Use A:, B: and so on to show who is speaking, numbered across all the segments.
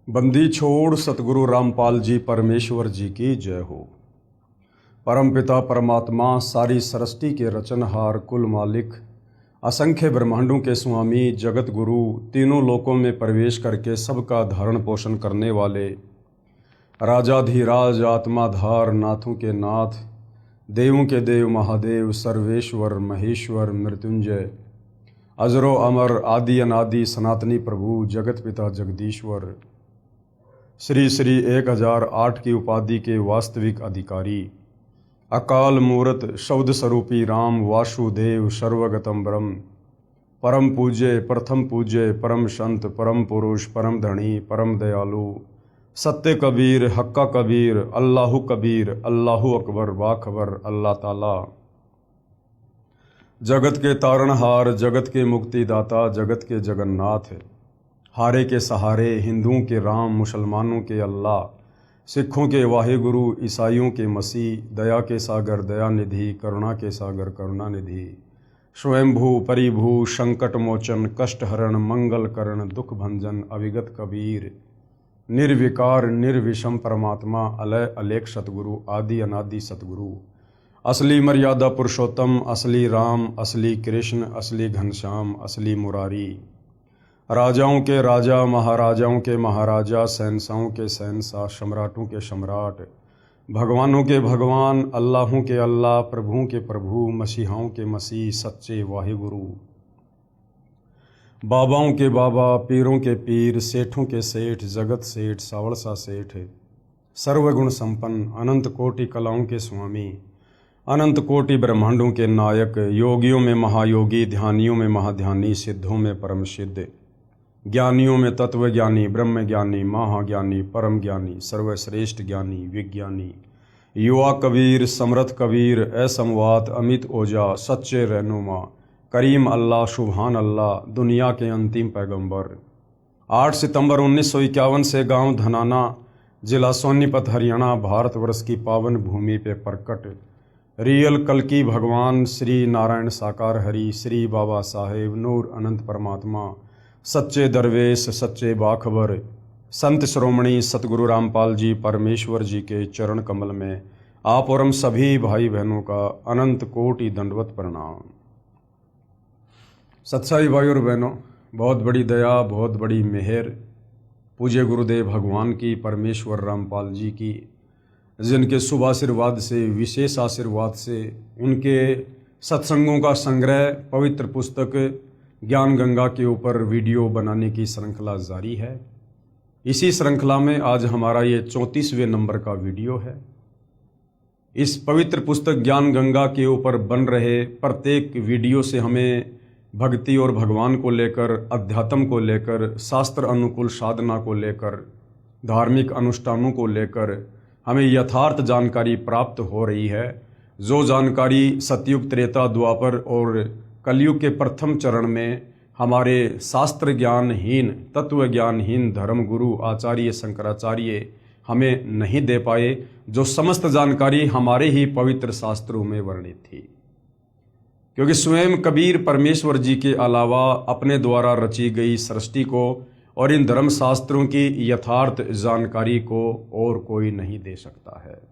A: बंदी छोड़ सतगुरु रामपाल जी परमेश्वर जी की जय हो। परमपिता परमात्मा सारी सृष्टि के रचनहार कुल मालिक असंख्य ब्रह्मांडों के स्वामी जगत गुरु तीनों लोकों में प्रवेश करके सबका धारण पोषण करने वाले राजाधिराज आत्माधार नाथों के नाथ देवों के देव महादेव सर्वेश्वर महेश्वर मृत्युंजय अजरो अमर आदि अनादि सनातनी प्रभु जगत पिता जगदीश्वर श्री श्री 1008 की उपाधि के वास्तविक अधिकारी अकाल मूर्त शब्द स्वरूपी राम वासुदेव सर्वगतम ब्रह्म परम पूज्य प्रथम पूज्य परम संत परम पुरुष परम धनी परम दयालु सत्य कबीर हक्का कबीर अल्लाहु कबीर अल्लाहु अकबर बाखबर अल्लाह ताला जगत के तारणहार जगत के मुक्तिदाता जगत के जगन्नाथ हारे के सहारे हिंदुओं के राम मुसलमानों के अल्लाह सिखों के वाहिगुरु ईसाइयों के मसीह दया के सागर दयानिधि करुणा के सागर करुणानिधि स्वयंभू परिभू संकट मोचन कष्ट हरण मंगल करण दुख भंजन अविगत कबीर निर्विकार निर्विषम परमात्मा अलय अलेख सतगुरु आदि अनादि सतगुरु असली मर्यादा पुरुषोत्तम असली राम असली कृष्ण असली घनश्याम असली मुरारी राजाओं के राजा महाराजाओं के महाराजा शहंशाहों के शहंशाह सम्राटों के सम्राट भगवानों के भगवान अल्लाहों के अल्लाह प्रभुओं के प्रभु मसीहाओं के मसीह सच्चे वाहिगुरु बाबाओं के बाबा पीरों के पीर सेठों के सेठ जगत सेठ सावड़सा सेठ सर्वगुण संपन्न अनंत कोटि कलाओं के स्वामी अनंत कोटि ब्रह्मांडों के नायक योगियों में महायोगी ध्यानियों में महाध्यानी सिद्धों में परम सिद्ध ज्ञानियों में तत्वज्ञानी ब्रह्म ज्ञानी महाज्ञानी परम ज्ञानी सर्वश्रेष्ठ ज्ञानी विज्ञानी युवा कबीर समर्थ कबीर असमवात अमित ओजा सच्चे रहनुमा करीम अल्लाह सुभान अल्लाह दुनिया के अंतिम पैगंबर 8 सितंबर 1951 से गांव धनाना जिला सोनीपत हरियाणा भारतवर्ष की पावन भूमि पे प्रकट रियल कल्कि भगवान श्री नारायण साकार हरि श्री बाबा साहेब नूर अनंत परमात्मा सच्चे दरवेश सच्चे बाखबर संत श्रोमणी सतगुरु रामपाल जी परमेश्वर जी के चरण कमल में आप और हम सभी भाई बहनों का अनंत कोटि दंडवत प्रणाम। सत्साई भाई और बहनों, बहुत बड़ी दया बहुत बड़ी मेहर पूज्य गुरुदेव भगवान की परमेश्वर रामपाल जी की, जिनके शुभ आशीर्वाद से विशेष आशीर्वाद से उनके सत्संगों का संग्रह पवित्र पुस्तक ज्ञान गंगा के ऊपर वीडियो बनाने की श्रृंखला जारी है। इसी श्रृंखला में आज हमारा ये 34वें नंबर का वीडियो है। इस पवित्र पुस्तक ज्ञान गंगा के ऊपर बन रहे प्रत्येक वीडियो से हमें भक्ति और भगवान को लेकर अध्यात्म को लेकर शास्त्र अनुकूल साधना को लेकर धार्मिक अनुष्ठानों को लेकर हमें यथार्थ जानकारी प्राप्त हो रही है। जो जानकारी सतयुग त्रेता द्वापर और कलयुग के प्रथम चरण में हमारे शास्त्र ज्ञानहीन तत्व ज्ञानहीन धर्मगुरु आचार्य शंकराचार्य हमें नहीं दे पाए, जो समस्त जानकारी हमारे ही पवित्र शास्त्रों में वर्णित थी। क्योंकि स्वयं कबीर परमेश्वर जी के अलावा अपने द्वारा रची गई सृष्टि को और इन धर्म शास्त्रों की यथार्थ जानकारी को और कोई नहीं दे सकता है।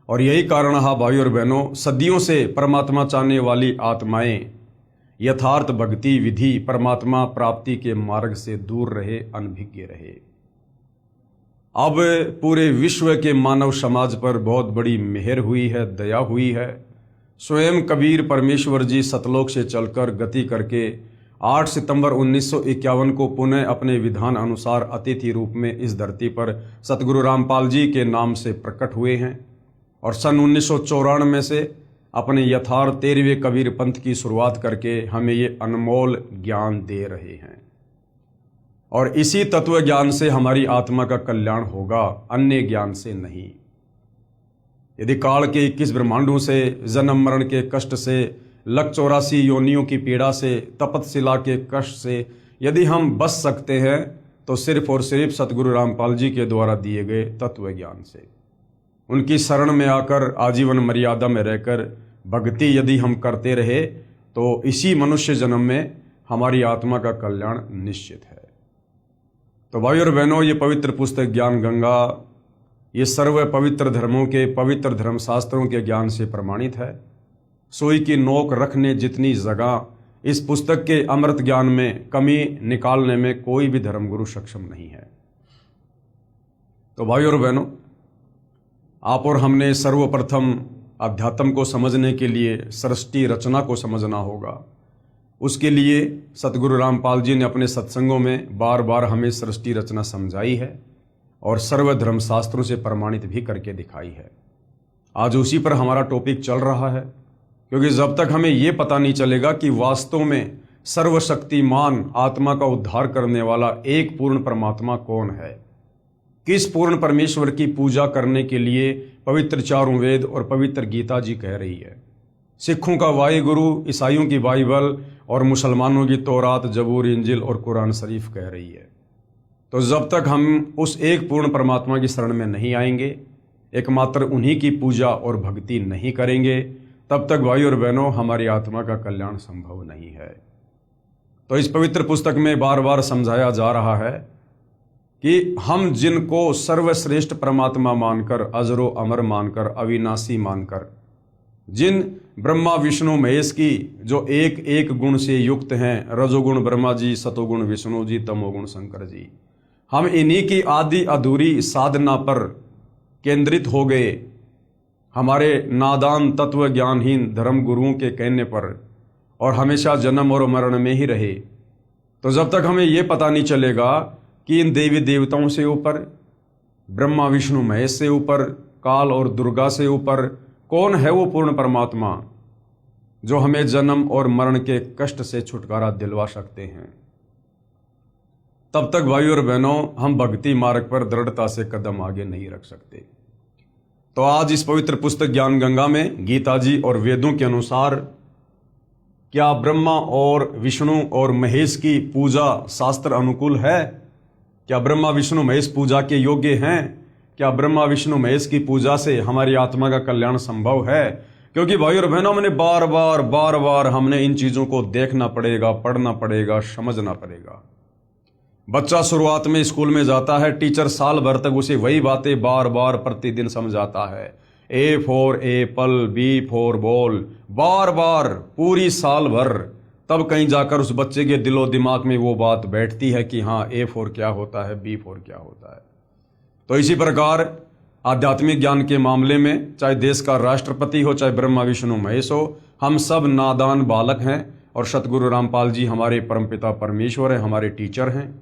A: और यही कारण है भाई और बहनों, सदियों से परमात्मा चाहने वाली आत्माएं यथार्थ भक्ति विधि परमात्मा प्राप्ति के मार्ग से दूर रहे, अनभिज्ञ रहे। अब पूरे विश्व के मानव समाज पर बहुत बड़ी मेहर हुई है, दया हुई है। स्वयं कबीर परमेश्वर जी सतलोक से चलकर गति करके 8 सितंबर 1951 को पुनः अपने विधान अनुसार अतिथि रूप में इस धरती पर सतगुरु रामपाल जी के नाम से प्रकट हुए हैं और सन 1994 से अपने यथार्थ 13वें कबीर पंथ की शुरुआत करके हमें ये अनमोल ज्ञान दे रहे हैं। और इसी तत्व ज्ञान से हमारी आत्मा का कल्याण होगा, अन्य ज्ञान से नहीं। यदि काल के 21 ब्रह्मांडों से जन्म मरण के कष्ट से 184 योनियों की पीड़ा से तपतशिला के कष्ट से यदि हम बच सकते हैं तो सिर्फ और सिर्फ सतगुरु रामपाल जी के द्वारा दिए गए तत्व ज्ञान से, उनकी शरण में आकर आजीवन मर्यादा में रहकर भक्ति यदि हम करते रहे तो इसी मनुष्य जन्म में हमारी आत्मा का कल्याण निश्चित है। तो भाई और बहनों, ये पवित्र पुस्तक ज्ञान गंगा ये सर्व पवित्र धर्मों के पवित्र धर्मशास्त्रों के ज्ञान से प्रमाणित है। सुई की नोक रखने जितनी जगह इस पुस्तक के अमृत ज्ञान में कमी निकालने में कोई भी धर्मगुरु सक्षम नहीं है। तो भाई और बहनों, आप और हमने सर्वप्रथम अध्यात्म को समझने के लिए सृष्टि रचना को समझना होगा। उसके लिए सतगुरु रामपाल जी ने अपने सत्संगों में बार बार हमें सृष्टि रचना समझाई है और सर्व धर्मशास्त्रों से प्रमाणित भी करके दिखाई है। आज उसी पर हमारा टॉपिक चल रहा है, क्योंकि जब तक हमें ये पता नहीं चलेगा कि वास्तव में सर्वशक्तिमान आत्मा का उद्धार करने वाला एक पूर्ण परमात्मा कौन है, किस पूर्ण परमेश्वर की पूजा करने के लिए पवित्र चारों वेद और पवित्र गीता जी कह रही है, सिखों का वाहिगुरु, ईसाइयों की बाइबल और मुसलमानों की तौरात, जबूर, इंजिल और कुरान शरीफ कह रही है। तो जब तक हम उस एक पूर्ण परमात्मा की शरण में नहीं आएंगे, एकमात्र उन्हीं की पूजा और भक्ति नहीं करेंगे, तब तक भाई और बहनों हमारी आत्मा का कल्याण संभव नहीं है। तो इस पवित्र पुस्तक में बार बार समझाया जा रहा है कि हम जिनको सर्वश्रेष्ठ परमात्मा मानकर, अजरो अमर मानकर, अविनाशी मानकर, जिन ब्रह्मा विष्णु महेश की जो एक एक गुण से युक्त हैं, रजोगुण ब्रह्मा जी, सतोगुण विष्णु जी, तमोगुण शंकर जी, हम इन्हीं की आदि अधूरी साधना पर केंद्रित हो गए, हमारे नादान तत्व ज्ञानहीन धर्म गुरुओं के कहने पर, और हमेशा जन्म और मरण में ही रहे। तो जब तक हमें यह पता नहीं चलेगा कि इन देवी देवताओं से ऊपर, ब्रह्मा विष्णु महेश से ऊपर, काल और दुर्गा से ऊपर कौन है वो पूर्ण परमात्मा जो हमें जन्म और मरण के कष्ट से छुटकारा दिलवा सकते हैं, तब तक भाई और बहनों हम भक्ति मार्ग पर दृढ़ता से कदम आगे नहीं रख सकते। तो आज इस पवित्र पुस्तक ज्ञान गंगा में गीता जी और वेदों के अनुसार क्या ब्रह्मा और विष्णु और महेश की पूजा शास्त्र अनुकूल है? क्या ब्रह्मा विष्णु महेश पूजा के योग्य हैं? क्या ब्रह्मा विष्णु महेश की पूजा से हमारी आत्मा का कल्याण संभव है? क्योंकि भाई और बहनों, हमने बार बार हमने इन चीजों को देखना पड़ेगा, पढ़ना पड़ेगा, समझना पड़ेगा। बच्चा शुरुआत में स्कूल में जाता है, टीचर साल भर तक उसे वही बातें बार बार प्रतिदिन समझाता है। A for apple, B for ball, बार बार पूरी साल भर, तब कहीं जाकर उस बच्चे के दिलो दिमाग में वो बात बैठती है कि हाँ, ए फॉर क्या होता है, बी फॉर क्या होता है। तो इसी प्रकार आध्यात्मिक ज्ञान के मामले में, चाहे देश का राष्ट्रपति हो, चाहे ब्रह्मा विष्णु महेश हो, हम सब नादान बालक हैं और सतगुरु रामपाल जी हमारे परमपिता परमेश्वर हैं, हमारे टीचर हैं,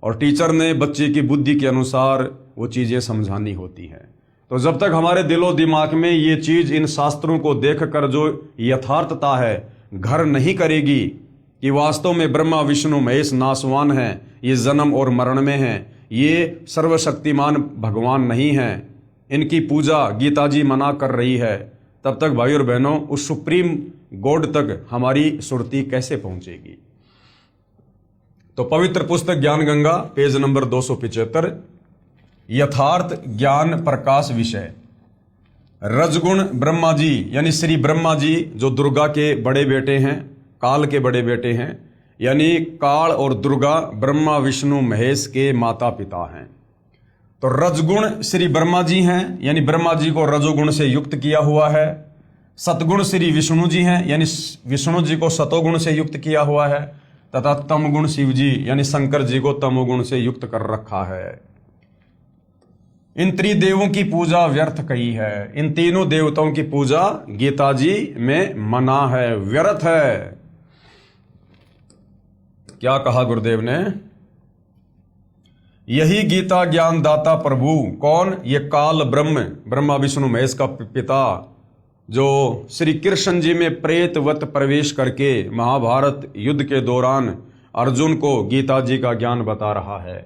A: और टीचर ने बच्चे की बुद्धि के अनुसार वो चीज़ें समझानी होती हैं। तो जब तक हमारे दिलो दिमाग में ये चीज़ इन शास्त्रों को देखकर जो यथार्थता है घर नहीं करेगी कि वास्तव में ब्रह्मा विष्णु महेश नासवान हैं, ये जन्म और मरण में हैं, ये सर्वशक्तिमान भगवान नहीं हैं, इनकी पूजा गीता जी मना कर रही है, तब तक भाई और बहनों उस सुप्रीम गॉड तक हमारी सुरती कैसे पहुंचेगी? तो पवित्र पुस्तक ज्ञान गंगा पेज नंबर 275, यथार्थ ज्ञान प्रकाश विषय। रजगुण ब्रह्मा जी यानी श्री ब्रह्मा जी जो दुर्गा के बड़े बेटे हैं, काल के बड़े बेटे हैं, यानी काल और दुर्गा ब्रह्मा विष्णु महेश के माता पिता हैं। तो रजगुण श्री ब्रह्मा जी हैं, यानी ब्रह्मा जी को रजोगुण से युक्त किया हुआ है। सतगुण श्री विष्णु जी हैं, यानी विष्णु जी को सतोगुण से युक्त किया हुआ है, तथा तमगुण शिव जी यानी शंकर जी को तमोगुण से युक्त कर रखा है। इन त्रिदेवों की पूजा व्यर्थ कही है, इन तीनों देवताओं की पूजा गीता जी में मना है, व्यर्थ है। क्या कहा गुरुदेव ने? यही गीता ज्ञान दाता प्रभु कौन? ये काल ब्रह्मा विष्णु महेश का पिता, जो श्री कृष्ण जी में प्रेतवत प्रवेश करके महाभारत युद्ध के दौरान अर्जुन को गीता जी का ज्ञान बता रहा है।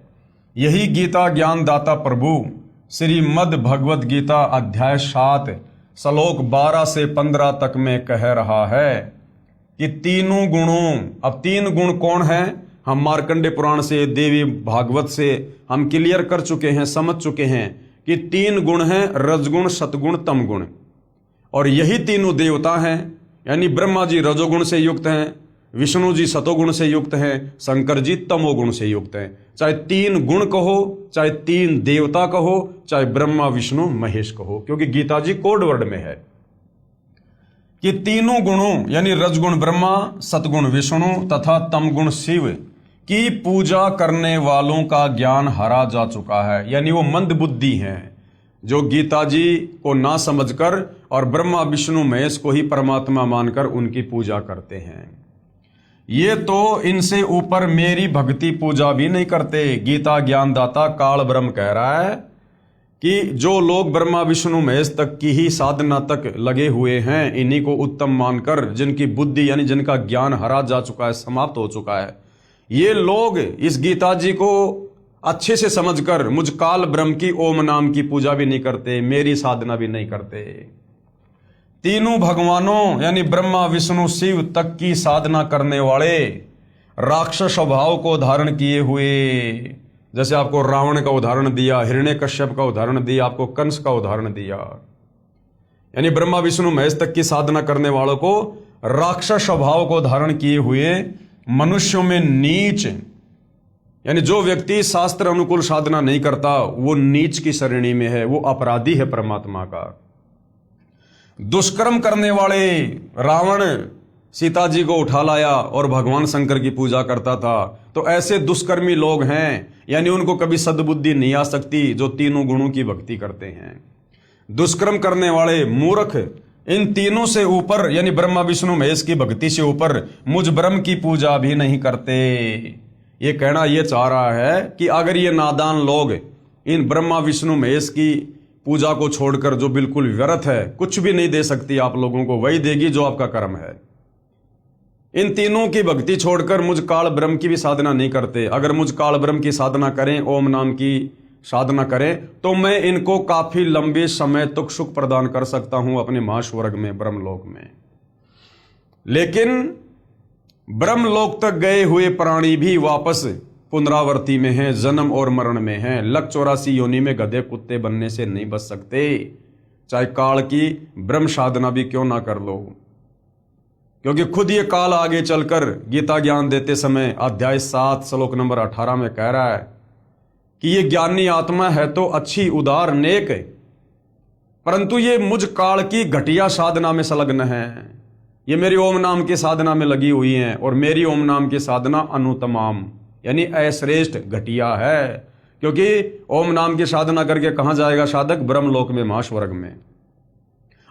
A: यही गीता ज्ञान दाता प्रभु श्रीमद् भगवद गीता अध्याय 7 श्लोक 12 से 15 तक में कह रहा है कि तीनों गुणों, अब 3 गुण कौन है? हम मार्कंडे पुराण से, देवी भागवत से हम क्लियर कर चुके हैं, समझ चुके हैं कि 3 गुण हैं, रजगुण, सतगुण, तमगुण। और यही तीनों देवता हैं, यानी ब्रह्मा जी रजोगुण से युक्त हैं, विष्णु जी सतोगुण से युक्त हैं, शंकर जी तमोगुण से युक्त हैं। चाहे 3 गुण कहो, चाहे 3 देवता कहो, चाहे ब्रह्मा विष्णु महेश कहो, क्योंकि गीता जी कोड वर्ड में है कि तीनों गुणों यानी रजगुण ब्रह्मा, सतगुण विष्णु तथा तमगुण शिव की पूजा करने वालों का ज्ञान हरा जा चुका है। यानी वो मंद बुद्धि हैं जो गीता जी को ना समझकर और ब्रह्मा विष्णु महेश को ही परमात्मा मानकर उनकी पूजा करते हैं। ये तो इनसे ऊपर मेरी भक्ति पूजा भी नहीं करते। गीता ज्ञानदाता काल ब्रह्म कह रहा है कि जो लोग ब्रह्मा विष्णु महेश तक की ही साधना तक लगे हुए हैं, इन्हीं को उत्तम मानकर, जिनकी बुद्धि यानी जिनका ज्ञान हरा जा चुका है, समाप्त हो चुका है, ये लोग इस गीता जी को अच्छे से समझकर मुझ काल ब्रह्म की ओम नाम की पूजा भी नहीं करते, मेरी साधना भी नहीं करते। तीनों भगवानों यानी ब्रह्मा विष्णु शिव तक की साधना करने वाले राक्षस स्वभाव को धारण किए हुए, जैसे आपको रावण का उदाहरण दिया, हिरण्यकश्यप का उदाहरण दिया, आपको कंस का उदाहरण दिया, यानी ब्रह्मा विष्णु महेश तक की साधना करने वालों को राक्षस स्वभाव को धारण किए हुए मनुष्यों में नीच, यानी जो व्यक्ति शास्त्र अनुकूल साधना नहीं करता वो नीच की श्रेणी में है, वो अपराधी है परमात्मा का। दुष्कर्म करने वाले रावण सीता जी को उठा लाया और भगवान शंकर की पूजा करता था, तो ऐसे दुष्कर्मी लोग हैं, यानी उनको कभी सद्बुद्धि नहीं आ सकती जो तीनों गुणों की भक्ति करते हैं। दुष्कर्म करने वाले मूर्ख इन तीनों से ऊपर यानी ब्रह्मा विष्णु महेश की भक्ति से ऊपर मुझ ब्रह्म की पूजा भी नहीं करते। ये कहना ये चाह रहा है कि अगर ये नादान लोग इन ब्रह्मा विष्णु महेश की पूजा को छोड़कर, जो बिल्कुल व्यर्थ है, कुछ भी नहीं दे सकती आप लोगों को, वही देगी जो आपका कर्म है, इन तीनों की भक्ति छोड़कर मुझ काल ब्रह्म की भी साधना नहीं करते, अगर मुझ काल ब्रह्म की साधना करें, ओम नाम की साधना करें, तो मैं इनको काफी लंबे समय तक सुख प्रदान कर सकता हूं अपने महास्वर्ग में, ब्रह्मलोक में। लेकिन ब्रह्मलोक तक गए हुए प्राणी भी वापस पुनरावृत्ति में हैं, जन्म और मरण में हैं। लक 84 योनि में गधे कुत्ते बनने से नहीं बच सकते, चाहे काल की ब्रह्म साधना भी क्यों ना कर लो, क्योंकि खुद ये काल आगे चलकर गीता ज्ञान देते समय अध्याय 7 श्लोक नंबर 18 में कह रहा है कि ये ज्ञानी आत्मा है तो अच्छी, उदार, नेक, परंतु ये मुझ काल की घटिया साधना में संलग्न है। ये मेरी ओम नाम की साधना में लगी हुई हैं और मेरी ओम नाम की साधना अनुतमाम यानी अश्रेष्ठ, घटिया है, क्योंकि ओम नाम की साधना करके कहां जाएगा साधक? ब्रह्मलोक में, महास्वर्ग में,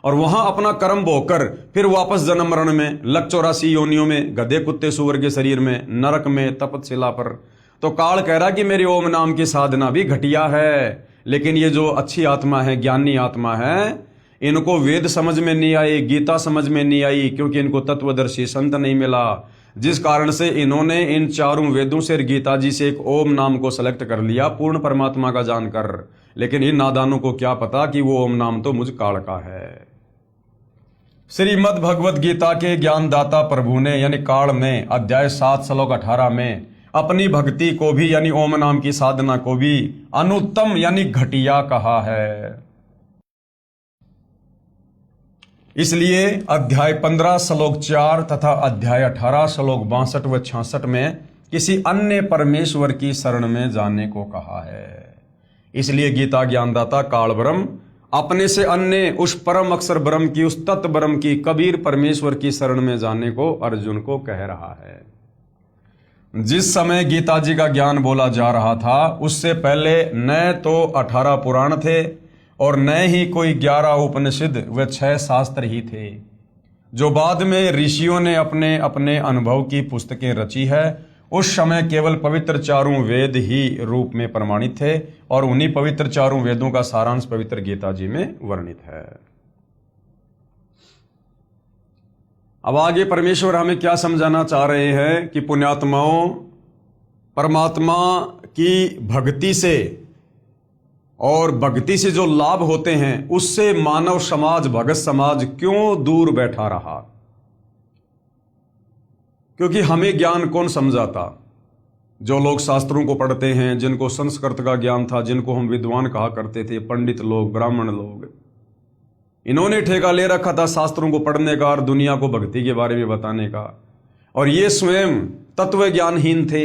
A: और वहां अपना कर्म भोगकर फिर वापस जन्म मरण में, लक 84 योनियों में, गधे कुत्ते सूअर के शरीर में, नरक में, तपतशिला पर। तो काल कह रहा कि मेरी ओम नाम की साधना भी घटिया है, लेकिन ये जो अच्छी आत्मा है, ज्ञानी आत्मा है, इनको वेद समझ में नहीं आई, गीता समझ में नहीं आई, क्योंकि इनको तत्वदर्शी संत नहीं मिला, जिस कारण से इन्होंने इन चारों वेदों से, गीता जी से एक ओम नाम को सेलेक्ट कर लिया पूर्ण परमात्मा का जानकर। लेकिन इन नादानों को क्या पता कि वो ओम नाम तो मुझ काल का है। श्रीमद् भगवद गीता के ज्ञानदाता प्रभु ने यानी काल में अध्याय 7 श्लोक 18 में अपनी भक्ति को भी यानी ओम नाम की साधना को भी अनुत्तम यानी घटिया कहा है। इसलिए अध्याय 15 श्लोक 4 तथा अध्याय 18 श्लोक 62 व 66 में किसी अन्य परमेश्वर की शरण में जाने को कहा है। इसलिए गीता ज्ञानदाता काल ब्रह्म अपने से अन्य उस परम अक्षर ब्रह्म की, उस तत्व ब्रह्म की, कबीर परमेश्वर की शरण में जाने को अर्जुन को कह रहा है। जिस समय गीता जी का ज्ञान बोला जा रहा था, उससे पहले न तो 18 पुराण थे और न ही कोई 11 उपनिषद व 6 शास्त्र ही थे, जो बाद में ऋषियों ने अपने अपने अनुभव की पुस्तकें रची है। उस समय केवल पवित्र चारों वेद ही रूप में प्रमाणित थे और उन्हीं पवित्र चारों वेदों का सारांश पवित्र गीता जी में वर्णित है। अब आगे परमेश्वर हमें क्या समझाना चाह रहे हैं कि पुण्यात्माओं, परमात्मा की भक्ति से और भक्ति से जो लाभ होते हैं, उससे मानव समाज, भगत समाज क्यों दूर बैठा रहा? क्योंकि हमें ज्ञान कौन समझाता? जो लोग शास्त्रों को पढ़ते हैं, जिनको संस्कृत का ज्ञान था, जिनको हम विद्वान कहा करते थे, पंडित लोग, ब्राह्मण लोग, इन्होंने ठेका ले रखा था शास्त्रों को पढ़ने का और दुनिया को भक्ति के बारे में बताने का। और ये स्वयं तत्व ज्ञानहीन थे।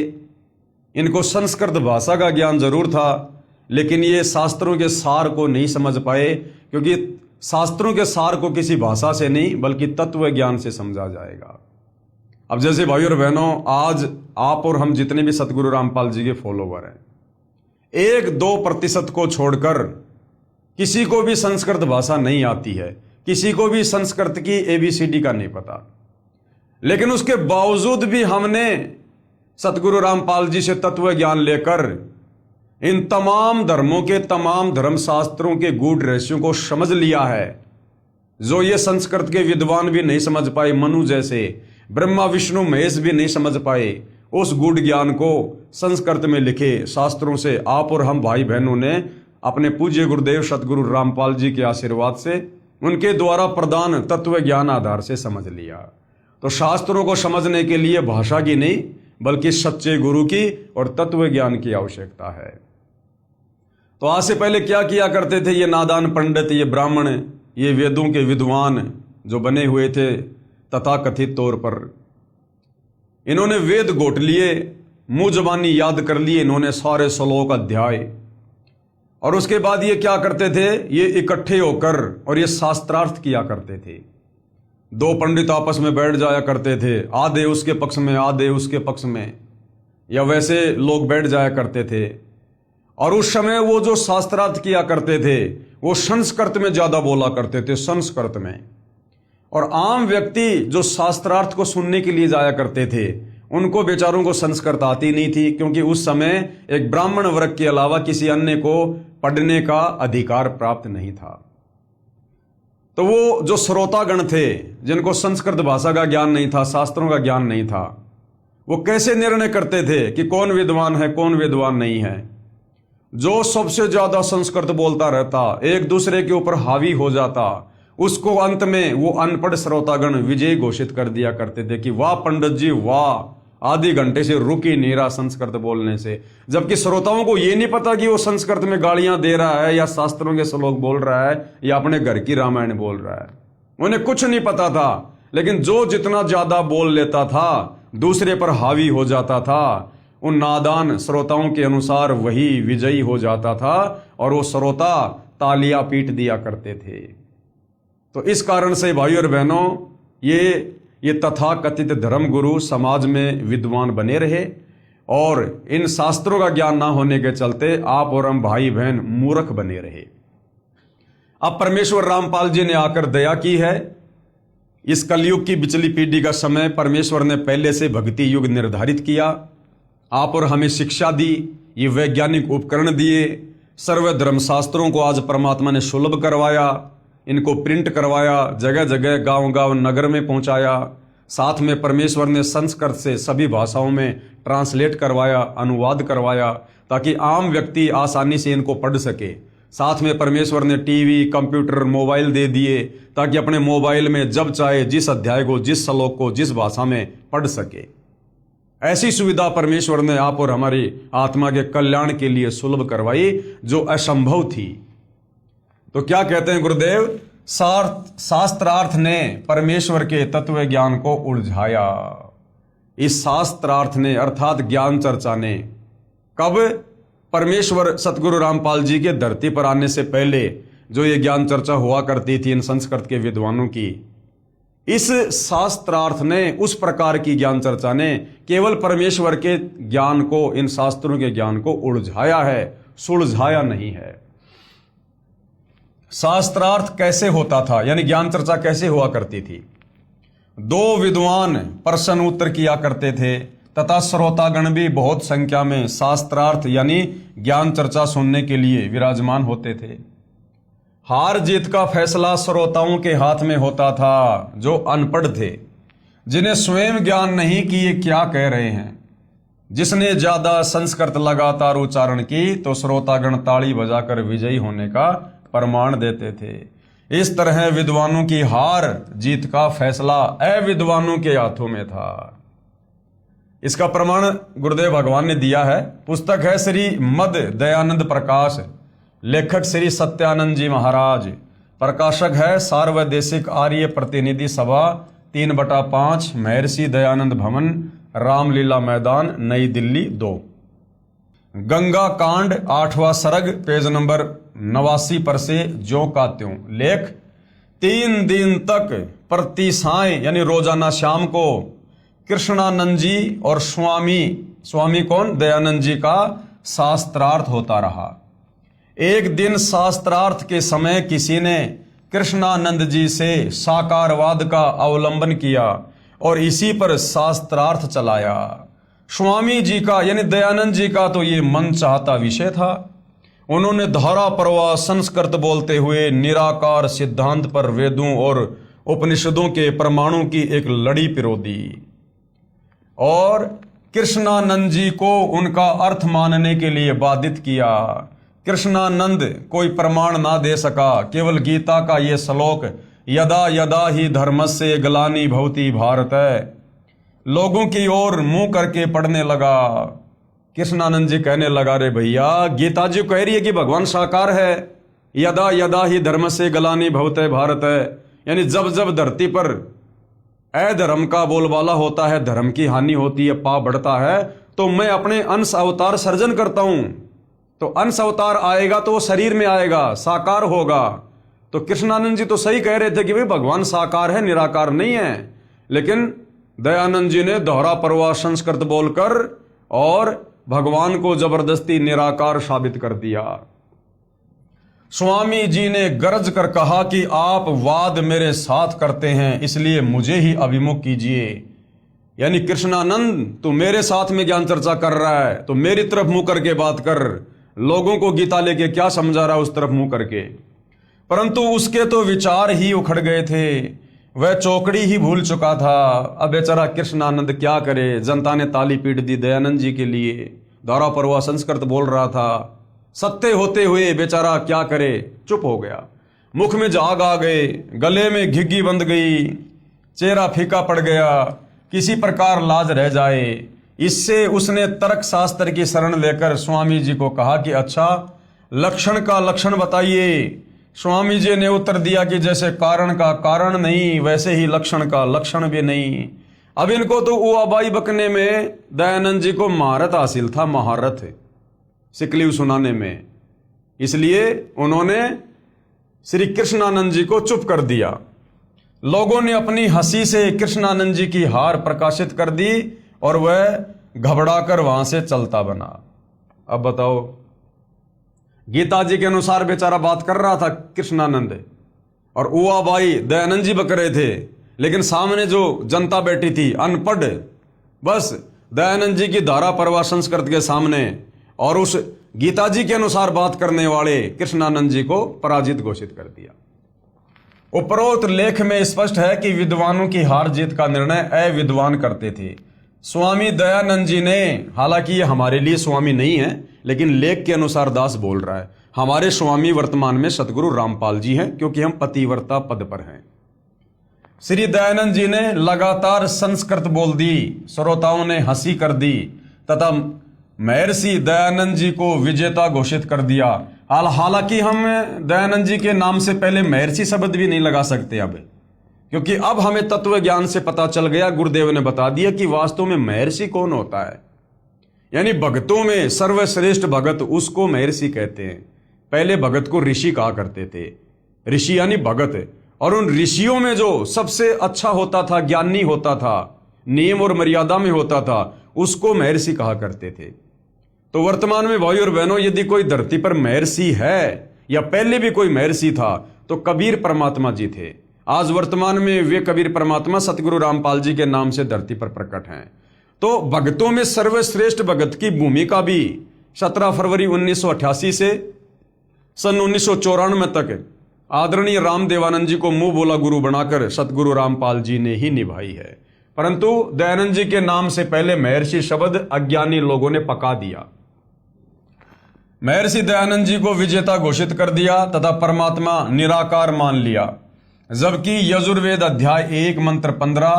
A: इनको संस्कृत भाषा का ज्ञान जरूर था, लेकिन ये शास्त्रों के सार को नहीं समझ पाए, क्योंकि शास्त्रों के सार को किसी भाषा से नहीं बल्कि तत्व ज्ञान से समझा जाएगा। अब जैसे भाइयों और बहनों, आज आप और हम जितने भी सतगुरु रामपाल जी के फॉलोवर हैं, 1-2% को छोड़कर किसी को भी संस्कृत भाषा नहीं आती है, किसी को भी संस्कृत की ABCD का नहीं पता। लेकिन उसके बावजूद भी हमने सतगुरु रामपाल जी से तत्व ज्ञान लेकर इन तमाम धर्मों के तमाम धर्म शास्त्रों के गूढ़ रहस्यों को समझ लिया है, जो ये संस्कृत के विद्वान भी नहीं समझ पाए, मनु जैसे, ब्रह्मा विष्णु महेश भी नहीं समझ पाए। उस गूढ़ ज्ञान को संस्कृत में लिखे शास्त्रों से आप और हम भाई बहनों ने अपने पूज्य गुरुदेव सतगुरु रामपाल जी के आशीर्वाद से, उनके द्वारा प्रदान तत्व ज्ञान आधार से समझ लिया। तो शास्त्रों को समझने के लिए भाषा की नहीं बल्कि सच्चे गुरु की और तत्व ज्ञान की आवश्यकता है। तो आज से पहले क्या किया करते थे ये नादान पंडित, ये ब्राह्मण, ये वेदों के विद्वान जो बने हुए थे तथाकथित तौर पर, इन्होंने वेद घोट लिए, मुंह जबानी याद कर लिए इन्होंने सारे श्लोक अध्याय, और उसके बाद ये क्या करते थे, ये इकट्ठे होकर और ये शास्त्रार्थ किया करते थे। 2 पंडित आपस में बैठ जाया करते थे, आधे उसके पक्ष में आधे उसके पक्ष में, या वैसे लोग बैठ जाया करते थे। और उस समय वो जो शास्त्रार्थ किया करते थे वो संस्कृत में ज्यादा बोला करते थे, संस्कृत में। और आम व्यक्ति जो शास्त्रार्थ को सुनने के लिए जाया करते थे उनको बेचारों को संस्कृत आती नहीं थी, क्योंकि उस समय एक ब्राह्मण वर्ग के अलावा किसी अन्य को पढ़ने का अधिकार प्राप्त नहीं था। तो वो जो श्रोतागण थे जिनको संस्कृत भाषा का ज्ञान नहीं था, शास्त्रों का ज्ञान नहीं था, वो कैसे निर्णय करते थे कि कौन विद्वान है कौन विद्वान नहीं है। जो सबसे ज्यादा संस्कृत बोलता रहता, एक दूसरे के ऊपर हावी हो जाता, उसको अंत में वो अनपढ़ श्रोतागण विजयी घोषित कर दिया करते थे कि वाह पंडित जी वाह, आधे घंटे से रुक ही नहीं रहा संस्कृत बोलने से। जबकि श्रोताओं को ये नहीं पता कि वो संस्कृत में गालियां दे रहा है या शास्त्रों के श्लोक बोल रहा है या अपने घर की रामायण बोल रहा है, उन्हें कुछ नहीं पता था। लेकिन जो जितना ज्यादा बोल लेता था दूसरे पर हावी हो जाता था, उन नादान श्रोताओं के अनुसार वही विजयी हो जाता था और वो श्रोता तालियां पीट दिया करते थे। तो इस कारण से भाइयों और बहनों, ये तथाकथित धर्म गुरु समाज में विद्वान बने रहे, और इन शास्त्रों का ज्ञान ना होने के चलते आप और हम भाई बहन मूर्ख बने रहे। अब परमेश्वर रामपाल जी ने आकर दया की है। इस कलयुग की बिचली पीढ़ी का समय परमेश्वर ने पहले से भक्ति युग निर्धारित किया, आप और हमें शिक्षा दी, ये वैज्ञानिक उपकरण दिए, सर्व धर्म शास्त्रों को आज परमात्मा ने सुलभ करवाया, इनको प्रिंट करवाया, जगह जगह गांव गांव नगर में पहुंचाया। साथ में परमेश्वर ने संस्कृत से सभी भाषाओं में ट्रांसलेट करवाया, अनुवाद करवाया, ताकि आम व्यक्ति आसानी से इनको पढ़ सके। साथ में परमेश्वर ने टीवी, कंप्यूटर, मोबाइल दे दिए, ताकि अपने मोबाइल में जब चाहे जिस अध्याय को, जिस श्लोक को, जिस भाषा में पढ़ सके। ऐसी सुविधा परमेश्वर ने आप और हमारी आत्मा के कल्याण के लिए सुलभ करवाई, जो असंभव थी। तो क्या कहते हैं गुरुदेव, शास्त्रार्थ ने परमेश्वर के तत्व ज्ञान को उलझाया। इस शास्त्रार्थ ने अर्थात ज्ञान चर्चा ने कब, परमेश्वर सतगुरु रामपाल जी के धरती पर आने से पहले जो ये ज्ञान चर्चा हुआ करती थी इन संस्कृत के विद्वानों की, इस शास्त्रार्थ ने, उस प्रकार की ज्ञान चर्चा ने केवल परमेश्वर के ज्ञान को, इन शास्त्रों के ज्ञान को उलझाया है, सुलझाया नहीं है। शास्त्रार्थ कैसे होता था, यानी ज्ञान चर्चा कैसे हुआ करती थी? 2 विद्वान प्रश्न उत्तर किया करते थे तथा श्रोतागण भी बहुत संख्या में शास्त्रार्थ यानी ज्ञान चर्चा सुनने के लिए विराजमान होते थे। हार जीत का फैसला श्रोताओं के हाथ में होता था, जो अनपढ़ थे, जिन्हें स्वयं ज्ञान नहीं कि ये क्या कह रहे हैं। जिसने ज्यादा संस्कृत लगातार उच्चारण की तो श्रोतागण ताली बजाकर विजयी होने का प्रमाण देते थे। इस तरह विद्वानों की हार जीत का फैसला अविद्वानों के हाथों में था। इसका प्रमाण गुरुदेव भगवान ने दिया है। पुस्तक है श्री मद दयानंद प्रकाश, लेखक श्री सत्यानंद जी महाराज, प्रकाशक है सार्वदेशिक आर्य प्रतिनिधि सभा 3/5 महर्षि दयानंद भवन, रामलीला मैदान, नई दिल्ली 2। गंगा कांड 8वां सर्ग, पेज नंबर 89 पर से ज्यों का त्यों। लेख 3 दिन तक प्रति साय यानी रोजाना शाम को कृष्णानंद जी और स्वामी कौन, दयानंद जी का शास्त्रार्थ होता रहा। एक दिन शास्त्रार्थ के समय किसी ने कृष्णानंद जी से साकारवाद का अवलंबन किया और इसी पर शास्त्रार्थ चलाया। स्वामी जी का यानी दयानंद जी का तो ये मन चाहता विषय था। उन्होंने धारा प्रवाह संस्कृत बोलते हुए निराकार सिद्धांत पर वेदों और उपनिषदों के प्रमाणों की एक लड़ी पिरो दी और कृष्णानंद जी को उनका अर्थ मानने के लिए बाधित किया। कृष्णानंद कोई प्रमाण ना दे सका, केवल गीता का ये श्लोक यदा यदा ही धर्मस्य ग्लानि भवति भारत लोगों की ओर मुंह करके पढ़ने लगा। कृष्णानंद जी कहने लगा, रे भैया गीता जी कह रही है कि भगवान साकार है, यदा यदा ही धर्मस्य ग्लानि भवति भारत यानी जब जब धरती पर अधर्म का बोलबाला होता है, धर्म की हानि होती है, पाप बढ़ता है, तो मैं अपने अंश अवतार सर्जन करता हूं। तो अंश अवतार आएगा तो वो शरीर में आएगा, साकार होगा। तो कृष्णानंद जी तो सही कह रहे थे कि भाई भगवान साकार है, निराकार नहीं है। लेकिन दयानंद जी ने दोहरा प्रवाह संस्कृत बोलकर और भगवान को जबरदस्ती निराकार साबित कर दिया। स्वामी जी ने गरज कर कहा कि आप वाद मेरे साथ करते हैं, इसलिए मुझे ही अभिमुख कीजिए। यानी कृष्णानंद तू मेरे साथ में ज्ञान चर्चा कर रहा है तो मेरी तरफ मुंह करके बात कर। लोगों को गीता लेके क्या समझा रहा है उस तरफ मुंह करके। परंतु उसके तो विचार ही उखड़ गए थे, वह चौकड़ी ही भूल चुका था। अब बेचारा कृष्णानंद क्या करे, जनता ने ताली पीट दी दयानंद जी के लिए। दौरा परवा संस्कृत बोल रहा था, सत्य होते हुए बेचारा क्या करे, चुप हो गया। मुख में झाग आ गए, गले में घिग्गी बंध गई, चेहरा फीका पड़ गया, किसी प्रकार लाज रह जाए। इससे उसने तर्क शास्त्र की शरण लेकर स्वामी जी को कहा कि अच्छा लक्षण का लक्षण बताइए। स्वामी जी ने उत्तर दिया कि जैसे कारण का कारण नहीं वैसे ही लक्षण का लक्षण भी नहीं। अब इनको तो उआबाई बकने में दयानंद जी को महारत हासिल था, महारत सिकलीव सुनाने में। इसलिए उन्होंने श्री कृष्णानंद जी को चुप कर दिया। लोगों ने अपनी हंसी से कृष्णानंद जी की हार प्रकाशित कर दी और वह घबराकर वहां से चलता बना। अब बताओ, गीता जी के अनुसार बेचारा बात कर रहा था कृष्णानंद और उआबाई दयानंद जी बक रहे थे, लेकिन सामने जो जनता बैठी थी अनपढ़, बस दयानंद जी की धारा प्रवाह संस्कृत के सामने और उस गीता जी के अनुसार बात करने वाले कृष्णानंद जी को पराजित घोषित कर दिया। उपरोक्त लेख में स्पष्ट है कि विद्वानों की हार जीत का निर्णय अविद्वान करते थे। स्वामी दयानंद जी ने, हालांकि ये हमारे लिए स्वामी नहीं है, लेकिन लेख के अनुसार दास बोल रहा है, हमारे स्वामी वर्तमान में सतगुरु रामपाल जी हैं, क्योंकि हम पतिव्रता पद पर हैं। श्री दयानंद जी ने लगातार संस्कृत बोल दी, श्रोताओं ने हंसी कर दी तथा महर्षि दयानंद जी को विजेता घोषित कर दिया। हालांकि हम दयानंद जी के नाम से पहले महर्षि शब्द भी नहीं लगा सकते अब, क्योंकि अब हमें तत्व ज्ञान से पता चल गया, गुरुदेव ने बता दिया कि वास्तव में महर्षि कौन होता है। यानी भगतों में सर्वश्रेष्ठ भगत उसको महर्षि कहते हैं। पहले भगत को ऋषि कहा करते थे, ऋषि यानी भगत। और उन ऋषियों में जो सबसे अच्छा होता था, ज्ञानी होता था, नियम और मर्यादा में होता था, उसको महर्षि कहा करते थे। तो वर्तमान में भाई और बहनों, यदि कोई धरती पर महर्षि है या पहले भी कोई महर्षि था तो कबीर परमात्मा जी थे। आज वर्तमान में वे कबीर परमात्मा सतगुरु रामपाल जी के नाम से धरती पर प्रकट हैं। तो भक्तों में सर्वश्रेष्ठ भगत की भूमिका भी 17 फरवरी 1988 से सन 1994 तक आदरणीय रामदेवानंद जी को मुंह बोला गुरु बनाकर सतगुरु रामपाल जी ने ही निभाई है। परंतु दयानंद जी के नाम से पहले महर्षि शब्द अज्ञानी लोगों ने पका दिया। महर्षि दयानंद जी को विजेता घोषित कर दिया तथा परमात्मा निराकार मान लिया, जबकि यजुर्वेद अध्याय 1 मंत्र 15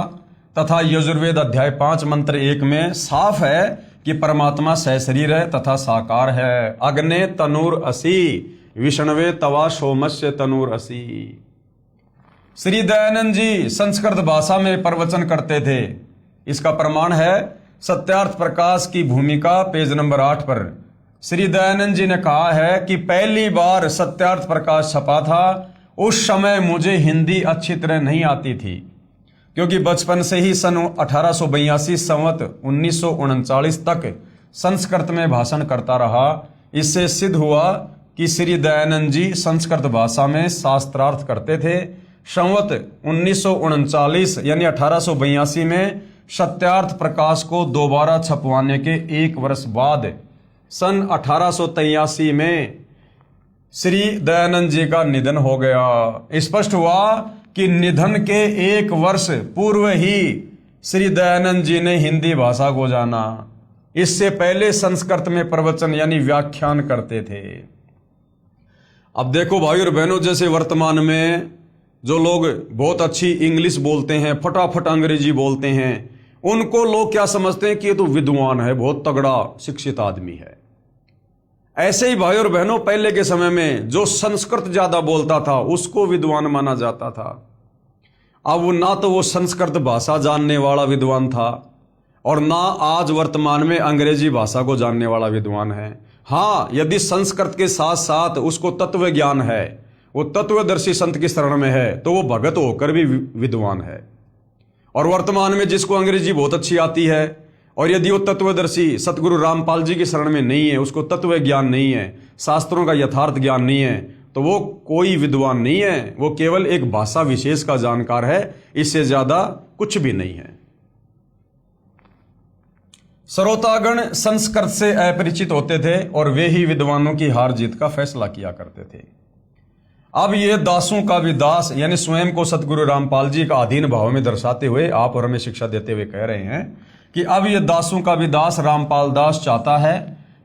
A: तथा यजुर्वेद अध्याय 5 मंत्र 1 में साफ है कि परमात्मा सहशरीर है तथा साकार है। अग्ने तनुर असि विष्णवे तवा सोमस्य तनुर असि। श्री दयानंद जी संस्कृत भाषा में प्रवचन करते थे। इसका प्रमाण है सत्यार्थ प्रकाश की भूमिका पेज नंबर 8 पर। श्री दयानंद जी ने कहा है कि पहली बार सत्यार्थ प्रकाश छपा था, उस समय मुझे हिंदी अच्छी तरह नहीं आती थी, क्योंकि बचपन से ही सन 1882 संवत 1939 तक संस्कृत में भाषण करता रहा। इससे सिद्ध हुआ कि श्री दयानंद जी संस्कृत भाषा में शास्त्रार्थ करते थे। संवत 1939 यानी 1882 में सत्यार्थ प्रकाश को दोबारा छपवाने के 1 वर्ष बाद सन 1883 में श्री दयानंद जी का निधन हो गया। स्पष्ट हुआ कि निधन के 1 वर्ष पूर्व ही श्री दयानंद जी ने हिंदी भाषा को जाना। इससे पहले संस्कृत में प्रवचन यानी व्याख्यान करते थे। अब देखो भाई और बहनों, जैसे वर्तमान में जो लोग बहुत अच्छी इंग्लिश बोलते हैं, फटाफट अंग्रेजी बोलते हैं, उनको लोग क्या समझते हैं कि ये तो विद्वान है, बहुत तगड़ा शिक्षित आदमी है। ऐसे ही भाई और बहनों, पहले के समय में जो संस्कृत ज्यादा बोलता था उसको विद्वान माना जाता था। अब वो ना तो वो संस्कृत भाषा जानने वाला विद्वान था और ना आज वर्तमान में अंग्रेजी भाषा को जानने वाला विद्वान है। हाँ, यदि संस्कृत के साथ साथ उसको तत्व ज्ञान है, वो तत्वदर्शी संत की शरण में है, तो वो भगत होकर भी विद्वान है। और वर्तमान में जिसको अंग्रेजी बहुत अच्छी आती है और यदि वो तत्वदर्शी सतगुरु रामपाल जी की शरण में नहीं है, उसको तत्व ज्ञान नहीं है, शास्त्रों का यथार्थ ज्ञान नहीं है, तो वो कोई विद्वान नहीं है, वो केवल एक भाषा विशेष का जानकार है, इससे ज्यादा कुछ भी नहीं है। श्रोतागण संस्कृत से अपरिचित होते थे और वे ही विद्वानों की हार जीत का फैसला किया करते थे। अब ये दासों का भी दास यानी स्वयं को सतगुरु रामपाल जी का अधीन भाव में दर्शाते हुए आप और हमें शिक्षा देते हुए कह रहे हैं कि अब ये दासों का भी दास रामपाल दास चाहता है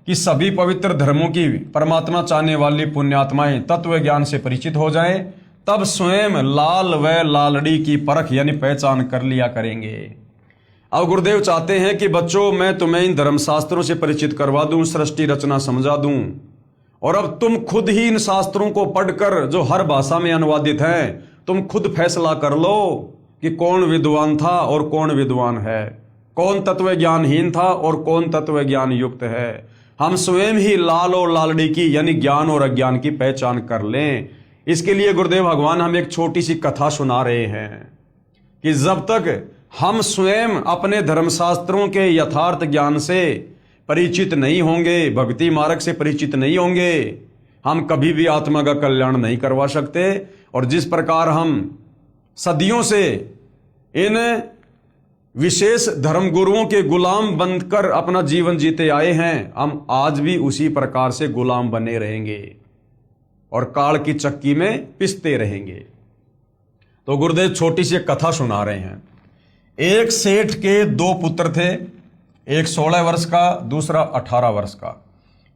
A: कि सभी पवित्र धर्मों की परमात्मा चाहने वाली पुण्यात्माएं तत्व ज्ञान से परिचित हो जाएं, तब स्वयं लाल व लालड़ी की परख यानी पहचान कर लिया करेंगे। अब गुरुदेव चाहते हैं कि बच्चों, मैं तुम्हें इन धर्मशास्त्रों से परिचित करवा दूं, सृष्टि रचना समझा दूं, और अब तुम खुद ही इन शास्त्रों को पढ़कर जो हर भाषा में अनुवादित हैं, तुम खुद फैसला कर लो कि कौन विद्वान था और कौन विद्वान है, कौन तत्व ज्ञानहीन था और कौन तत्व ज्ञान युक्त है। हम स्वयं ही लाल और लालड़ी की यानी ज्ञान और अज्ञान की पहचान कर लें। इसके लिए गुरुदेव भगवान हम एक छोटी सी कथा सुना रहे हैं कि जब तक हम स्वयं अपने धर्मशास्त्रों के यथार्थ ज्ञान से परिचित नहीं होंगे, भक्ति मार्ग से परिचित नहीं होंगे, हम कभी भी आत्मा का कल्याण नहीं करवा सकते। और जिस प्रकार हम सदियों से इन विशेष धर्मगुरुओं के गुलाम बनकर अपना जीवन जीते आए हैं, हम आज भी उसी प्रकार से गुलाम बने रहेंगे और काल की चक्की में पिसते रहेंगे। तो गुरुदेव छोटी सी कथा सुना रहे हैं। एक सेठ के 2 पुत्र थे, एक 16 वर्ष का, दूसरा 18 वर्ष का।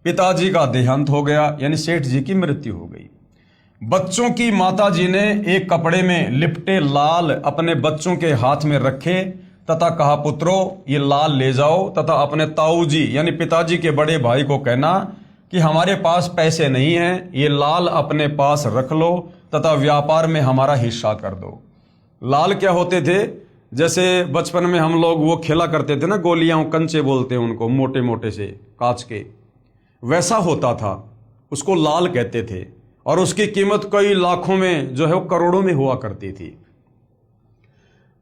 A: पिताजी का देहांत हो गया यानी सेठ जी की मृत्यु हो गई। बच्चों की माताजी ने एक कपड़े में लिपटे लाल अपने बच्चों के हाथ में रखे तथा कहा, पुत्रो ये लाल ले जाओ तथा अपने ताऊ जी यानी पिताजी के बड़े भाई को कहना कि हमारे पास पैसे नहीं हैं, ये लाल अपने पास रख लो तथा व्यापार में हमारा हिस्सा कर दो। लाल क्या होते थे? जैसे बचपन में हम लोग वो खेला करते थे ना, गोलियां, कंचे बोलते हैं उनको, मोटे मोटे से कांच के, वैसा होता था, उसको लाल कहते थे। और उसकी कीमत कई लाखों में जो है वो करोड़ों में हुआ करती थी।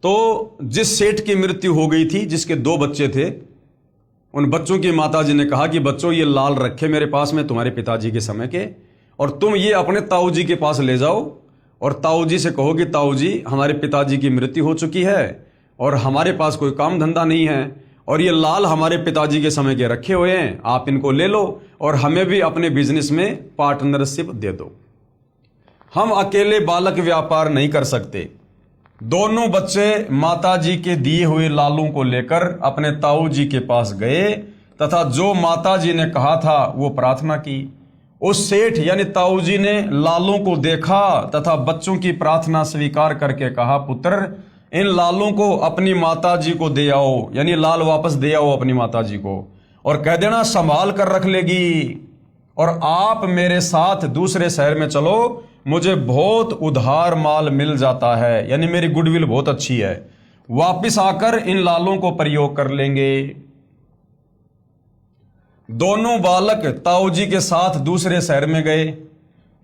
A: तो जिस सेठ की मृत्यु हो गई थी, जिसके 2 बच्चे थे, उन बच्चों की माताजी ने कहा कि बच्चों ये लाल रखे मेरे पास में तुम्हारे पिताजी के समय के, और तुम ये अपने ताऊ जी के पास ले जाओ और ताऊ जी से कहो कि ताऊ जी हमारे पिताजी की मृत्यु हो चुकी है और हमारे पास कोई काम धंधा नहीं है और ये लाल हमारे पिताजी के समय के रखे हुए हैं, आप इनको ले लो और हमें भी अपने बिजनेस में पार्टनरशिप दे दो। हम अकेले बालक व्यापार नहीं कर सकते। दोनों बच्चे माताजी के दिए हुए लालों को लेकर अपने ताऊ जी के पास गए तथा जो माताजी ने कहा था वो प्रार्थना की। उस सेठ यानी ताऊ जी ने लालों को देखा तथा बच्चों की प्रार्थना स्वीकार करके कहा, पुत्र इन लालों को अपनी माताजी को दे आओ, यानी लाल वापस दे आओ अपनी माताजी को और कह देना संभाल कर रख लेगी, और आप मेरे साथ दूसरे शहर में चलो, मुझे बहुत उधार माल मिल जाता है, यानी मेरी गुडविल बहुत अच्छी है, वापिस आकर इन लालों को प्रयोग कर लेंगे। दोनों बालक ताऊ जी के साथ दूसरे शहर में गए।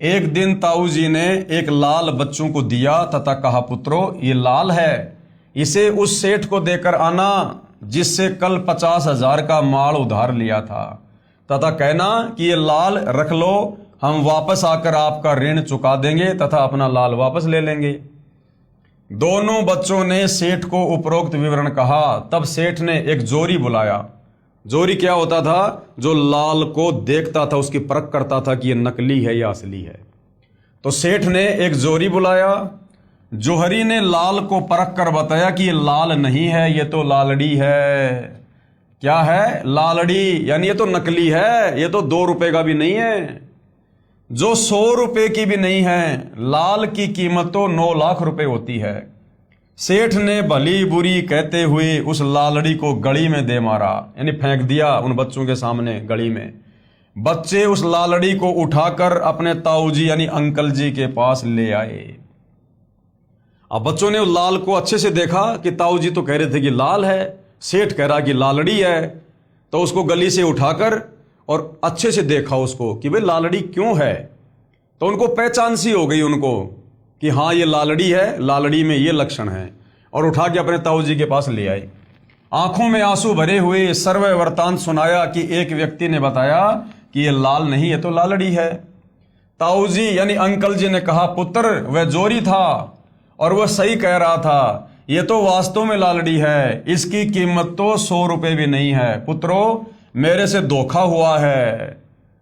A: एक दिन ताऊ जी ने एक लाल बच्चों को दिया तथा कहा, पुत्रो ये लाल है, इसे उस सेठ को देकर आना जिससे कल 50,000 का माल उधार लिया था, तथा कहना कि ये लाल रख लो, हम वापस आकर आपका ऋण चुका देंगे तथा अपना लाल वापस ले लेंगे। दोनों बच्चों ने सेठ को उपरोक्त विवरण कहा। तब सेठ ने एक जोरी बुलाया। जोरी क्या होता था? जो लाल को देखता था, उसकी परख करता था कि ये नकली है या असली है। तो सेठ ने एक जोरी बुलाया। जोहरी ने लाल को परख कर बताया कि ये लाल नहीं है, ये तो लालड़ी है। क्या है? लालड़ी, यानी ये तो नकली है, ये तो 2 रुपए का भी नहीं है, जो 100 रुपए की भी नहीं है। लाल की कीमत तो 9 लाख रुपए होती है। सेठ ने भली बुरी कहते हुए उस लालड़ी को गली में दे मारा, यानी फेंक दिया उन बच्चों के सामने गली में। बच्चे उस लालड़ी को उठाकर अपने ताऊ जी यानी अंकल जी के पास ले आए। अब बच्चों ने उस लाल को अच्छे से देखा कि ताऊ जी तो कह रहे थे कि लाल है, सेठ कह रहा कि लालड़ी है। तो उसको गली से उठाकर और अच्छे से देखा उसको कि भाई लालड़ी क्यों है। तो उनको पहचान सी हो गई उनको कि हाँ ये लालड़ी है, लालड़ी में ये लक्षण है, और उठा के अपने ताऊ जी के पास ले आए। आंखों में आंसू भरे हुए सर्व वृतांत सुनाया कि एक व्यक्ति ने बताया कि ये लाल नहीं, ये तो लालड़ी है। ताऊ जी यानी अंकल जी ने कहा, पुत्र वह जोरी था और वह सही कह रहा था, ये तो वास्तव में लालड़ी है, इसकी कीमत तो 100 रुपए भी नहीं है। पुत्रों मेरे से धोखा हुआ है।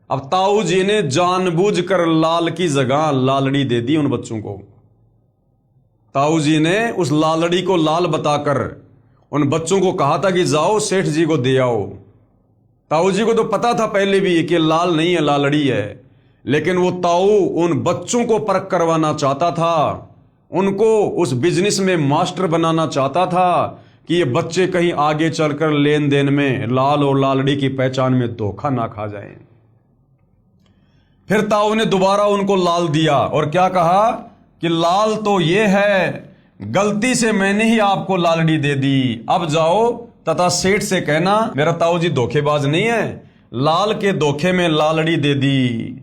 A: अब ताऊ जी ने जानबूझकर लाल की जगह लालड़ी दे दी उन बच्चों को। ताऊ जी ने उस लालड़ी को लाल बताकर उन बच्चों को कहा था कि जाओ सेठ जी को दे आओ। ताऊ जी को तो पता था पहले भी कि लाल नहीं है, लालड़ी है, लेकिन वो ताऊ उन बच्चों को परख करवाना चाहता था, उनको उस बिजनेस में मास्टर बनाना चाहता था कि ये बच्चे कहीं आगे चलकर लेन देन में लाल और लालड़ी की पहचान में धोखा ना खा जाएं। फिर ताऊ ने दोबारा उनको लाल दिया और क्या कहा कि लाल तो ये है, गलती से मैंने ही आपको लालड़ी दे दी, अब जाओ तथा सेठ से कहना मेरा ताऊ जी धोखेबाज नहीं है, लाल के धोखे में लालड़ी दे दी।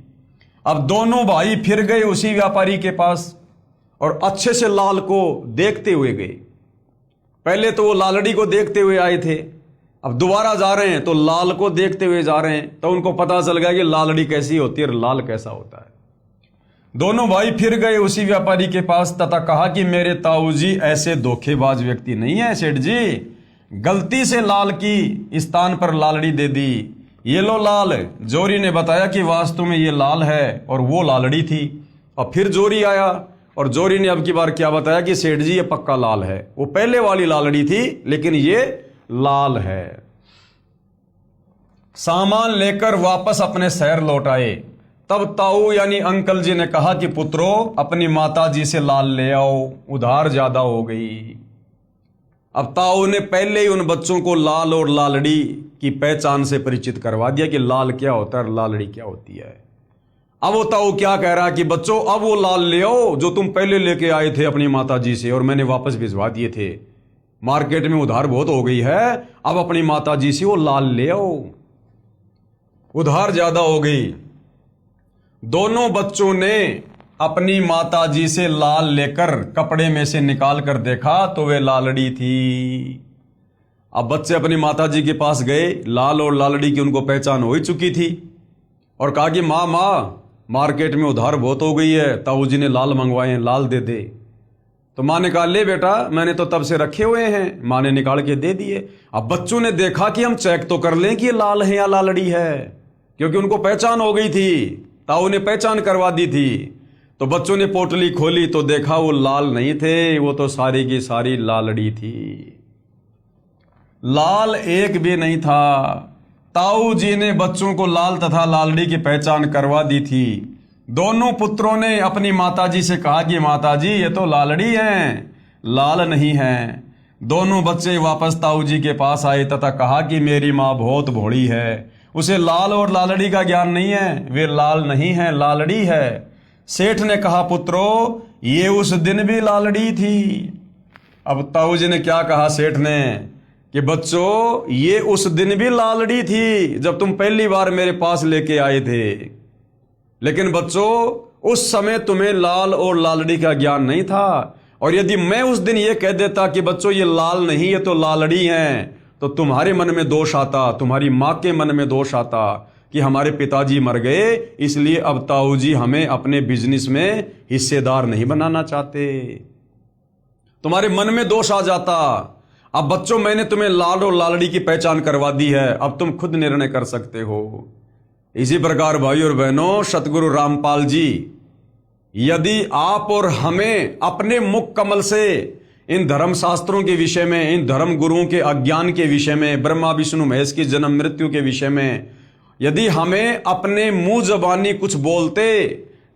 A: अब दोनों भाई फिर गए उसी व्यापारी के पास और अच्छे से लाल को देखते हुए गए। पहले तो वो लालड़ी को देखते हुए आए थे, अब दोबारा जा रहे हैं तो लाल को देखते हुए जा रहे हैं। तो उनको पता चल गया कि लालड़ी कैसी होती है और लाल कैसा होता है। दोनों भाई फिर गए उसी व्यापारी के पास तथा कहा कि मेरे ताऊ जी ऐसे धोखेबाज व्यक्ति नहीं है सेठ जी, गलती से लाल की स्थान पर लालड़ी दे दी, ये लो लाल। जोरी ने बताया कि वास्तव में ये लाल है और वो लालड़ी थी। और फिर जोरी आया और जोरी ने अब की बार क्या बताया कि सेठ जी ये पक्का लाल है, वो पहले वाली लालड़ी थी लेकिन ये लाल है। सामान लेकर वापस अपने शहर लौट आए। तब ताऊ यानी अंकल जी ने कहा कि पुत्रों अपनी माता जी से लाल ले आओ, उधार ज्यादा हो गई। अब ताऊ ने पहले ही उन बच्चों को लाल और लालड़ी की पहचान से परिचित करवा दिया कि लाल क्या होता है और लालड़ी क्या होती है। अब वो ताऊ क्या कह रहा है कि बच्चों अब वो लाल ले आओ जो तुम पहले लेके आए थे अपनी माता जी से और मैंने वापस भिजवा दिए थे। मार्केट में उधार बहुत हो गई है, अब अपनी माता जी से वो लाल ले आओ, उधार ज्यादा हो गई। दोनों बच्चों ने अपनी माता जी से लाल लेकर कपड़े में से निकाल कर देखा तो वे लालड़ी थी। अब बच्चे अपनी माता जी के पास गए, लाल और लालड़ी की उनको पहचान हो ही चुकी थी, और कहा कि माँ मार्केट में उधार बहुत हो गई है, ताऊ जी ने लाल मंगवाए हैं, लाल दे दे। तो माँ ने कहा ले बेटा मैंने तो तब से रखे हुए हैं। माँ ने निकाल के दे दिए। अब बच्चों ने देखा कि हम चेक तो कर लें कि ये लाल है या लालड़ी है, क्योंकि उनको पहचान हो गई थी, ताऊ ने पहचान करवा दी थी। तो बच्चों ने पोटली खोली तो देखा वो लाल नहीं थे, वो तो सारी की सारी लालड़ी थी, लाल एक भी नहीं था। ताऊ जी ने बच्चों को लाल तथा लालड़ी की पहचान करवा दी थी। दोनों पुत्रों ने अपनी माताजी से कहा कि माताजी ये तो लालड़ी हैं, लाल नहीं है। दोनों बच्चे वापस ताऊ जी के पास आए तथा कहा कि मेरी माँ बहुत भोली है, उसे लाल और लालड़ी का ज्ञान नहीं है, वे लाल नहीं है लालड़ी है। सेठ ने कहा, पुत्रो ये उस दिन भी लालड़ी थी। अब ताऊ जी ने क्या कहा सेठ ने कि बच्चों ये उस दिन भी लालड़ी थी जब तुम पहली बार मेरे पास लेके आए थे, लेकिन बच्चों उस समय तुम्हें लाल और लालड़ी का ज्ञान नहीं था। और यदि मैं उस दिन ये कह देता कि बच्चों ये लाल नहीं ये तो लालड़ी हैं, तो तुम्हारे मन में दोष आता, तुम्हारी माँ के मन में दोष आता कि हमारे पिताजी मर गए, इसलिए अब ताऊ जी हमें अपने बिजनेस में हिस्सेदार नहीं बनाना चाहते। तुम्हारे मन में दोष आ जाता। अब बच्चों मैंने तुम्हें लाल और लालड़ी की पहचान करवा दी है, अब तुम खुद निर्णय कर सकते हो। इसी प्रकार भाई और बहनों, सतगुरु रामपाल जी यदि आप और हमें अपने मुख कमल से इन धर्मशास्त्रों के विषय में, इन धर्म गुरुओं के अज्ञान के विषय में, ब्रह्मा विष्णु महेश की जन्म मृत्यु के विषय में यदि हमें अपने मुंह जबानी कुछ बोलते,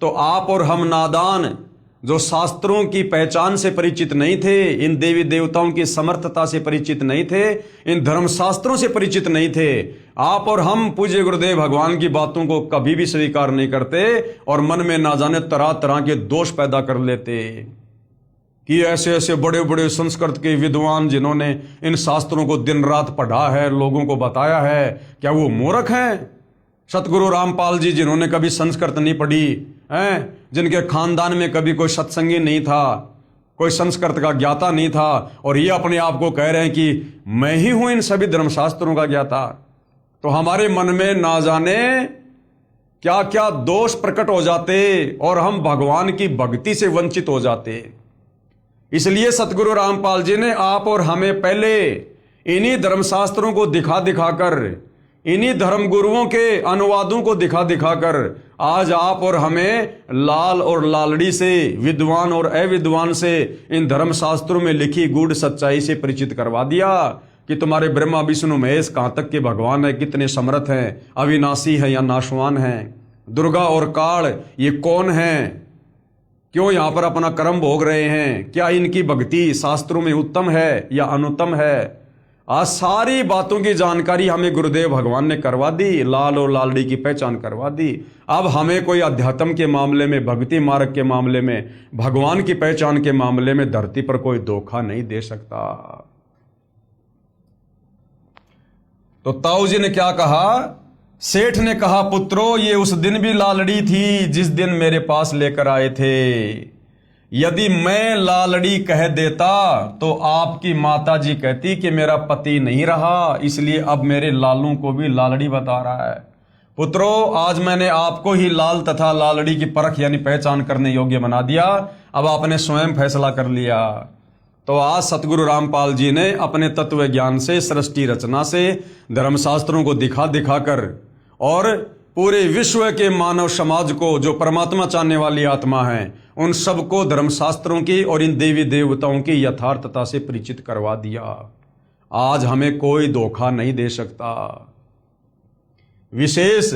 A: तो आप और हम नादान जो शास्त्रों की पहचान से परिचित नहीं थे, इन देवी देवताओं की समर्थता से परिचित नहीं थे, इन धर्मशास्त्रों से परिचित नहीं थे, आप और हम पूज्य गुरुदेव भगवान की बातों को कभी भी स्वीकार नहीं करते और मन में ना जाने तरह तरह के दोष पैदा कर लेते कि ऐसे ऐसे बड़े बड़े संस्कृत के विद्वान जिन्होंने इन शास्त्रों को दिन रात पढ़ा है, लोगों को बताया है, क्या वो मूर्ख हैं? सतगुरु रामपाल जी जिन्होंने कभी संस्कृत नहीं पढ़ी हैं, जिनके खानदान में कभी कोई सत्संगी नहीं था, कोई संस्कृत का ज्ञाता नहीं था, और ये अपने आप को कह रहे हैं कि मैं ही हूं इन सभी धर्मशास्त्रों का ज्ञाता, तो हमारे मन में ना जाने क्या क्या दोष प्रकट हो जाते और हम भगवान की भक्ति से वंचित हो जाते। इसलिए सतगुरु रामपाल जी ने आप और हमें पहले इन्हीं धर्मशास्त्रों को दिखा दिखाकर, इन्हीं धर्म गुरुओं के अनुवादों को दिखा दिखाकर आज आप और हमें लाल और लालड़ी से, विद्वान और अविद्वान से, इन धर्मशास्त्रों में लिखी गूढ़ सच्चाई से परिचित करवा दिया कि तुम्हारे ब्रह्मा विष्णु महेश कहां तक के भगवान है, कितने समर्थ हैं, अविनाशी है या नाशवान हैं, दुर्गा और काल ये कौन हैं, क्यों यहां पर अपना कर्म भोग रहे हैं, क्या इनकी भक्ति शास्त्रों में उत्तम है या अनुत्तम है। आज सारी बातों की जानकारी हमें गुरुदेव भगवान ने करवा दी, लाल और लालड़ी की पहचान करवा दी। अब हमें कोई अध्यात्म के मामले में, भक्ति मार्ग के मामले में, भगवान की पहचान के मामले में धरती पर कोई धोखा नहीं दे सकता। तो ताऊ जी ने क्या कहा? सेठ ने कहा, पुत्रो ये उस दिन भी लालड़ी थी जिस दिन मेरे पास लेकर आए थे। यदि मैं लालड़ी कह देता तो आपकी माता जी कहती कि मेरा पति नहीं रहा, इसलिए अब मेरे लालू को भी लालड़ी बता रहा है। पुत्रो आज मैंने आपको ही लाल तथा लालड़ी की परख यानी पहचान करने योग्य बना दिया, अब आपने स्वयं फैसला कर लिया। तो आज सतगुरु रामपाल जी ने अपने तत्व ज्ञान से, सृष्टि रचना से, धर्मशास्त्रों को दिखा दिखाकर और पूरे विश्व के मानव समाज को, जो परमात्मा चाहने वाली आत्मा है, उन सबको धर्मशास्त्रों की और इन देवी देवताओं की यथार्थता से परिचित करवा दिया। आज हमें कोई धोखा नहीं दे सकता। विशेष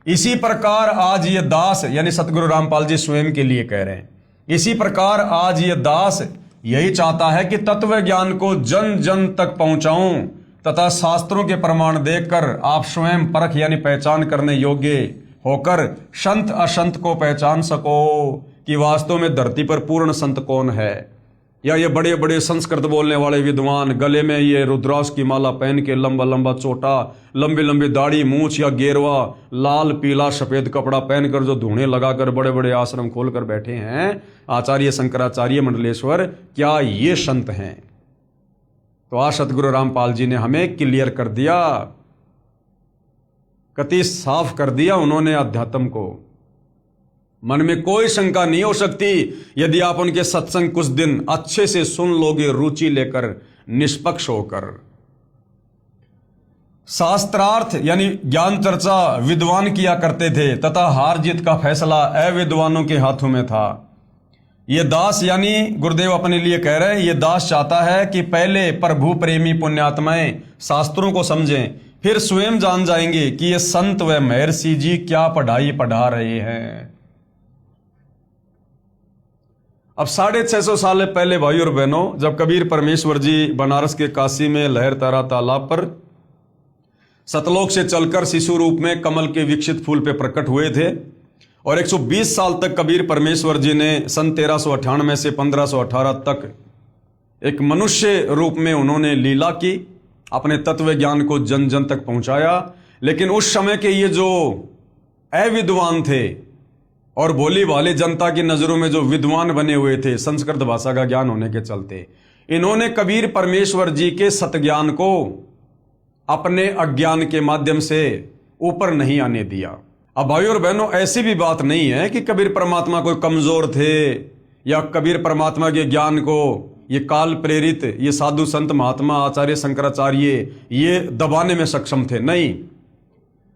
A: इसी प्रकार आज ये दास, यानी सतगुरु रामपाल जी स्वयं के लिए कह रहे हैं, इसी प्रकार आज ये दास यही चाहता है कि तत्व ज्ञान को जन जन तक पहुंचाऊं तथा शास्त्रों के प्रमाण देखकर आप स्वयं परख यानी पहचान करने योग्य होकर संत असंत को पहचान सको कि वास्तव में धरती पर पूर्ण संत कौन है, या ये बड़े बड़े संस्कृत बोलने वाले विद्वान गले में ये रुद्राक्ष की माला पहन के, लंबा लंबा चोटा, लंबी लंबी दाढ़ी, मूछ या गेरवा, लाल पीला सफेद कपड़ा पहनकर जो धूणे लगाकर बड़े बड़े आश्रम खोलकर बैठे हैं आचार्य शंकराचार्य मंडलेश्वर, क्या ये संत हैं? तो आज सतगुरु रामपाल जी ने हमें क्लियर कर दिया, कति साफ कर दिया उन्होंने अध्यात्म को। मन में कोई शंका नहीं हो सकती यदि आप उनके सत्संग कुछ दिन अच्छे से सुन लोगे, रुचि लेकर, निष्पक्ष होकर। शास्त्रार्थ यानी ज्ञान चर्चा विद्वान किया करते थे तथा हार जीत का फैसला अविद्वानों के हाथों में था। ये दास यानी गुरुदेव अपने लिए कह रहे हैं, ये दास चाहता है कि पहले प्रभु प्रेमी पुण्यात्माएं शास्त्रों को समझें, फिर स्वयं जान जाएंगे कि ये संत व महर्षि जी क्या पढ़ाई पढ़ा रहे हैं। अब 650 साल पहले भाई और बहनों, जब कबीर परमेश्वर जी बनारस के काशी में लहरतारा तालाब पर सतलोक से चलकर शिशु रूप में कमल के विकसित फूल पे प्रकट हुए थे और 120 साल तक कबीर परमेश्वर जी ने सन 1398 से 1518 तक एक मनुष्य रूप में उन्होंने लीला की, अपने तत्व ज्ञान को जन जन तक पहुंचाया। लेकिन उस समय के ये जो अविद्वान थे और भोली भाली जनता की नजरों में जो विद्वान बने हुए थे संस्कृत भाषा का ज्ञान होने के चलते, इन्होंने कबीर परमेश्वर जी के सतज्ञान को अपने अज्ञान के माध्यम से ऊपर नहीं आने दिया। अब भाइयों और बहनों, ऐसी भी बात नहीं है कि कबीर परमात्मा कोई कमजोर थे या कबीर परमात्मा के ज्ञान को ये काल प्रेरित, ये साधु संत महात्मा आचार्य शंकराचार्य ये दबाने में सक्षम थे। नहीं,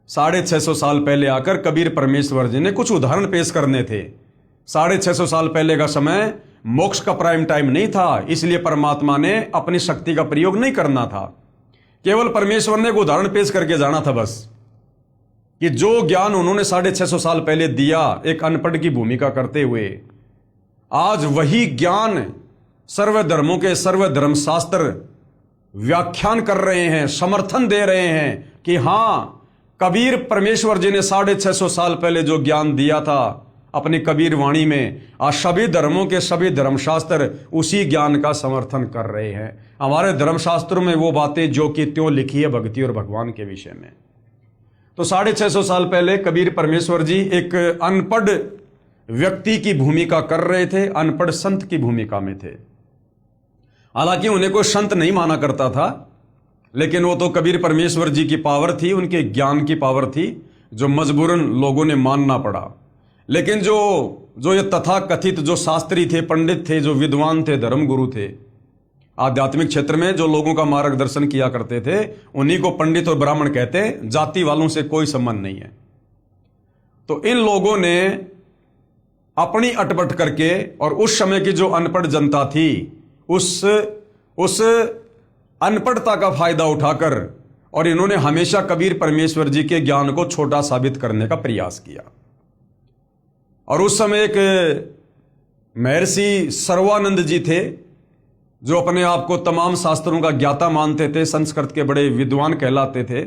A: 650 साल पहले आकर कबीर परमेश्वर जी ने कुछ उदाहरण पेश करने थे। 650 साल पहले का समय मोक्ष का प्राइम टाइम नहीं था, इसलिए परमात्मा ने अपनी शक्ति का प्रयोग नहीं करना था। केवल परमेश्वर ने एक उदाहरण पेश करके जाना था बस, कि जो ज्ञान उन्होंने 650 साल पहले दिया एक अनपढ़ की भूमिका करते हुए, आज वही ज्ञान सर्वधर्मों के सर्वधर्म शास्त्र व्याख्यान कर रहे हैं, समर्थन दे रहे हैं कि हां, कबीर परमेश्वर जी ने 650 साल पहले जो ज्ञान दिया था अपनी कबीर वाणी में, आज सभी धर्मों के सभी धर्मशास्त्र उसी ज्ञान का समर्थन कर रहे हैं। हमारे धर्मशास्त्रों में वो बातें जो कि त्यों लिखी है भक्ति और भगवान के विषय में। तो 650 साल पहले कबीर परमेश्वर जी एक अनपढ़ व्यक्ति की भूमिका कर रहे थे, अनपढ़ संत की भूमिका में थे। हालांकि उन्हें कोई संत नहीं माना करता था, लेकिन वो तो कबीर परमेश्वर जी की पावर थी, उनके ज्ञान की पावर थी, जो मजबूरन लोगों ने मानना पड़ा। लेकिन जो ये तथा कथित जो शास्त्री थे, पंडित थे, जो विद्वान थे, धर्मगुरु थे, आध्यात्मिक क्षेत्र में जो लोगों का मार्गदर्शन किया करते थे, उन्हीं को पंडित और ब्राह्मण कहते हैं। जाति वालों से कोई संबंध नहीं है। तो इन लोगों ने अपनी अटपट करके और उस समय की जो अनपढ़ जनता थी उस अनपढ़ता का फायदा उठाकर और इन्होंने हमेशा कबीर परमेश्वर जी के ज्ञान को छोटा साबित करने का प्रयास किया। और उस समय एक महर्षि सर्वानंद जी थे, जो अपने आप को तमाम शास्त्रों का ज्ञाता मानते थे, संस्कृत के बड़े विद्वान कहलाते थे,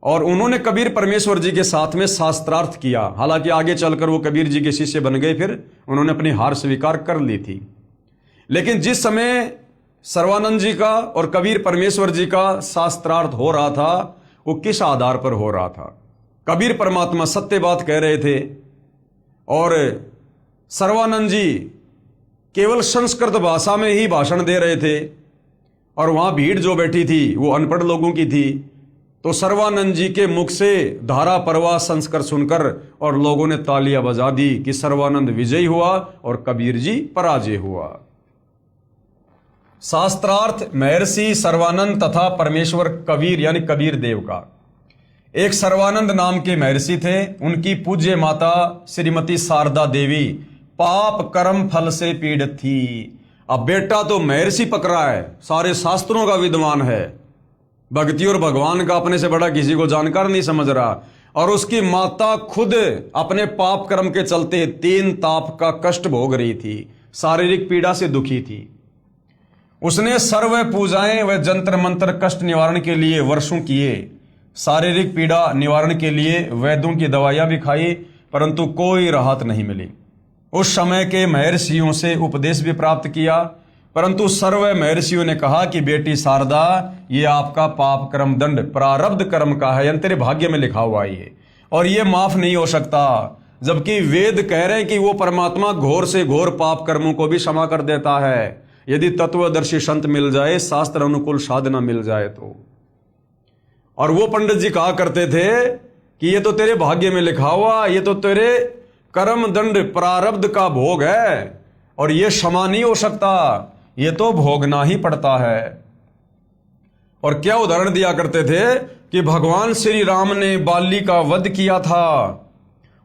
A: और उन्होंने कबीर परमेश्वर जी के साथ में शास्त्रार्थ किया। हालांकि आगे चलकर वो कबीर जी के शिष्य बन गए, फिर उन्होंने अपनी हार स्वीकार कर ली थी। लेकिन जिस समय सर्वानंद जी का और कबीर परमेश्वर जी का शास्त्रार्थ हो रहा था, वो किस आधार पर हो रहा था? कबीर परमात्मा सत्य बात कह रहे थे और सर्वानंद जी केवल संस्कृत भाषा में ही भाषण दे रहे थे, और वहां भीड़ जो बैठी थी वो अनपढ़ लोगों की थी। तो सर्वानंद जी के मुख से धारा प्रवाह संस्कृत सुनकर और लोगों ने तालियां बजा दी कि सर्वानंद विजयी हुआ और कबीर जी पराजय हुआ। शास्त्रार्थ महर्षि सर्वानंद तथा परमेश्वर कबीर यानी कबीर देव का। एक सर्वानंद नाम के महर्षि थे, उनकी पूज्य माता श्रीमती शारदा देवी पाप कर्म फल से पीड़ित थी। अब बेटा तो महर्षि पकड़ा है, सारे शास्त्रों का विद्वान है, भक्ति और भगवान का अपने से बड़ा किसी को जानकार नहीं समझ रहा, और उसकी माता खुद अपने पाप कर्म के चलते 3 ताप का कष्ट भोग रही थी, शारीरिक पीड़ा से दुखी थी। उसने सर्व पूजाएं व जंत्र मंत्र कष्ट निवारण के लिए वर्षों किए, शारीरिक पीड़ा निवारण के लिए वैद्यों की दवाइयां भी खाई, परंतु कोई राहत नहीं मिली। उस समय के महर्षियों से उपदेश भी प्राप्त किया, परंतु सर्व महर्षियों ने कहा कि बेटी शारदा, ये आपका पाप कर्म दंड प्रारब्ध कर्म का है, यानी तेरे भाग्य में लिखा हुआ है और ये माफ नहीं हो सकता। जबकि वेद कह रहे हैं कि वो परमात्मा घोर से घोर पाप कर्मों को भी क्षमा कर देता है, यदि तत्वदर्शी संत मिल जाए, शास्त्र अनुकूल साधना मिल जाए तो। और वो पंडित जी कहा करते थे कि ये तो तेरे भाग्य में लिखा हुआ, ये तो तेरे कर्म दंड प्रारब्ध का भोग है और ये क्षमा नहीं हो सकता, ये तो भोगना ही पड़ता है। और क्या उदाहरण दिया करते थे कि भगवान श्री राम ने बाली का वध किया था,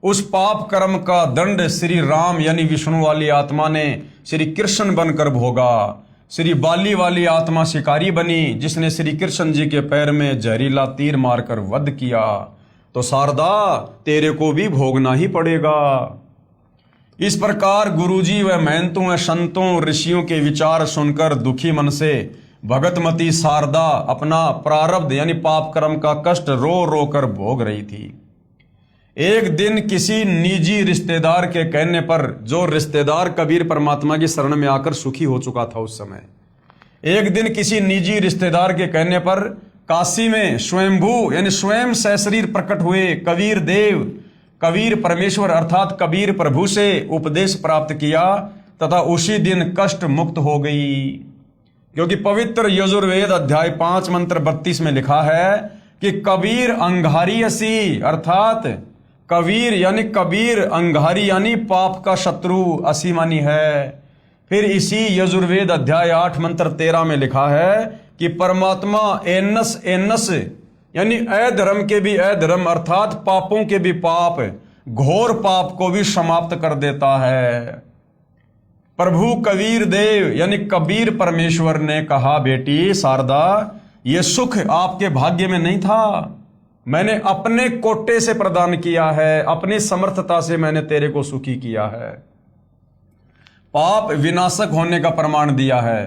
A: उस पाप कर्म का दंड श्री राम यानी विष्णु वाली आत्मा ने श्री कृष्ण बनकर भोगा। श्री बाली वाली आत्मा शिकारी बनी, जिसने श्री कृष्ण जी के पैर में जहरीला तीर मारकर वध किया। तो शारदा, तेरे को भी भोगना ही पड़ेगा। इस प्रकार गुरुजी व महंतों व संतों ऋषियों के विचार सुनकर दुखी मन से भगतमती शारदा अपना प्रारब्ध यानी पाप कर्म का कष्ट रो रो कर भोग रही थी। एक दिन किसी निजी रिश्तेदार के कहने पर, जो रिश्तेदार कबीर परमात्मा की शरण में आकर सुखी हो चुका था उस समय, एक दिन किसी निजी रिश्तेदार के कहने पर काशी में स्वयंभू यानी स्वयं सशरीर प्रकट हुए कबीर देव, कबीर परमेश्वर अर्थात कबीर प्रभु से उपदेश प्राप्त किया तथा उसी दिन कष्ट मुक्त हो गई। क्योंकि पवित्र यजुर्वेद अध्याय 5 मंत्र 32 में लिखा है कि कबीर अंगारी असी, अर्थात कबीर यानी कबीर अंगारी यानी पाप का शत्रु असी मानी है। फिर इसी यजुर्वेद अध्याय 8 मंत्र 13 में लिखा है कि परमात्मा एनस एनस यानी अधर्म के भी अधर्म अर्थात पापों के भी पाप, घोर पाप को भी समाप्त कर देता है। प्रभु कबीर देव यानी कबीर परमेश्वर ने कहा, बेटी शारदा, ये सुख आपके भाग्य में नहीं था, मैंने अपने कोटे से प्रदान किया है, अपनी समर्थता से मैंने तेरे को सुखी किया है। पाप विनाशक होने का प्रमाण दिया है।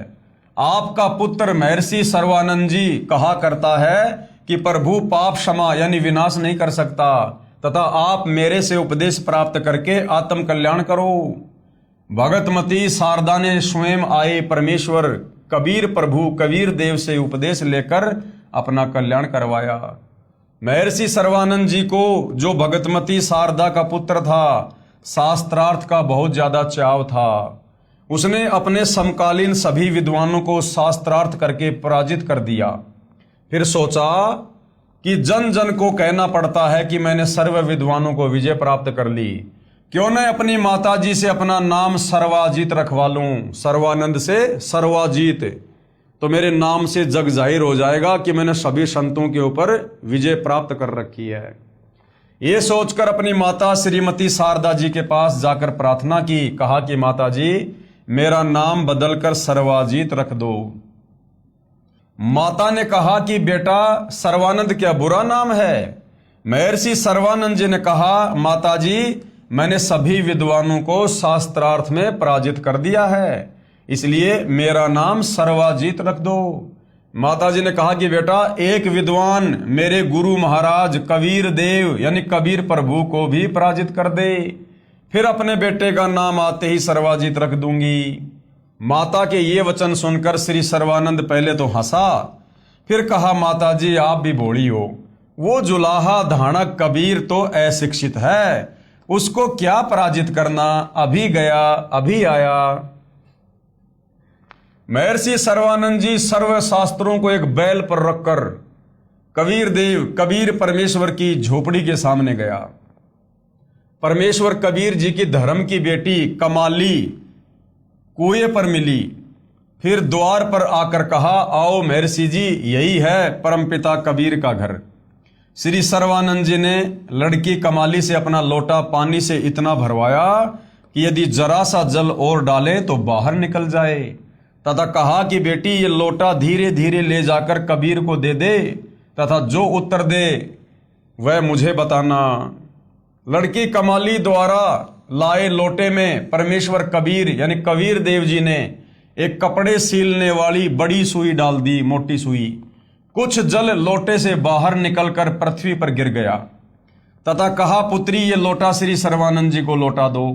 A: आपका पुत्र महर्षि सर्वानंद जी कहा करता है कि प्रभु पाप क्षमा यानी विनाश नहीं कर सकता, तथा आप मेरे से उपदेश प्राप्त करके आत्म कल्याण करो। भगतमती शारदा ने स्वयं आए परमेश्वर कबीर प्रभु कबीर देव से उपदेश लेकर अपना कल्याण करवाया। महर्षि सर्वानंद जी को, जो भगतमती शारदा का पुत्र था, शास्त्रार्थ का बहुत ज्यादा चाव था। उसने अपने समकालीन सभी विद्वानों को शास्त्रार्थ करके पराजित कर दिया। फिर सोचा कि जन जन को कहना पड़ता है कि मैंने सर्व विद्वानों को विजय प्राप्त कर ली, क्यों न अपनी माता जी से अपना नाम सर्वाजीत रखवा लूं। सर्वानंद से सर्वाजीत, तो मेरे नाम से जग जाहिर हो जाएगा कि मैंने सभी संतों के ऊपर विजय प्राप्त कर रखी है। ये सोचकर अपनी माता श्रीमती शारदा जी के पास जाकर प्रार्थना की। कहा कि माता जी, मेरा नाम बदलकर सर्वाजीत रख दो। माता ने कहा कि बेटा, सर्वानंद क्या बुरा नाम है? महर्षि सर्वानंद जी ने कहा, माता जी, मैंने सभी विद्वानों को शास्त्रार्थ में पराजित कर दिया है, इसलिए मेरा नाम सर्वाजीत रख दो। माता जी ने कहा कि बेटा, एक विद्वान मेरे गुरु महाराज कबीर देव यानी कबीर प्रभु को भी पराजित कर दे, फिर अपने बेटे का नाम आते ही सर्वाजीत रख दूंगी। माता के ये वचन सुनकर श्री सर्वानंद पहले तो हंसा, फिर कहा, माता जी आप भी भोली हो, वो जुलाहा धाणक कबीर तो अशिक्षित है, उसको क्या पराजित करना, अभी गया अभी आया। महर्षि सर्वानंद जी सर्व शास्त्रों को एक बैल पर रखकर कबीर देव कबीर परमेश्वर की झोपड़ी के सामने गया। परमेश्वर कबीर जी की धर्म की बेटी कमाली कुएं पर मिली। फिर द्वार पर आकर कहा, आओ महर्षि जी, यही है परमपिता कबीर का घर। श्री सर्वानंद जी ने लड़की कमाली से अपना लोटा पानी से इतना भरवाया कि यदि जरा सा जल और डाले तो बाहर निकल जाए, तथा कहा कि बेटी, ये लोटा धीरे धीरे ले जाकर कबीर को दे दे, तथा जो उत्तर दे वह मुझे बताना। लड़की कमाली द्वारा लाए लोटे में परमेश्वर कबीर यानी कबीर देव जी ने एक कपड़े सीलने वाली बड़ी सुई डाल दी, मोटी सुई। कुछ जल लोटे से बाहर निकलकर पृथ्वी पर गिर गया, तथा कहा, पुत्री, ये लोटा श्री सर्वानंद जी को लौटा दो।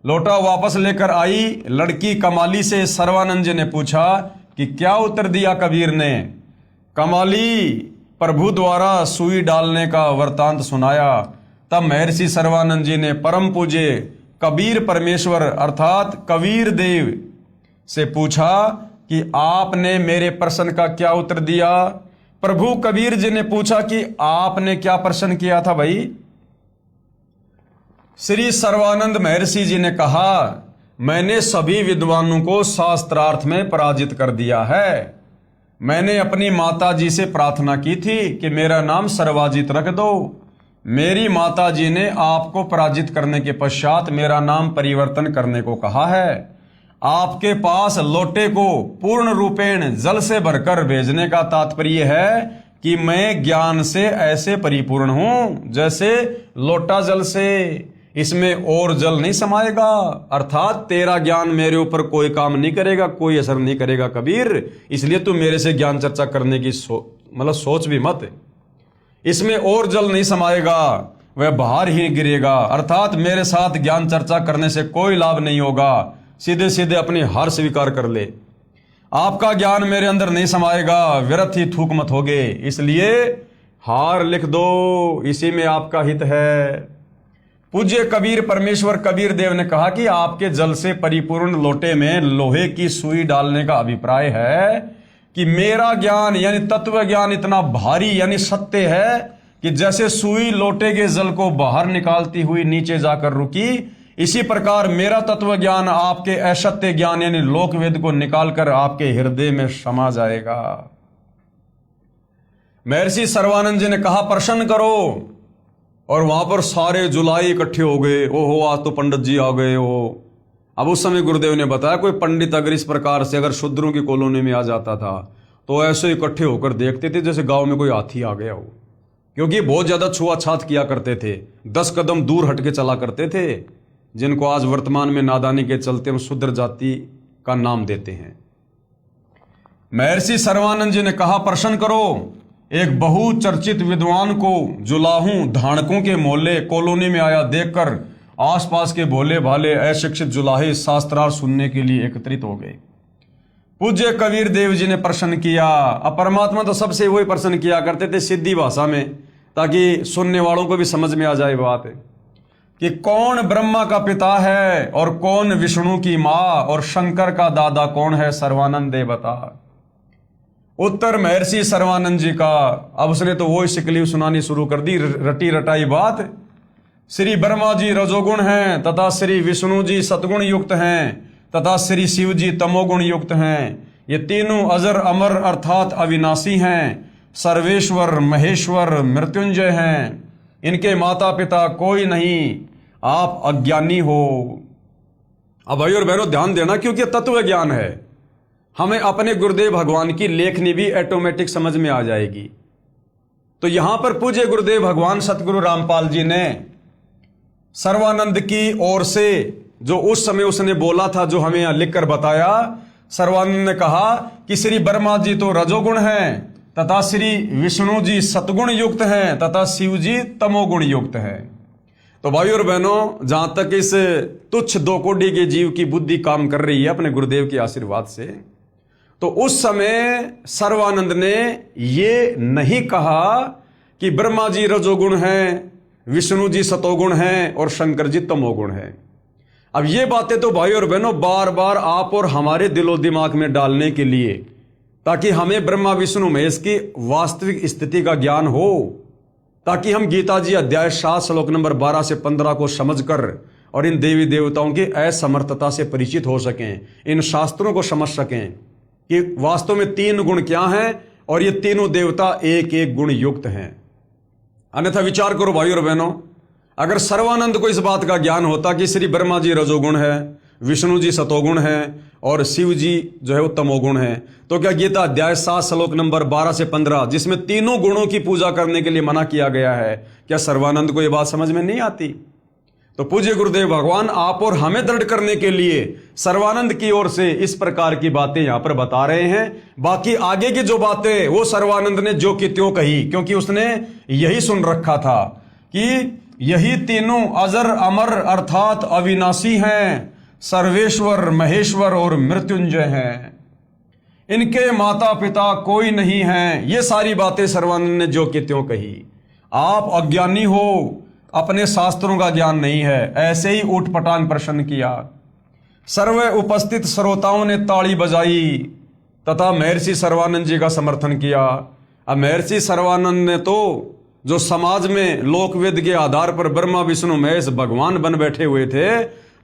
A: लोटा वापस लेकर आई। लड़की कमाली से सर्वानंद जी ने पूछा कि क्या उत्तर दिया कबीर ने? कमाली प्रभु द्वारा सुई डालने का वृतांत सुनाया। तब महर्षि सर्वानंद जी ने परम पूज्य कबीर परमेश्वर अर्थात कबीर देव से पूछा कि आपने मेरे प्रश्न का क्या उत्तर दिया? प्रभु कबीर जी ने पूछा कि आपने क्या प्रश्न किया था भाई? श्री सर्वानंद महर्षि जी ने कहा, मैंने सभी विद्वानों को शास्त्रार्थ में पराजित कर दिया है। मैंने अपनी माता जी से प्रार्थना की थी कि मेरा नाम सर्वाजीत रख दो। मेरी माता जी ने आपको पराजित करने के पश्चात मेरा नाम परिवर्तन करने को कहा है। आपके पास लोटे को पूर्ण रूपेण जल से भरकर भेजने का तात्पर्य है कि मैं ज्ञान से ऐसे परिपूर्ण हूं जैसे लोटा जल से, इसमें और जल नहीं समाएगा। अर्थात तेरा ज्ञान मेरे ऊपर कोई काम नहीं करेगा, कोई असर नहीं करेगा कबीर, इसलिए तू मेरे से ज्ञान चर्चा करने की सोच भी मत। इसमें और जल नहीं समाएगा। वह बाहर ही गिरेगा। अर्थात मेरे साथ ज्ञान चर्चा करने से कोई लाभ नहीं होगा, सीधे सीधे अपनी हार स्वीकार कर ले। आपका ज्ञान मेरे अंदर नहीं समाएगा, व्यर्थ ही थूक मत होगे, इसलिए हार लिख दो, इसी में आपका हित है। पूज्य कबीर परमेश्वर कबीर देव ने कहा कि आपके जल से परिपूर्ण लोटे में लोहे की सुई डालने का अभिप्राय है कि मेरा ज्ञान यानी तत्व ज्ञान इतना भारी यानी सत्य है कि जैसे सुई लोटे के जल को बाहर निकालती हुई नीचे जाकर रुकी, इसी प्रकार मेरा तत्व ज्ञान आपके असत्य ज्ञान यानी लोकवेद को निकालकर आपके हृदय में समा जाएगा। महर्षि सर्वानंद जी ने कहा प्रश्न करो, और वहां पर सारे जुलाई इकट्ठे हो गए। ओहो, आज तो पंडित जी आ गए हो। अब उस समय गुरुदेव ने बताया कोई पंडित अगर इस प्रकार से अगर शूद्रों की कॉलोनी में आ जाता था तो ऐसे इकट्ठे होकर देखते थे जैसे गांव में कोई हाथी आ गया हो, क्योंकि बहुत ज्यादा छुआछात किया करते थे, 10 कदम दूर हटके चला करते थे, जिनको आज वर्तमान में नादानी के चलते हम शूद्र जाति का नाम देते हैं। महर्षि सर्वानंद जी ने कहा प्रश्न करो, एक बहुचर्चित विद्वान को जुलाहू धानकों के मोहल्ले कॉलोनी में आया देखकर आसपास के भोले भाले अशिक्षित जुलाहे शास्त्रार्थ सुनने के लिए एकत्रित हो गए। पूज्य कबीर देव जी ने प्रश्न किया। अब परमात्मा तो सबसे वही प्रश्न किया करते थे सिद्धि भाषा में, ताकि सुनने वालों को भी समझ में आ जाए बात कि कौन ब्रह्मा का पिता है और कौन विष्णु की माँ और शंकर का दादा कौन है, सर्वानंद दे बता। उत्तर महर्षि सर्वानंद जी का। अब उसने तो वो शिकली सुनानी शुरू कर दी, रटी रटाई बात। श्री ब्रह्मा जी रजोगुण हैं तथा श्री विष्णु जी सतगुण युक्त हैं तथा श्री शिव जी तमोगुण युक्त हैं। ये तीनों अजर अमर अर्थात अविनाशी हैं, सर्वेश्वर महेश्वर मृत्युंजय हैं। इनके माता पिता कोई नहीं, आप अज्ञानी हो। अब भाई और बहनों ध्यान देना, क्योंकि तत्व ज्ञान है, हमें अपने गुरुदेव भगवान की लेखनी भी ऑटोमेटिक समझ में आ जाएगी। तो यहां पर पूज्य गुरुदेव भगवान सतगुरु रामपाल जी ने सर्वानंद की ओर से जो उस समय उसने बोला था, जो हमें यहां लिखकर बताया, सर्वानंद ने कहा कि श्री ब्रह्मा जी तो रजोगुण हैं तथा श्री विष्णु जी सतगुण युक्त हैं तथा शिव जी तमोगुण युक्त हैं। तो भाई और बहनों, जहां तक इस तुच्छ दो कोटि के जीव की बुद्धि काम कर रही है अपने गुरुदेव के आशीर्वाद से, तो उस समय सर्वानंद ने ये नहीं कहा कि ब्रह्मा जी रजोगुण हैं, विष्णु जी सतोगुण हैं और शंकर जी तमोगुण हैं। अब ये बातें तो भाई और बहनों बार बार आप और हमारे दिलो दिमाग में डालने के लिए, ताकि हमें ब्रह्मा विष्णु महेश की वास्तविक स्थिति का ज्ञान हो, ताकि हम गीता जी अध्याय 7 श्लोक नंबर 12 से 15 को समझकर और इन देवी देवताओं की असमर्थता से परिचित हो सकें, इन शास्त्रों को समझ सकें कि वास्तव में 3 गुण क्या हैं और ये तीनों देवता एक एक गुण युक्त हैं। अन्यथा विचार करो भाई और बहनों, अगर सर्वानंद को इस बात का ज्ञान होता कि श्री ब्रह्मा जी रजोगुण है, विष्णु जी सतोगुण है और शिव जी जो है वो तमोगुण है, तो क्या गीता अध्याय 7 श्लोक नंबर 12 से 15 जिसमें तीनों गुणों की पूजा करने के लिए मना किया गया है, क्या सर्वानंद को यह बात समझ में नहीं आती? तो पूज्य गुरुदेव भगवान आप और हमें दृढ़ करने के लिए सर्वानंद की ओर से इस प्रकार की बातें यहां पर बता रहे हैं। बाकी आगे की जो बातें वो सर्वानंद ने जो कि त्यों कही, क्योंकि उसने यही सुन रखा था कि यही तीनों अजर अमर अर्थात अविनाशी हैं, सर्वेश्वर महेश्वर और मृत्युंजय हैं, इनके माता पिता कोई नहीं है। ये सारी बातें सर्वानंद ने जो कि त्यों कही। आप अज्ञानी हो, अपने शास्त्रों का ज्ञान नहीं है, ऐसे ही ऊटपटांग प्रश्न किया। सर्व उपस्थित श्रोताओं ने ताली बजाई तथा महर्षि सर्वानंद जी का समर्थन किया। अब महर्षि सर्वानंद ने तो जो समाज में लोकवेद के आधार पर ब्रह्मा विष्णु महेश भगवान बन बैठे हुए थे,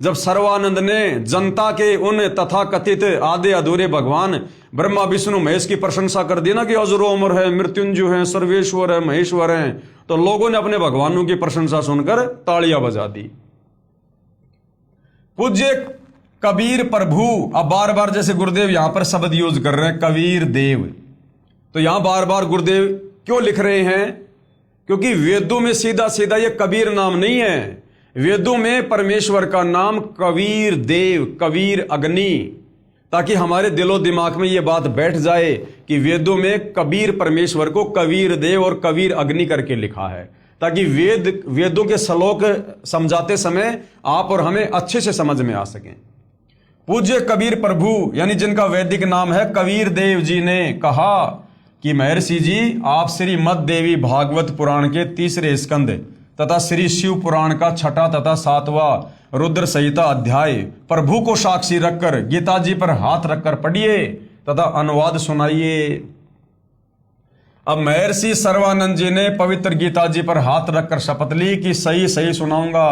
A: जब सर्वानंद ने जनता के उन तथाकथित आधे अधूरे भगवान ब्रह्मा विष्णु महेश की प्रशंसा कर दी ना कि अजरो अमर है, मृत्युंजय है, सर्वेश्वर है, महेश्वर है, तो लोगों ने अपने भगवानों की प्रशंसा सुनकर तालियां बजा दी। पूज्य कबीर प्रभु, अब बार बार जैसे गुरुदेव यहां पर शब्द यूज कर रहे हैं कबीर देव, तो यहां बार बार गुरुदेव क्यों लिख रहे हैं? क्योंकि वेदों में सीधा सीधा ये कबीर नाम नहीं है। वेदों में परमेश्वर का नाम कबीर देव, कबीर अग्नि, ताकि हमारे दिलो दिमाग में ये बात बैठ जाए कि वेदों में कबीर परमेश्वर को कबीर देव और कबीर अग्नि करके लिखा है। ताकि वेदों के श्लोक समझाते समय आप और हमें अच्छे से समझ में आ सकें। पूज्य कबीर प्रभु यानी जिनका वैदिक नाम है कबीर देव जी ने कहा कि महर्षि जी आप श्री मद देवी भागवत पुराण के 3रे स्कंद तथा श्री शिव पुराण का 6ठा तथा 7वां रुद्र संहिता अध्याय प्रभु को साक्षी रखकर गीता जी पर हाथ रखकर पढ़िए तथा अनुवाद सुनाइए। अब महर्षि सर्वानंद जी ने पवित्र गीता जी पर हाथ रखकर शपथ ली कि सही सही सुनाऊंगा।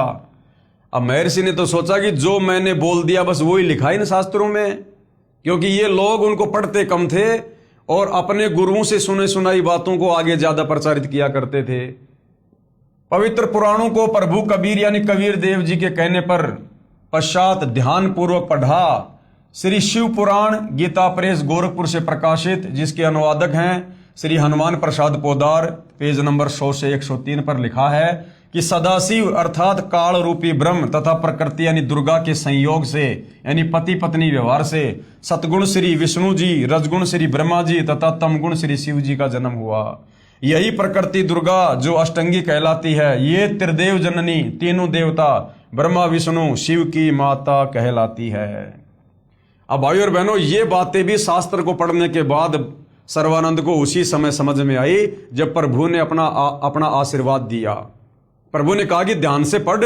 A: अब महर्षि ने तो सोचा कि जो मैंने बोल दिया बस वही लिखा इन शास्त्रों में, क्योंकि ये लोग उनको पढ़ते कम थे और अपने गुरुओं से सुने सुनाई बातों को आगे ज्यादा प्रचारित किया करते थे। पवित्र पुराणों को प्रभु कबीर यानी कबीर देव जी के कहने पर पश्चात ध्यान पूर्वक पढ़ा। श्री शिव पुराण गीता प्रेस गोरखपुर से प्रकाशित, जिसके अनुवादक हैं श्री हनुमान प्रसाद पोदार, पेज नंबर 100 से 103 पर लिखा है कि सदाशिव अर्थात काल रूपी ब्रह्म तथा प्रकृति यानी दुर्गा के संयोग से यानी पति पत्नी व्यवहार से सतगुण श्री विष्णु जी, रजगुण श्री ब्रह्मा जी तथा तमगुण श्री शिव जी का जन्म हुआ। यही प्रकृति दुर्गा जो अष्टंगी कहलाती है, ये त्रिदेव जननी तीनों देवता ब्रह्मा विष्णु शिव की माता कहलाती है। अब भाई और बहनों, ये बातें भी शास्त्र को पढ़ने के बाद सर्वानंद को उसी समय समझ में आई जब प्रभु ने अपना आशीर्वाद दिया। प्रभु ने कहा कि ध्यान से पढ़,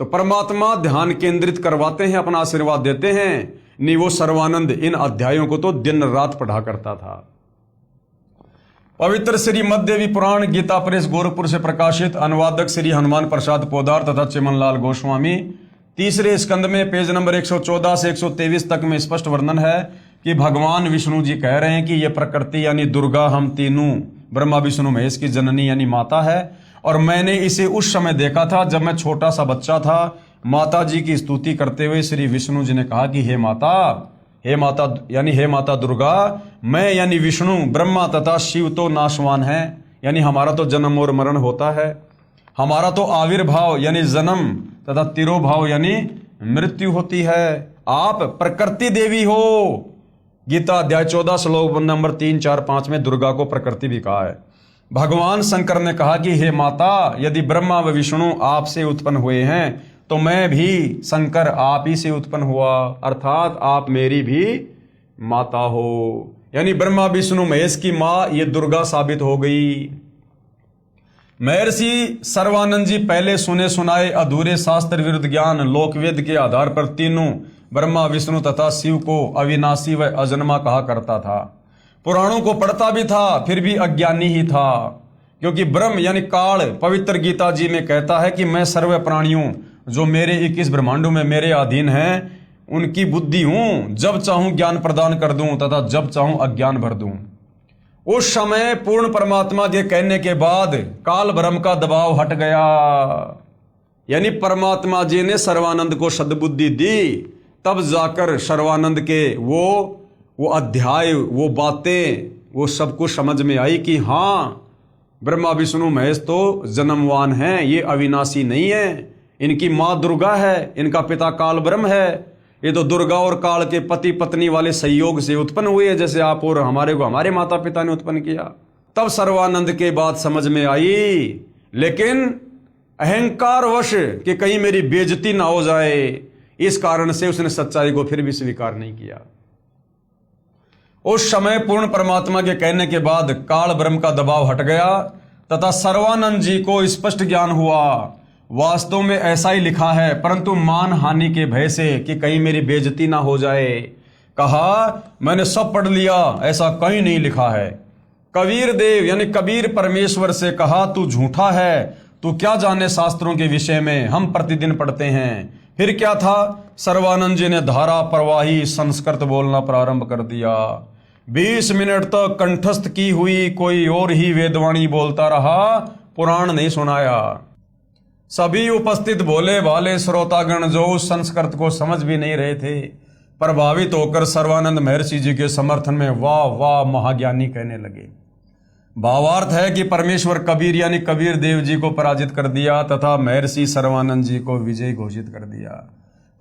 A: तो परमात्मा ध्यान केंद्रित करवाते हैं, अपना आशीर्वाद देते हैं। नहीं, वो सर्वानंद इन अध्यायों को तो दिन रात पढ़ा करता था। पवित्र श्री मददेवी पुराण गीता प्रेस गोरखपुर से प्रकाशित, अनुवादक श्री हनुमान प्रसाद पोदार तथा चिमनलाल गोस्वामी, 3रे स्कंद में पेज नंबर 114 से 123 तक में स्पष्ट वर्णन है कि भगवान विष्णु जी कह रहे हैं कि यह प्रकृति यानी दुर्गा हम तीनों ब्रह्मा विष्णु महेश की जननी यानी माता है। और मैंने इसे उस समय देखा था जब मैं छोटा सा बच्चा था। माता जी की स्तुति करते हुए श्री विष्णु जी ने कहा कि हे माता यानी हे माता दुर्गा, मैं यानी विष्णु ब्रह्मा तथा शिव तो नाशवान है, यानी हमारा तो जन्म और मरण होता है। हमारा तो आविर्भाव यानी जन्म तथा तिरोभाव यानी मृत्यु होती है। आप प्रकृति देवी हो। गीता अध्याय 14 श्लोक नंबर 3, 4, 5 में दुर्गा को प्रकृति भी कहा है। भगवान शंकर ने कहा कि हे माता, यदि ब्रह्मा व विष्णु आपसे उत्पन्न हुए हैं तो मैं भी शंकर आप ही से उत्पन्न हुआ, अर्थात आप मेरी भी माता हो। यानी ब्रह्मा विष्णु महेश की मां ये दुर्गा साबित हो गई। महर्षि सर्वानंद जी पहले सुने सुनाए अधूरे शास्त्र विरुद्ध ज्ञान लोकवेद के आधार पर तीनों ब्रह्मा विष्णु तथा शिव को अविनाशी व अजन्मा कहा करता था। पुराणों को पढ़ता भी था, फिर भी अज्ञानी ही था, क्योंकि ब्रह्म यानी काल पवित्र गीता जी में कहता है कि मैं सर्व प्राणियों जो मेरे 21 ब्रह्मांडों में मेरे अधीन हैं उनकी बुद्धि हूं, जब चाहूं ज्ञान प्रदान कर दूं तथा जब चाहूं अज्ञान भर दूं। उस समय पूर्ण परमात्मा के कहने के बाद काल ब्रह्म का दबाव हट गया, यानी परमात्मा जी ने सर्वानंद को सद्बुद्धि दी। तब जाकर सर्वानंद के वो अध्याय, वो बातें, वो सब कुछ समझ में आई कि हाँ, ब्रह्मा विष्णु महेश तो जन्मवान हैं, ये अविनाशी नहीं है। इनकी माँ दुर्गा है, इनका पिता काल ब्रह्म है। ये तो दुर्गा और काल के पति पत्नी वाले संयोग से उत्पन्न हुए हैं, जैसे आप और हमारे को हमारे माता पिता ने उत्पन्न किया। तब सर्वानंद के बात समझ में आई, लेकिन अहंकारवश कि कहीं मेरी बेइज्जती ना हो जाए, इस कारण से उसने सच्चाई को फिर भी स्वीकार नहीं किया। उस समय पूर्ण परमात्मा के कहने के बाद काल ब्रह्म का दबाव हट गया तथा सर्वानंद जी को स्पष्ट ज्ञान हुआ। वास्तव में ऐसा ही लिखा है, परंतु मान हानि के भय से कि कहीं मेरी बेइज्जती ना हो जाए, कहा मैंने सब पढ़ लिया, ऐसा कहीं नहीं लिखा है। कबीर देव यानी कबीर परमेश्वर से कहा तू झूठा है, तू क्या जाने शास्त्रों के विषय में, हम प्रतिदिन पढ़ते हैं। फिर क्या था, सर्वानंद जी ने धारा प्रवाही संस्कृत बोलना प्रारंभ कर दिया। 20 मिनट तक कंठस्थ की हुई कोई और ही वेदवाणी बोलता रहा, पुराण नहीं सुनाया। सभी उपस्थित भोले भाले श्रोतागण जो उस संस्कृत को समझ भी नहीं रहे थे, प्रभावित होकर सर्वानंद महर्षि जी के समर्थन में वाह वाह महाज्ञानी कहने लगे। भावार्थ है कि परमेश्वर कबीर यानी कबीर देव जी को पराजित कर दिया तथा महर्षि सर्वानंद जी को विजय घोषित कर दिया।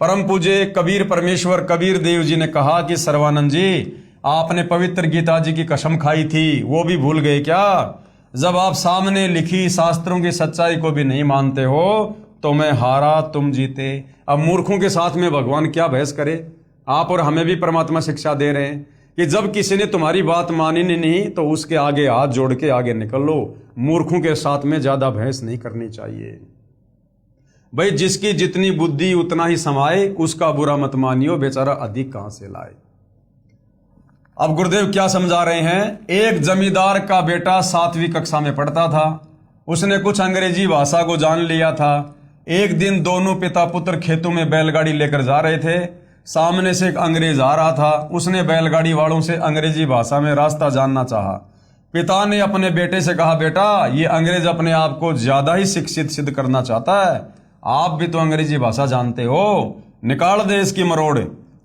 A: परम पूज्य कबीर परमेश्वर कबीर देव जी ने कहा कि सर्वानंद जी, आपने पवित्र गीता जी की कसम खाई थी, वो भी भूल गए क्या? जब आप सामने लिखी शास्त्रों की सच्चाई को भी नहीं मानते हो तो मैं हारा तुम जीते। अब मूर्खों के साथ में भगवान क्या बहस करे। आप और हमें भी परमात्मा शिक्षा दे रहे हैं कि जब किसी ने तुम्हारी बात मानी नहीं तो उसके आगे हाथ जोड़ के आगे निकल लो। मूर्खों के साथ में ज्यादा बहस नहीं करनी चाहिए। भाई जिसकी जितनी बुद्धि उतना ही समाए, उसका बुरा मत मानियो, बेचारा अधिक कहां से लाए। अब गुरुदेव क्या समझा रहे हैं। एक जमींदार का बेटा 7वीं कक्षा में पढ़ता था। उसने कुछ अंग्रेजी भाषा को जान लिया था। एक दिन दोनों पिता पुत्र खेतों में बैलगाड़ी लेकर जा रहे थे। सामने से एक अंग्रेज आ रहा था। उसने बैलगाड़ी वालों से अंग्रेजी भाषा में रास्ता जानना चाहा। पिता ने अपने बेटे से कहा, बेटा ये अंग्रेज अपने आप को ज्यादा ही शिक्षित सिद्ध करना चाहता है। आप भी तो अंग्रेजी भाषा जानते हो, निकाल दे इसकी मरोड़,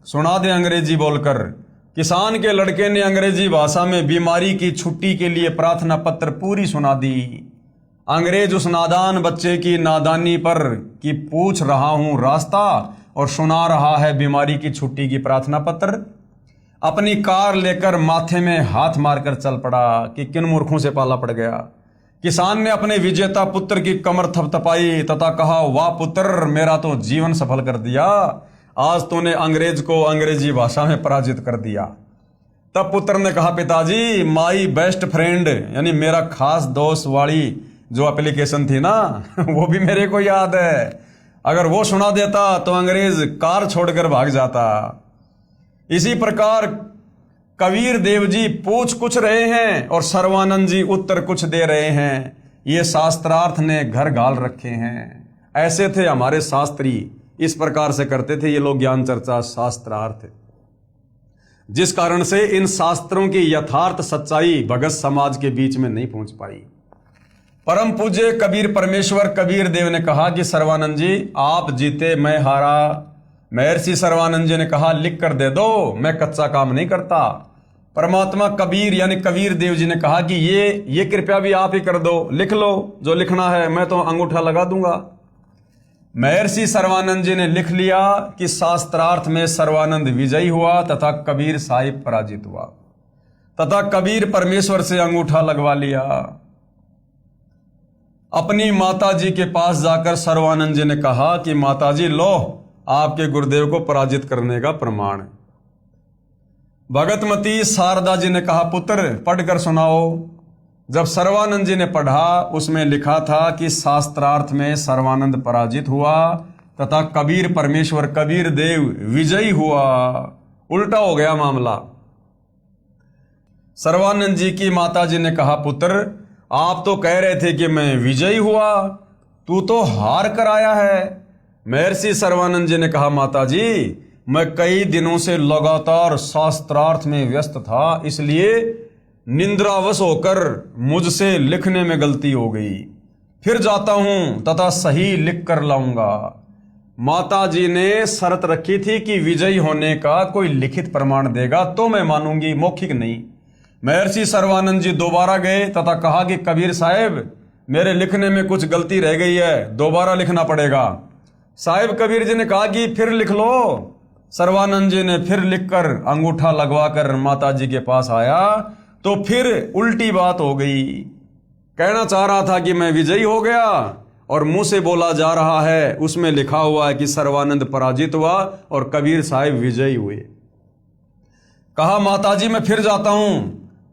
A: सुना दे अंग्रेजी बोलकर। किसान के लड़के ने अंग्रेजी भाषा में बीमारी की छुट्टी के लिए प्रार्थना पत्र पूरी सुना दी। अंग्रेज उस नादान बच्चे की नादानी पर कि पूछ रहा हूं रास्ता और सुना रहा है बीमारी की छुट्टी की प्रार्थना पत्र, अपनी कार लेकर माथे में हाथ मारकर चल पड़ा कि किन मूर्खों से पाला पड़ गया। किसान ने अपने विजेता पुत्र की कमर थपथपाई तथा कहा, वाह पुत्र, मेरा तो जीवन सफल कर दिया, आज तूने अंग्रेज को अंग्रेजी भाषा में पराजित कर दिया। तब पुत्र ने कहा, पिताजी माई बेस्ट फ्रेंड यानी मेरा खास दोस्त वाली जो एप्लीकेशन थी ना वो भी मेरे को याद है। अगर वो सुना देता तो अंग्रेज कार छोड़कर भाग जाता। इसी प्रकार कबीर देव जी पूछ कुछ रहे हैं और सर्वानंद जी उत्तर कुछ दे रहे हैं। ये शास्त्रार्थ ने घर गाल रखे हैं। ऐसे थे हमारे शास्त्री, इस प्रकार से करते थे ये लोग ज्ञान चर्चा शास्त्रार्थ, जिस कारण से इन शास्त्रों की यथार्थ सच्चाई भगत समाज के बीच में नहीं पहुंच पाई। परम पूज्य कबीर परमेश्वर कबीर देव ने कहा कि सर्वानंद जी आप जीते मैं हारा। महर्षि सर्वानंद जी ने कहा, लिख कर दे दो, मैं कच्चा काम नहीं करता। परमात्मा कबीर यानी कबीर देव जी ने कहा कि ये कृपया भी आप ही कर दो, लिख लो जो लिखना है, मैं तो अंगूठा लगा दूंगा। महर्षि सर्वानंद जी ने लिख लिया कि शास्त्रार्थ में सर्वानंद विजयी हुआ तथा कबीर साहिब पराजित हुआ, तथा कबीर परमेश्वर से अंगूठा लगवा लिया। अपनी माता जी के पास जाकर सर्वानंद जी ने कहा कि माता जी लो आपके गुरुदेव को पराजित करने का प्रमाण। भगतमती शारदा जी ने कहा, पुत्र पढ़कर सुनाओ। जब सर्वानंद जी ने पढ़ा उसमें लिखा था कि शास्त्रार्थ में सर्वानंद पराजित हुआ तथा कबीर परमेश्वर कबीर देव विजयी हुआ। उल्टा हो गया मामला। सर्वानंद जी की माता जी ने कहा, पुत्र आप तो कह रहे थे कि मैं विजयी हुआ, तू तो हार कर आया है। महर्षि सर्वानंद जी ने कहा, माता जी मैं कई दिनों से लगातार शास्त्रार्थ में व्यस्त था, इसलिए निंद्रावश होकर मुझसे लिखने में गलती हो गई। फिर जाता हूं तथा सही लिख कर लाऊंगा। माता जी ने शर्त रखी थी कि विजयी होने का कोई लिखित प्रमाण देगा तो मैं मानूंगी, मौखिक नहीं। महर्षि सर्वानंद जी दोबारा गए तथा कहा कि कबीर साहब मेरे लिखने में कुछ गलती रह गई है, दोबारा लिखना पड़ेगा। साहिब कबीर जी ने कहा कि फिर लिख लो। सर्वानंद जी ने फिर लिखकर अंगूठा लगवाकर माता जी के पास आया तो फिर उल्टी बात हो गई। कहना चाह रहा था कि मैं विजयी हो गया और मुंह से बोला जा रहा है उसमें लिखा हुआ है कि सर्वानंद पराजित हुआ और कबीर साहिब विजयी हुए। कहा, माता जी मैं फिर जाता हूं।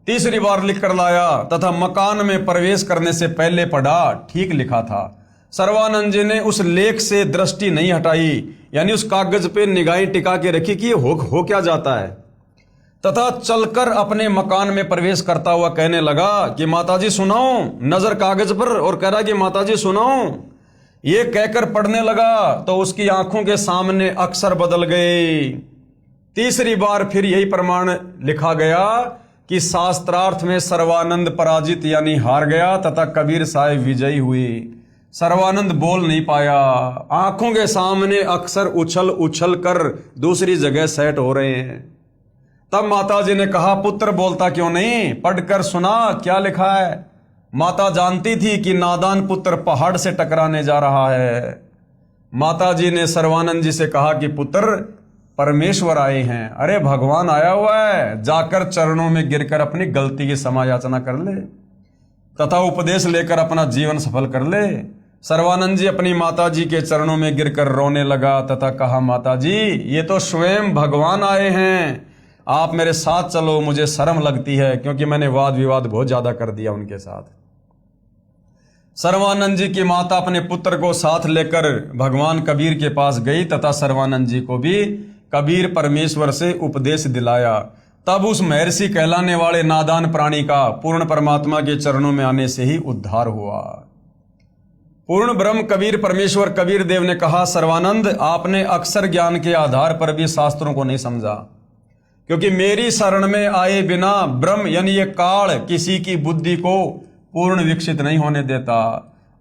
A: तीसरी बार लिख कर लाया तथा मकान में प्रवेश करने से पहले पढ़ा, ठीक लिखा था। सर्वानंद जी ने उस लेख से दृष्टि नहीं हटाई, यानी उस कागज पे निगाहें टिका के रखी कि हो क्या जाता है, तथा चलकर अपने मकान में प्रवेश करता हुआ कहने लगा कि माताजी सुनाओ, नजर कागज पर और कह रहा कि माताजी सुनाओ। ये कहकर पढ़ने लगा तो उसकी आंखों के सामने अक्षर बदल गए। तीसरी बार फिर यही प्रमाण लिखा गया कि शास्त्रार्थ में सर्वानंद पराजित यानी हार गया तथा कबीर साहिब विजयी हुए। सर्वानंद बोल नहीं पाया, आंखों के सामने अक्षर उछल उछल कर दूसरी जगह सेट हो रहे हैं। तब माताजी ने कहा, पुत्र बोलता क्यों नहीं, पढ़कर सुना क्या लिखा है। माता जानती थी कि नादान पुत्र पहाड़ से टकराने जा रहा है। माताजी ने सर्वानंद जी से कहा कि पुत्र परमेश्वर आए हैं, अरे भगवान आया हुआ है, जाकर चरणों में गिरकर अपनी गलती की क्षमा याचना कर ले। तथा उपदेश लेकर अपना जीवन सफल कर ले। सर्वानंद जी अपनी माता जी के चरणों में गिरकर रोने लगा तथा कहा, माता जी ये तो स्वयं भगवान आए हैं, आप मेरे साथ चलो, मुझे शर्म लगती है क्योंकि मैंने वाद विवाद बहुत ज्यादा कर दिया उनके साथ। सर्वानंद जी की माता अपने पुत्र को साथ लेकर भगवान कबीर के पास गई तथा सर्वानंद जी को भी कबीर परमेश्वर से उपदेश दिलाया। तब उस महर्षि कहलाने वाले नादान प्राणी का पूर्ण परमात्मा के चरणों में आने से ही उद्धार हुआ। पूर्ण ब्रह्म कबीर परमेश्वर कबीर देव ने कहा, सर्वानंद आपने अक्षर ज्ञान के आधार पर भी शास्त्रों को नहीं समझा, क्योंकि मेरी शरण में आए बिना ब्रह्म यानी ये काल किसी की बुद्धि को पूर्ण विकसित नहीं होने देता।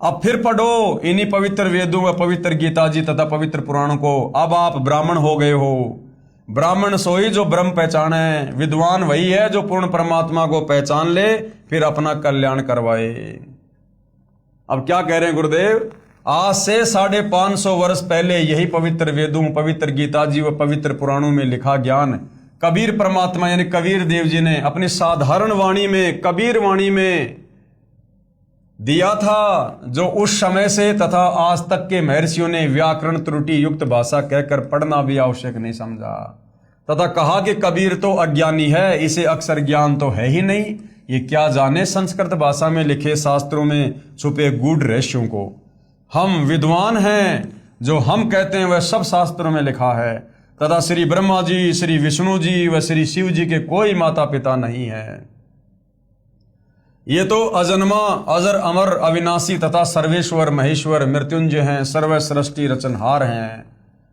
A: अब फिर पढ़ो इन्हीं पवित्र वेदों व पवित्र गीता जी तथा पवित्र पुराणों को। अब आप ब्राह्मण हो गए हो। ब्राह्मण सोई जो ब्रह्म पहचाने, विद्वान वही है जो पूर्ण परमात्मा को पहचान ले, फिर अपना कल्याण करवाए। अब क्या कह रहे हैं गुरुदेव, आज से 550 वर्ष पहले यही पवित्र वेदों, पवित्र गीता जी व पवित्र पुराणों में लिखा ज्ञान कबीर परमात्मा यानी कबीर देव जी ने अपनी साधारण वाणी में, कबीर वाणी में दिया था, जो उस समय से तथा आज तक के महर्षियों ने व्याकरण त्रुटि युक्त भाषा कहकर पढ़ना भी आवश्यक नहीं समझा, तथा कहा कि कबीर तो अज्ञानी है, इसे अक्षर ज्ञान तो है ही नहीं, ये क्या जाने संस्कृत भाषा में लिखे शास्त्रों में छुपे गूढ़ रहस्यों को। हम विद्वान हैं, जो हम कहते हैं वह सब शास्त्रों में लिखा है, तथा श्री ब्रह्मा जी, श्री विष्णु जी व श्री शिव जी के कोई माता पिता नहीं है। ये तो अजन्मा, अजर, अमर, अविनाशी तथा सर्वेश्वर महेश्वर मृत्युंजय हैं, सर्व सृष्टि रचनहार हैं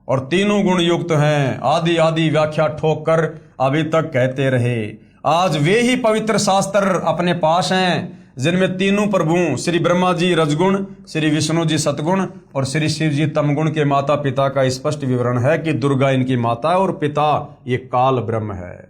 A: और तीनों गुण युक्त हैं। आदि आदि व्याख्या ठोक कर अभी तक कहते रहे। आज वे ही पवित्र शास्त्र अपने पास हैं जिनमें तीनों प्रभु श्री ब्रह्मा जी रजगुण, श्री विष्णु जी सतगुण और श्री शिव जी तमगुण के माता पिता का स्पष्ट विवरण है कि दुर्गा इनकी माता और पिता ये काल ब्रह्म है।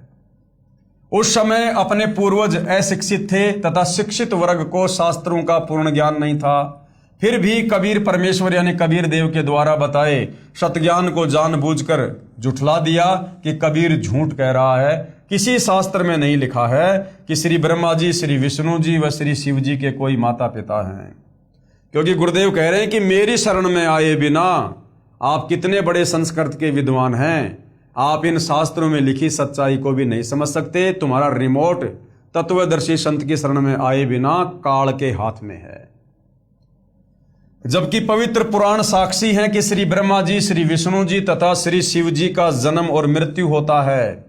A: उस समय अपने पूर्वज अशिक्षित थे तथा शिक्षित वर्ग को शास्त्रों का पूर्ण ज्ञान नहीं था, फिर भी कबीर परमेश्वर यानी कबीर देव के द्वारा बताए सतज्ञान को जानबूझकर झुठला दिया कि कबीर झूठ कह रहा है। किसी शास्त्र में नहीं लिखा है कि श्री ब्रह्मा जी, श्री विष्णु जी व श्री शिव जी के कोई माता पिता हैं, क्योंकि गुरुदेव कह रहे हैं कि मेरी शरण में आए बिना आप कितने बड़े संस्कृत के विद्वान हैं, आप इन शास्त्रों में लिखी सच्चाई को भी नहीं समझ सकते। तुम्हारा रिमोट तत्वदर्शी संत की शरण में आए बिना काल के हाथ में है। जबकि पवित्र पुराण साक्षी हैं कि श्री ब्रह्मा जी, श्री विष्णु जी तथा श्री शिव जी का जन्म और मृत्यु होता है,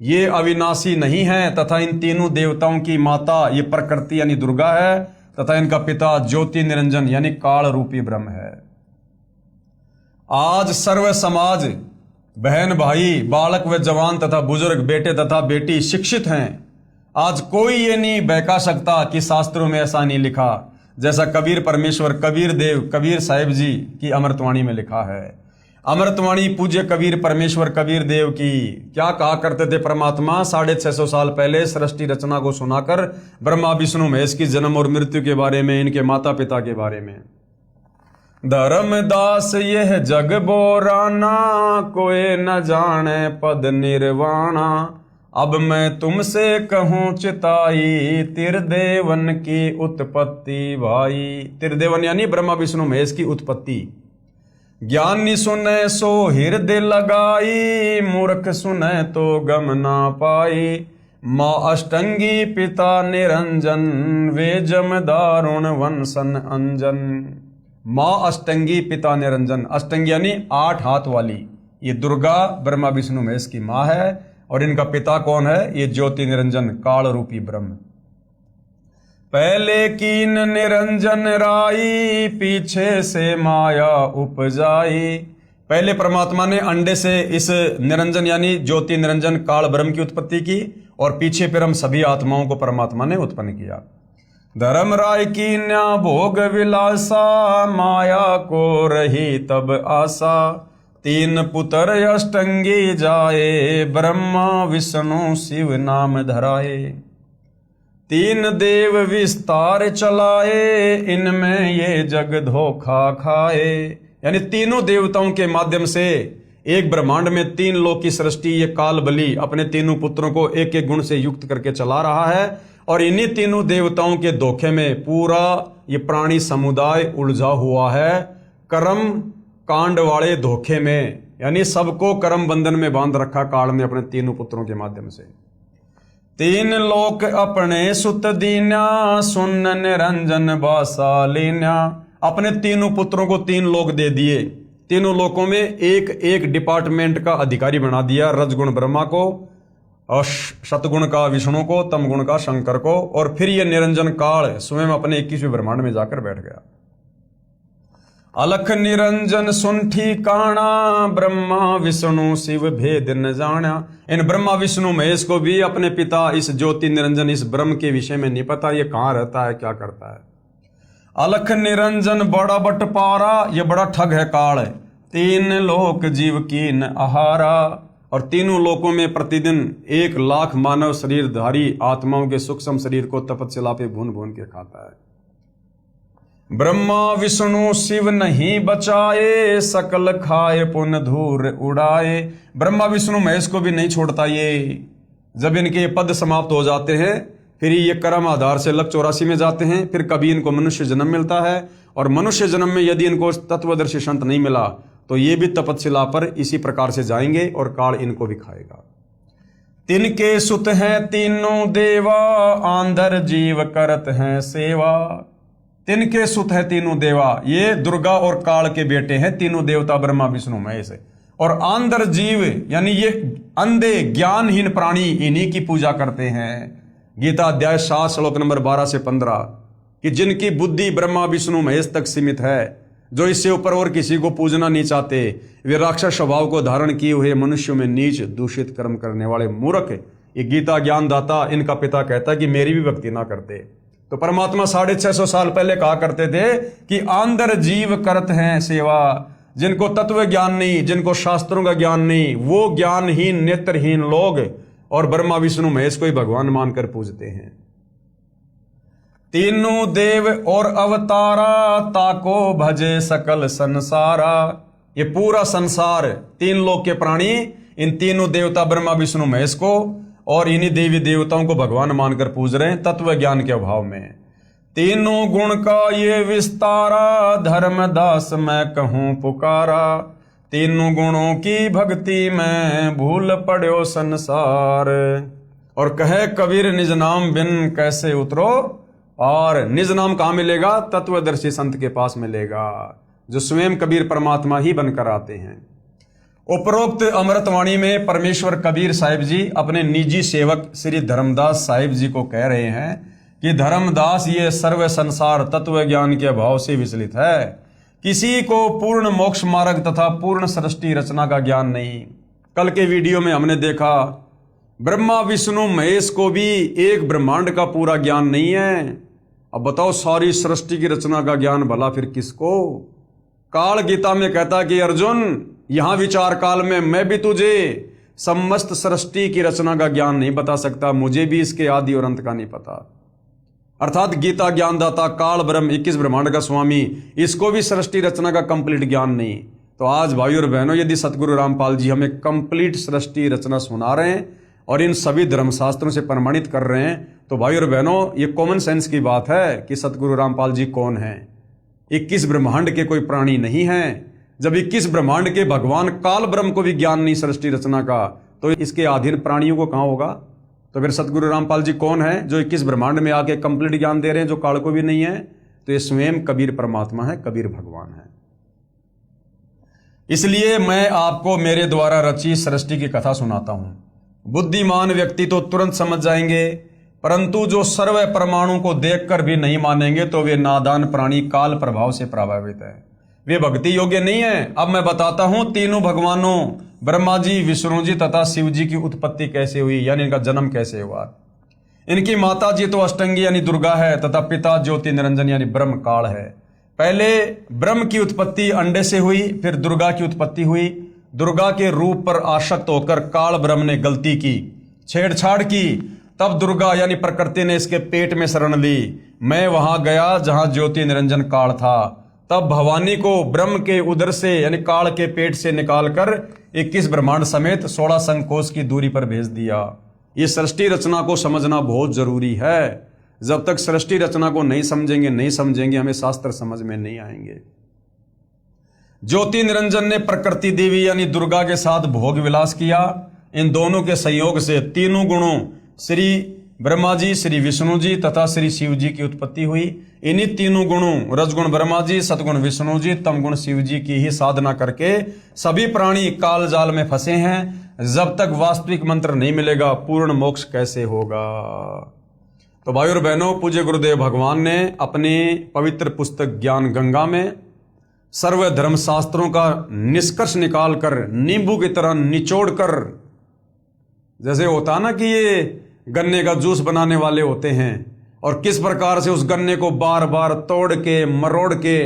A: ये अविनाशी नहीं है, तथा इन तीनों देवताओं की माता ये प्रकृति यानी दुर्गा है तथा इनका पिता ज्योति निरंजन यानी काल रूपी ब्रह्म है। आज सर्व समाज, बहन भाई, बालक व जवान तथा बुजुर्ग, बेटे तथा बेटी शिक्षित हैं। आज कोई ये नहीं बहका सकता कि शास्त्रों में ऐसा नहीं लिखा, जैसा कबीर परमेश्वर कबीर देव कबीर साहिब जी की अमृतवाणी में लिखा है। अमृतवाणी पूज्य कबीर परमेश्वर कबीर देव की क्या कहा करते थे परमात्मा 650 साल पहले सृष्टि रचना को सुनाकर, ब्रह्मा विष्णु महेश की जन्म और मृत्यु के बारे में, इनके माता पिता के बारे में। धर्मदास यह जग बोराना, कोई न जाने पद निर्वाणा, अब मैं तुमसे कहूं चिताई, त्रिदेवन की उत्पत्ति भाई। त्रिदेवन यानी ब्रह्मा विष्णु महेश की उत्पत्ति। ज्ञानी सुने सो हृदय लगाई, मूर्ख सुने तो गम ना पाई, माँ अष्टंगी पिता निरंजन, वे जम दारुण वंशन अंजन। माँ अष्टंगी पिता निरंजन, अष्टंगी यानी 8 हाथ वाली, ये दुर्गा ब्रह्मा विष्णु महेश की माँ है और इनका पिता कौन है, ये ज्योति निरंजन काल रूपी ब्रह्म। पहले कीन निरंजन राई, पीछे से माया उपजाई। पहले परमात्मा ने अंडे से इस निरंजन यानी ज्योति निरंजन काल ब्रह्म की उत्पत्ति की और पीछे फिर हम सभी आत्माओं को परमात्मा ने उत्पन्न किया। धर्म राय की न्या भोग विलासा, माया को रही तब आशा, 3 पुत्र अष्टंगी जाए, ब्रह्मा विष्णु शिव नाम धराए। 3 देव विस्तार चलाए, इनमें ये जग धोखा खाए। यानी तीनों देवताओं के माध्यम से एक ब्रह्मांड में 3 लोक की सृष्टि ये काल बलि अपने तीनों पुत्रों को एक एक गुण से युक्त करके चला रहा है, और इन्हीं तीनों देवताओं के धोखे में पूरा ये प्राणी समुदाय उलझा हुआ है, कर्म कांड वाले धोखे में। यानी सबको कर्म बंधन में बांध रखा काल ने अपने तीनों पुत्रों के माध्यम से। 3 लोक अपने सुत दीन्या, सुन निरंजन बासालीन्या। अपने तीनों पुत्रों को 3 लोक दे दिए, तीनों लोकों में एक एक डिपार्टमेंट का अधिकारी बना दिया। रजगुण ब्रह्मा को, और शतगुण का विष्णु को, तमगुण का शंकर को, और फिर ये निरंजन काल स्वयं अपने 21वें ब्रह्मांड में जाकर बैठ गया। अलख निरंजन सुन ठिकाना, ब्रह्मा विष्णु शिव भेद न जाना। इन ब्रह्मा विष्णु महेश को भी अपने पिता इस ज्योति निरंजन इस ब्रह्म के विषय में नहीं पता, ये कहाँ रहता है, क्या करता है। अलख निरंजन बड़ा बटपारा, ये बड़ा ठग है काल। 3 लोक जीव कीन आहारा, और तीनों लोकों में प्रतिदिन 1 लाख मानव शरीरधारी आत्माओं के सूक्ष्म शरीर को तपस्या पे भून भून के खाता है। ब्रह्मा विष्णु शिव नहीं बचाए, सकल खाए पुन धूर उड़ाए। ब्रह्मा विष्णु महेश को भी नहीं छोड़ता ये। जब इनके पद समाप्त हो जाते हैं फिर ये कर्म आधार से लक 84 में जाते हैं। फिर कभी इनको मनुष्य जन्म मिलता है, और मनुष्य जन्म में यदि इनको तत्वदर्शी संत नहीं मिला तो ये भी तपस्या पर इसी प्रकार से जाएंगे और काल इनको भी खाएगा। तिनके सुत हैं तीनों देवा, आंधर जीव करत हैं सेवा। तिनके सुत है तीनों देवा, ये दुर्गा और काल के बेटे हैं तीनों देवता ब्रह्मा विष्णु महेश। और आंधर जीव यानी ये अंधे ज्ञानहीन प्राणी इन्हीं की पूजा करते हैं। गीता अध्याय 7 श्लोक नंबर 12 से 15 कि जिनकी बुद्धि ब्रह्मा विष्णु महेश तक सीमित है, जो इससे ऊपर और किसी को पूजना नहीं चाहते, वे राक्षस स्वभाव को धारण किए हुए मनुष्यों में नीच दूषित कर्म करने वाले मूर्ख। ये गीता ज्ञानदाता इनका पिता कहता है कि मेरी भी भक्ति ना करते। तो परमात्मा 650 साल पहले कहा करते थे कि आंधर जीव करत हैं सेवा। जिनको तत्व ज्ञान नहीं, जिनको शास्त्रों का ज्ञान नहीं, वो ज्ञानहीन नेत्रहीन लोग और ब्रह्मा विष्णु महेश को ही भगवान मानकर पूजते हैं। तीनों देव और अवतारा, ताको भजे सकल संसारा। ये पूरा संसार 3 लोक के प्राणी इन तीनों देवता ब्रह्मा विष्णु महेश को और इन्हीं देवी देवताओं को भगवान मानकर पूज रहे हैं तत्व ज्ञान के अभाव में। तीनों गुण का ये विस्तारा, धर्मदास मैं कहूं पुकारा। तीनों गुणों की भक्ति में भूल पड़ो संसार। और कहे कबीर निज नाम बिन कैसे उतरो, और निज नाम कहां मिलेगा? तत्वदर्शी संत के पास मिलेगा, जो स्वयं कबीर परमात्मा ही बनकर आते हैं। उपरोक्त अमृतवाणी में परमेश्वर कबीर साहिब जी अपने निजी सेवक श्री धर्मदास साहिब जी को कह रहे हैं कि धर्मदास ये सर्व संसार तत्व ज्ञान के अभाव से विचलित है। किसी को पूर्ण मोक्ष मार्ग तथा पूर्ण सृष्टि रचना का ज्ञान नहीं। कल के वीडियो में हमने देखा ब्रह्मा विष्णु महेश को भी एक ब्रह्मांड का पूरा ज्ञान नहीं है। अब बताओ सारी सृष्टि की रचना का ज्ञान भला फिर किसको? काल गीता में कहता कि अर्जुन यहां विचार काल में मैं भी तुझे समस्त सृष्टि की रचना का ज्ञान नहीं बता सकता, मुझे भी इसके आदि और अंत का नहीं पता। अर्थात गीता ज्ञानदाता काल ब्रह्म 21 ब्रह्मांड का स्वामी, इसको भी सृष्टि रचना का कंप्लीट ज्ञान नहीं। तो आज भाई और बहनों, यदि सतगुरु रामपाल जी हमें कंप्लीट सृष्टि रचना सुना रहे हैं और इन सभी धर्मशास्त्रों से प्रमाणित कर रहे हैं, तो भाई और बहनों ये कॉमन सेंस की बात है कि सतगुरु रामपाल जी कौन है। 21 ब्रह्मांड के कोई प्राणी नहीं है। जब 21 ब्रह्मांड के भगवान काल ब्रह्म को भी ज्ञान नहीं सृष्टि रचना का, तो इसके अधीन प्राणियों को कहां होगा? तो फिर सतगुरु रामपाल जी कौन है जो 21 ब्रह्मांड में आके कंप्लीट ज्ञान दे रहे हैं, जो काल को भी नहीं है? तो ये स्वयं कबीर परमात्मा है, कबीर भगवान है। इसलिए मैं आपको मेरे द्वारा रची सृष्टि की कथा सुनाता हूं। बुद्धिमान व्यक्ति तो तुरंत समझ जाएंगे, परंतु जो सर्व परमाणु को देखकर भी नहीं मानेंगे तो वे नादान प्राणी काल प्रभाव से प्रभावित है, वे भक्ति योग्य नहीं है। अब मैं बताता हूं तीनों भगवानों ब्रह्मा जी, विष्णु जी तथा शिव जी की उत्पत्ति कैसे हुई, यानी इनका जन्म कैसे हुआ। इनकी माता जी तो अष्टंगी यानी दुर्गा है तथा पिता ज्योति निरंजन यानी ब्रह्म काल है। पहले ब्रह्म की उत्पत्ति अंडे से हुई, फिर दुर्गा की उत्पत्ति हुई। दुर्गा के रूप पर आसक्त होकर काल ब्रह्म ने गलती की, छेड़छाड़ की, तब दुर्गा यानी प्रकृति ने इसके पेट में शरण ली। मैं वहां गया जहां ज्योति निरंजन काल था, तब भवानी को ब्रह्म के उदर से यानी काल के पेट से निकालकर 21 ब्रह्मांड समेत 16 संकोच की दूरी पर भेज दिया। ये सृष्टि रचना को समझना बहुत जरूरी है। जब तक सृष्टि रचना को नहीं समझेंगे हमें शास्त्र समझ में नहीं आएंगे। ज्योति निरंजन ने प्रकृति देवी यानी दुर्गा के साथ भोग विलास किया। इन दोनों के संयोग से तीनों गुणों श्री ब्रह्मा जी, श्री विष्णु जी तथा श्री शिव जी की उत्पत्ति हुई। इन्हीं तीनों गुणों रजगुण ब्रह्मा जी, सतगुण विष्णु जी, तमगुण शिव जी की ही साधना करके सभी प्राणी काल जाल में फंसे हैं। जब तक वास्तविक मंत्र नहीं मिलेगा पूर्ण मोक्ष कैसे होगा। तो भाई और बहनों, पूज्य गुरुदेव भगवान ने अपनी पवित्र पुस्तक ज्ञान गंगा में सर्व धर्म शास्त्रों का निष्कर्ष निकालकर नींबू की तरह निचोड़ कर, जैसे होता ना कि ये गन्ने का जूस बनाने वाले होते हैं और किस प्रकार से उस गन्ने को बार बार तोड़ के मरोड़ के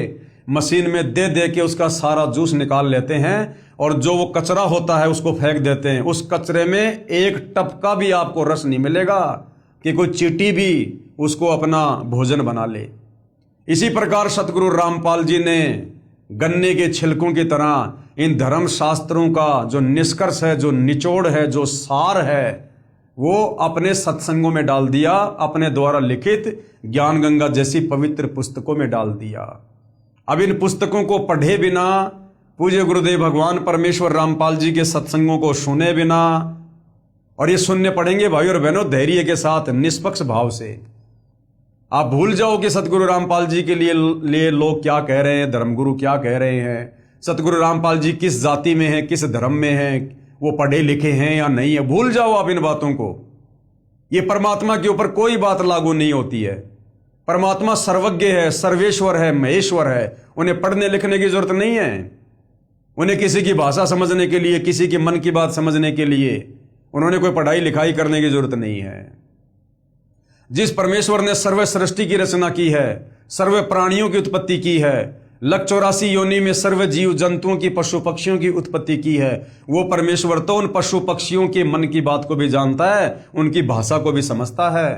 A: मशीन में दे दे के उसका सारा जूस निकाल लेते हैं और जो वो कचरा होता है उसको फेंक देते हैं। उस कचरे में एक टपका भी आपको रस नहीं मिलेगा कि कोई चींटी भी उसको अपना भोजन बना ले। इसी प्रकार सतगुरु रामपाल जी ने गन्ने के छिलकों की तरह इन धर्म शास्त्रों का जो निष्कर्ष है, जो निचोड़ है, जो सार है, वो अपने सत्संगों में डाल दिया, अपने द्वारा लिखित ज्ञान गंगा जैसी पवित्र पुस्तकों में डाल दिया। अब इन पुस्तकों को पढ़े बिना, पूज्य गुरुदेव भगवान परमेश्वर रामपाल जी के सत्संगों को सुने बिना, और ये सुनने पड़ेंगे भाई और बहनों धैर्य के साथ, निष्पक्ष भाव से। आप भूल जाओ कि सतगुरु रामपाल जी के लिए लोग क्या कह रहे हैं, धर्मगुरु क्या कह रहे हैं, सतगुरु रामपाल जी किस जाति में हैं, किस धर्म में हैं, वो पढ़े लिखे हैं या नहीं है। भूल जाओ आप इन बातों को। ये परमात्मा के ऊपर कोई बात लागू नहीं होती है। परमात्मा सर्वज्ञ है, सर्वेश्वर है, महेश्वर है। उन्हें पढ़ने लिखने की जरूरत नहीं है। उन्हें किसी की भाषा समझने के लिए, किसी के मन की बात समझने के लिए उन्होंने कोई पढ़ाई लिखाई करने की जरूरत नहीं है। जिस परमेश्वर ने सर्व सृष्टि की रचना की है, सर्व प्राणियों की उत्पत्ति की है, 184 योनि में सर्व जीव जंतुओं की, पशु पक्षियों की उत्पत्ति की है, वो परमेश्वर तो उन पशु पक्षियों के मन की बात को भी जानता है, उनकी भाषा को भी समझता है।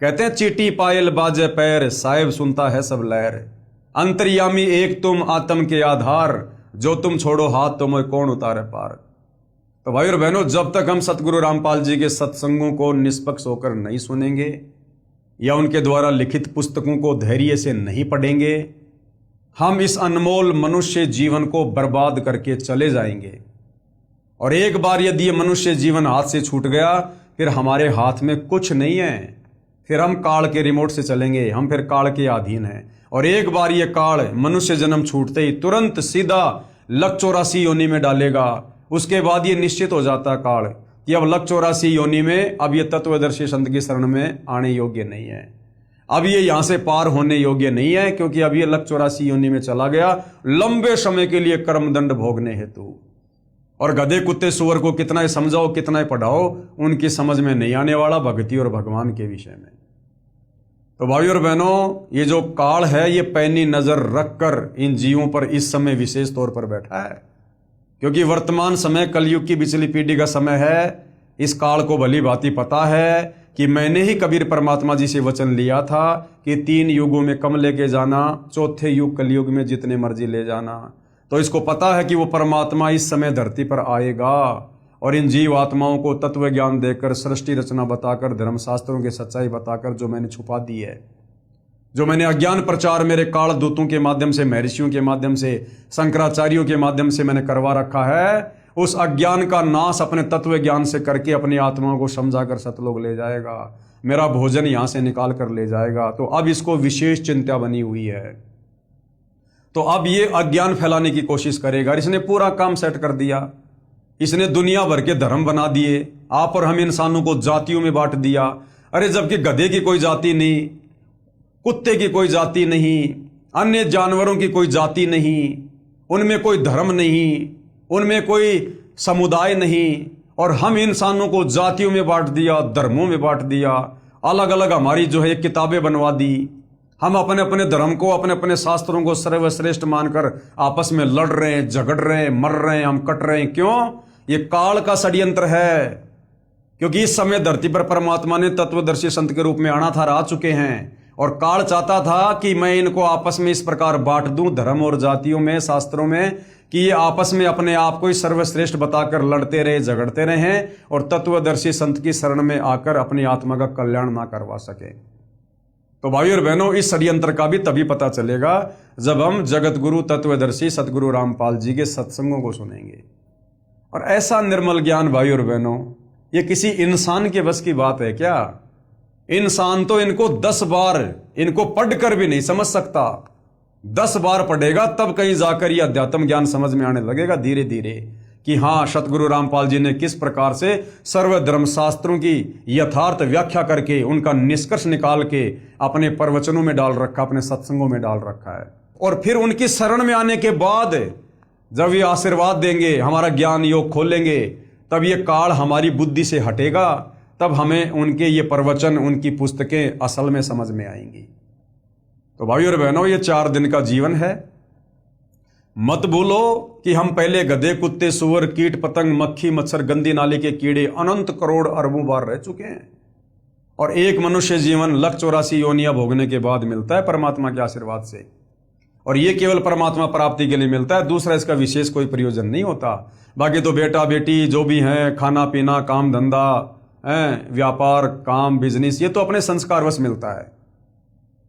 A: कहते हैं चीटी पायल बाजे पैर, साहिब सुनता है सब लहर। अंतर्यामी एक तुम आत्म के आधार, जो तुम छोड़ो हाथ तो मैं कौन उतारे पार। तो भाई और बहनों, जब तक हम सतगुरु रामपाल जी के सत्संगों को निष्पक्ष होकर नहीं सुनेंगे या उनके द्वारा लिखित पुस्तकों को धैर्य से नहीं पढ़ेंगे, हम इस अनमोल मनुष्य जीवन को बर्बाद करके चले जाएंगे। और एक बार यदि ये मनुष्य जीवन हाथ से छूट गया, फिर हमारे हाथ में कुछ नहीं है। फिर हम काल के रिमोट से चलेंगे, हम फिर काल के अधीन हैं। और एक बार ये काल मनुष्य जन्म छूटते ही तुरंत सीधा 184 योनि में डालेगा। उसके बाद ये निश्चित हो जाता काल कि अब 184 योनि में अब ये तत्वदर्शी संत की शरण में आने योग्य नहीं है, अब ये यहां से पार होने योग्य नहीं है, क्योंकि अब ये 184 योनि में चला गया लंबे समय के लिए कर्मदंड भोगने हेतु। और गधे कुत्ते सुअर को कितना ही समझाओ, कितना ही पढ़ाओ, उनकी समझ में नहीं आने वाला भक्ति और भगवान के विषय में। तो भाई और बहनों, ये जो काल है ये पैनी नजर रखकर इन जीवों पर इस समय विशेष तौर पर बैठा है, क्योंकि वर्तमान समय कलयुग की पिछली पीढ़ी का समय है। इस काल को भली भांति पता है कि मैंने ही कबीर परमात्मा जी से वचन लिया था कि 3 युगों में कम लेके जाना, चौथे युग कलयुग में जितने मर्जी ले जाना। तो इसको पता है कि वो परमात्मा इस समय धरती पर आएगा और इन जीव आत्माओं को तत्व ज्ञान देकर, सृष्टि रचना बताकर, धर्मशास्त्रों की सच्चाई बताकर जो मैंने छुपा दी है, जो मैंने अज्ञान प्रचार मेरे काल दूतों के माध्यम से, महर्षियों के माध्यम से, शंकराचार्यों के माध्यम से मैंने करवा रखा है, उस अज्ञान का नाश अपने तत्व ज्ञान से करके अपनी आत्माओं को समझाकर सतलोक ले जाएगा। मेरा भोजन यहां से निकाल कर ले जाएगा। तो अब इसको विशेष चिंता बनी हुई है। तो अब ये अज्ञान फैलाने की कोशिश करेगा। इसने पूरा काम सेट कर दिया। इसने दुनिया भर के धर्म बना दिए। आप और हम इंसानों को जातियों में बांट दिया। अरे जबकि गधे की कोई जाति नहीं, कुत्ते की कोई जाति नहीं, अन्य जानवरों की कोई जाति नहीं, उनमें कोई धर्म नहीं, उनमें कोई समुदाय नहीं, और हम इंसानों को जातियों में बांट दिया, धर्मों में बांट दिया, अलग अलग हमारी जो है किताबें बनवा दी। हम अपने अपने धर्म को, अपने अपने शास्त्रों को सर्वश्रेष्ठ मानकर आपस में लड़ रहे हैं, झगड़ रहे हैं, मर रहे हैं, हम कट रहे हैं। क्यों? ये काल का षड्यंत्र है। क्योंकि इस समय धरती पर परमात्मा ने तत्वदर्शी संत के रूप में आना था, आ चुके हैं। और काल चाहता था कि मैं इनको आपस में इस प्रकार बांट दूं धर्म और जातियों में, शास्त्रों में, कि ये आपस में अपने आप को ही सर्वश्रेष्ठ बताकर लड़ते रहे, झगड़ते रहे और तत्वदर्शी संत की शरण में आकर अपनी आत्मा का कल्याण ना करवा सके। तो भाइयों और बहनों, इस षड्यंत्र का भी तभी पता चलेगा जब हम जगत गुरु तत्वदर्शी सतगुरु रामपाल जी के सत्संगों को सुनेंगे। और ऐसा निर्मल ज्ञान भाइयों और बहनों, ये किसी इंसान के बस की बात है क्या? इंसान तो इनको 10 बार इनको पढ़कर भी नहीं समझ सकता। 10 बार पढ़ेगा तब कहीं जाकर ये अध्यात्म ज्ञान समझ में आने लगेगा धीरे धीरे कि हाँ, सतगुरु रामपाल जी ने किस प्रकार से सर्व धर्म शास्त्रों की यथार्थ व्याख्या करके उनका निष्कर्ष निकाल के अपने प्रवचनों में डाल रखा, अपने सत्संगों में डाल रखा है। और फिर उनकी शरण में आने के बाद जब ये आशीर्वाद देंगे, हमारा ज्ञान योग खोलेंगे, तब ये काल हमारी बुद्धि से हटेगा, तब हमें उनके ये प्रवचन, उनकी पुस्तकें असल में समझ में आएंगी। तो भाइयों और बहनों, ये 4 दिन का जीवन है। मत भूलो कि हम पहले गधे, कुत्ते, सुअर, कीट पतंग, मक्खी, मच्छर, गंदी नाली के कीड़े अनंत करोड़ अरबों बार रह चुके हैं। और एक मनुष्य जीवन 184 योनियां भोगने के बाद मिलता है परमात्मा के आशीर्वाद से। और ये केवल परमात्मा प्राप्ति के लिए मिलता है, दूसरा इसका विशेष कोई प्रयोजन नहीं होता। बाकी तो बेटा बेटी जो भी हैं, खाना पीना, काम धंधा, व्यापार, काम, बिजनेस, ये तो अपने संस्कारवश मिलता है।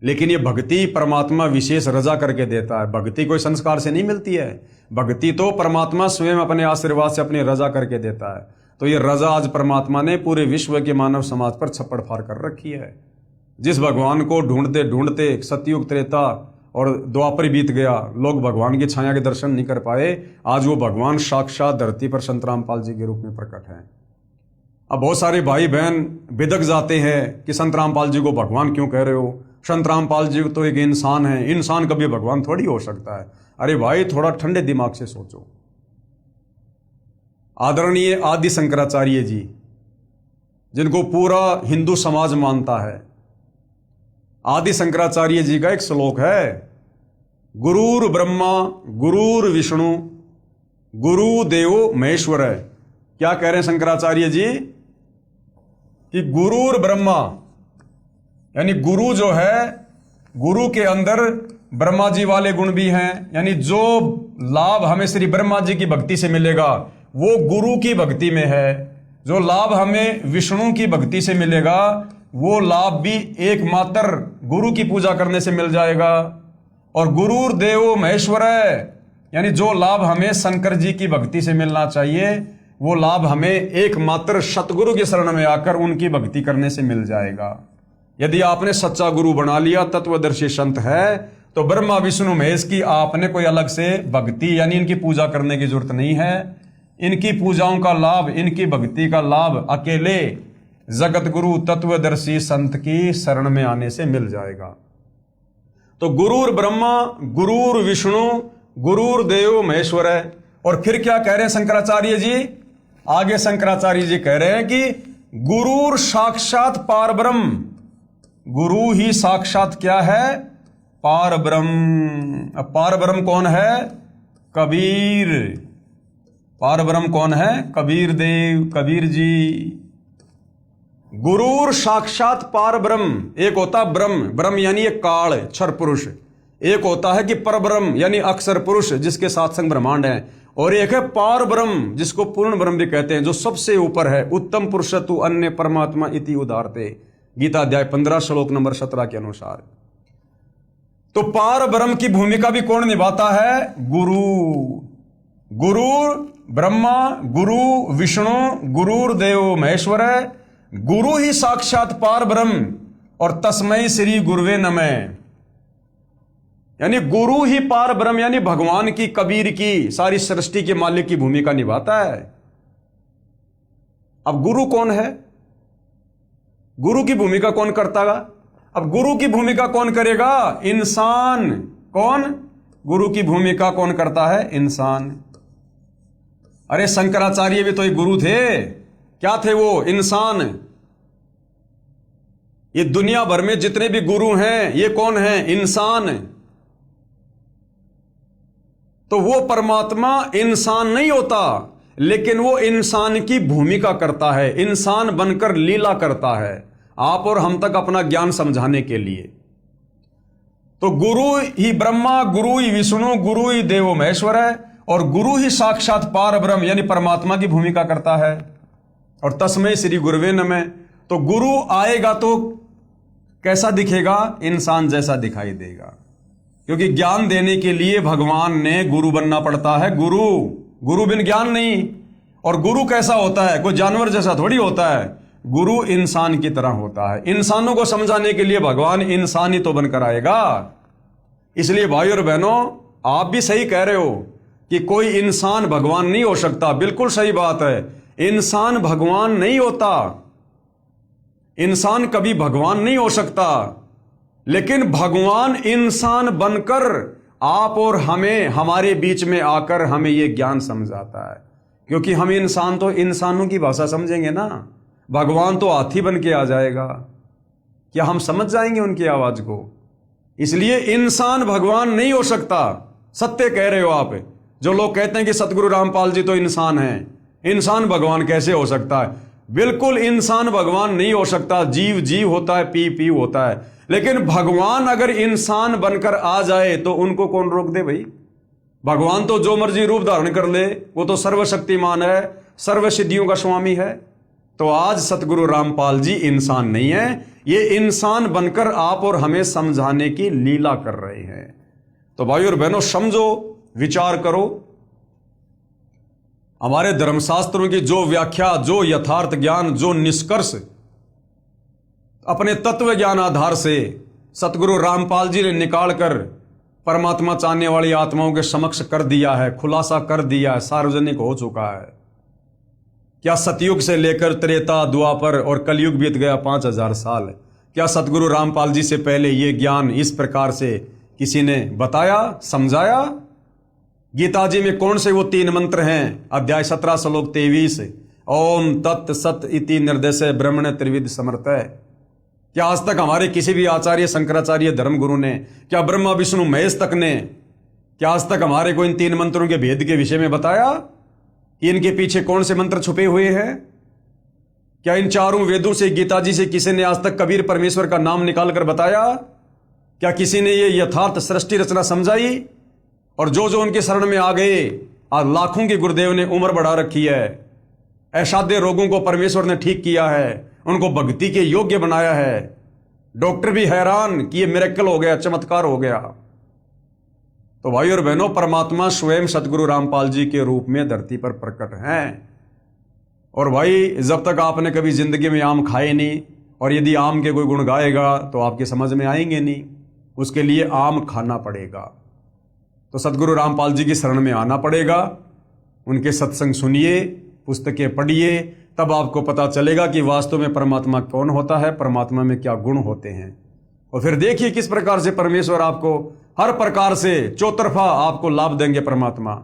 A: लेकिन ये भक्ति परमात्मा विशेष रजा करके देता है। भक्ति कोई संस्कार से नहीं मिलती है, भक्ति तो परमात्मा स्वयं अपने आशीर्वाद से अपनी रजा करके देता है। तो ये रजा आज परमात्मा ने पूरे विश्व के मानव समाज पर छप्पड़ फाड़ कर रखी है। जिस भगवान को ढूंढते ढूंढते सतयुग, त्रेता और द्वापर बीत गया, लोग भगवान की छाया के दर्शन नहीं कर पाए, आज वो भगवान साक्षात धरती पर संत रामपाल जी के रूप में प्रकट है। अब बहुत सारे भाई बहन बिदक जाते हैं कि संत रामपाल जी को भगवान क्यों कह रहे हो? संत रामपाल जी तो एक इंसान है, इंसान कभी भगवान थोड़ी हो सकता है। अरे भाई, थोड़ा ठंडे दिमाग से सोचो। आदरणीय आदि शंकराचार्य जी, जिनको पूरा हिंदू समाज मानता है, आदि शंकराचार्य जी का एक श्लोक है, गुरुर ब्रह्मा गुरुर विष्णु गुरु देवो महेश्वर है। क्या कह रहे हैं शंकराचार्य जी? कि गुरुर ब्रह्मा, यानी गुरु जो है, गुरु के अंदर ब्रह्मा जी वाले गुण भी हैं। यानी जो लाभ हमें श्री ब्रह्मा जी की भक्ति से मिलेगा वो गुरु की भक्ति में है। जो लाभ हमें विष्णु की भक्ति से मिलेगा वो लाभ भी एकमात्र गुरु की पूजा करने से मिल जाएगा। और गुरुर देवो महेश्वर है, यानी जो लाभ हमें शंकर जी की भक्ति से मिलना चाहिए वो लाभ हमें एकमात्र सतगुरु की शरण में आकर उनकी भक्ति करने से मिल जाएगा। यदि आपने सच्चा गुरु बना लिया, तत्वदर्शी संत है, तो ब्रह्मा विष्णु महेश की आपने कोई अलग से भक्ति यानी इनकी पूजा करने की जरूरत नहीं है। इनकी पूजाओं का लाभ, इनकी भक्ति का लाभ अकेले जगत गुरु तत्वदर्शी संत की शरण में आने से मिल जाएगा। तो गुरुर ब्रह्मा गुरुर विष्णु गुरुर देव महेश्वर है। और फिर क्या कह रहे हैं शंकराचार्य जी? आगे शंकराचार्य जी कह रहे हैं कि गुरुर साक्षात पारब्रह्म। गुरु ही साक्षात क्या है? पारब्रह्म। अब पारब्रह्म कौन है? कबीर। पारब्रह्म कौन है? कबीर देव, कबीर जी। गुरुर साक्षात पारब्रह्म। एक होता ब्रह्म, ब्रह्म यानी एक काल क्षर पुरुष। एक होता है कि परब्रह्म यानी अक्षर पुरुष, जिसके साथ संग ब्रह्मांड है। और एक है पार ब्रह्म, जिसको पूर्ण ब्रह्म भी कहते हैं, जो सबसे ऊपर है। उत्तम पुरुषतु अन्य परमात्मा इति उदारते, गीता अध्याय 15 श्लोक नंबर 17 के अनुसार। तो पार ब्रह्म की भूमिका भी कौन निभाता है? गुरु। गुरु ब्रह्मा गुरु विष्णु गुरुर देव महेश्वर है। गुरु ही साक्षात पार ब्रह्म। और तस्मै श्री गुरुवे नमः, यानी गुरु ही पार ब्रह्म यानी भगवान की, कबीर की, सारी सृष्टि के मालिक की भूमिका निभाता है। अब गुरु कौन है? गुरु की भूमिका कौन करता है? अब गुरु की भूमिका कौन करेगा? इंसान। कौन? गुरु की भूमिका कौन करता है? इंसान। अरे शंकराचार्य भी तो एक गुरु थे। क्या थे वो? इंसान। ये दुनिया भर में जितने भी गुरु हैं ये कौन है? इंसान। तो वो परमात्मा इंसान नहीं होता, लेकिन वो इंसान की भूमिका करता है, इंसान बनकर लीला करता है, आप और हम तक अपना ज्ञान समझाने के लिए। तो गुरु ही ब्रह्मा, गुरु ही विष्णु, गुरु ही देवो महेश्वर है, और गुरु ही साक्षात पार ब्रह्म यानी परमात्मा की भूमिका करता है। और तस्मै श्री गुरुवे नमः। तो गुरु आएगा तो कैसा दिखेगा? इंसान जैसा दिखाई देगा, क्योंकि ज्ञान देने के लिए भगवान ने गुरु बनना पड़ता है। गुरु बिन ज्ञान नहीं। और गुरु कैसा होता है? कोई जानवर जैसा थोड़ी होता है। गुरु इंसान की तरह होता है। इंसानों को समझाने के लिए भगवान इंसान ही तो बनकर आएगा। इसलिए भाई और बहनों, आप भी सही कह रहे हो कि कोई इंसान भगवान नहीं हो सकता। बिल्कुल सही बात है, इंसान भगवान नहीं होता। इंसान कभी भगवान नहीं हो सकता, लेकिन भगवान इंसान बनकर आप और हमें, हमारे बीच में आकर हमें यह ज्ञान समझाता है। क्योंकि हम इंसान तो इंसानों की भाषा समझेंगे ना। भगवान तो हाथी बन के आ जाएगा, क्या हम समझ जाएंगे उनकी आवाज को? इसलिए इंसान भगवान नहीं हो सकता। सत्य कह रहे हो आप। जो लोग कहते हैं कि सतगुरु रामपाल जी तो इंसान हैं, इंसान भगवान कैसे हो सकता है? बिल्कुल इंसान भगवान नहीं हो सकता। जीव जीव होता है, पी पी होता है, लेकिन भगवान अगर इंसान बनकर आ जाए तो उनको कौन रोक दे भाई? भगवान तो जो मर्जी रूप धारण कर ले, वो तो सर्वशक्तिमान है, सर्व सिद्धियों का स्वामी है। तो आज सतगुरु रामपाल जी इंसान नहीं है, ये इंसान बनकर आप और हमें समझाने की लीला कर रहे हैं। तो भाई और बहनों, समझो, विचार करो। हमारे धर्मशास्त्रों की जो व्याख्या, जो यथार्थ ज्ञान, जो निष्कर्ष अपने तत्व ज्ञान आधार से सतगुरु रामपाल जी ने निकालकर परमात्मा चाहने वाली आत्माओं के समक्ष कर दिया है, खुलासा कर दिया है, सार्वजनिक हो चुका है। क्या सतयुग से लेकर त्रेता, द्वापर और कलयुग बीत गया 5000 साल, क्या सतगुरु रामपाल जी से पहले यह ज्ञान इस प्रकार से किसी ने बताया, समझाया? गीता जी में कौन से वो 3 मंत्र हैं? अध्याय 17 श्लोक 23, ओम तत् सत इति निर्देशे ब्रह्मण त्रिविध समर्थ। क्या आज तक हमारे किसी भी आचार्य, शंकराचार्य, धर्मगुरु ने, क्या ब्रह्मा विष्णु महेश तक ने, क्या आज तक हमारे को इन 3 मंत्रों के भेद के विषय में बताया कि इनके पीछे कौन से मंत्र छुपे हुए हैं? क्या इन 4 वेदों से, गीता जी से किसी ने आज तक कबीर परमेश्वर का नाम निकालकर बताया? क्या किसी ने ये यथार्थ सृष्टि रचना समझाई? और जो जो उनके शरण में आ गए, आज लाखों के गुरुदेव ने उम्र बढ़ा रखी है, असाध्य रोगों को परमेश्वर ने ठीक किया है, उनको भक्ति के योग्य बनाया है। डॉक्टर भी हैरान कि ये मिरेकल हो गया, चमत्कार हो गया। तो भाई और बहनों, परमात्मा स्वयं सतगुरु रामपाल जी के रूप में धरती पर प्रकट हैं। और भाई, जब तक आपने कभी जिंदगी में आम खाए नहीं, और यदि आम के कोई गुण गाएगा तो आपके समझ में आएंगे नहीं, उसके लिए आम खाना पड़ेगा। तो सतगुरु रामपाल जी की शरण में आना पड़ेगा, उनके सत्संग सुनिए, पुस्तकें पढ़िए, तब आपको पता चलेगा कि वास्तव में परमात्मा कौन होता है, परमात्मा में क्या गुण होते हैं। और फिर देखिए किस प्रकार से परमेश्वर आपको हर प्रकार से चौतरफा आपको लाभ देंगे। परमात्मा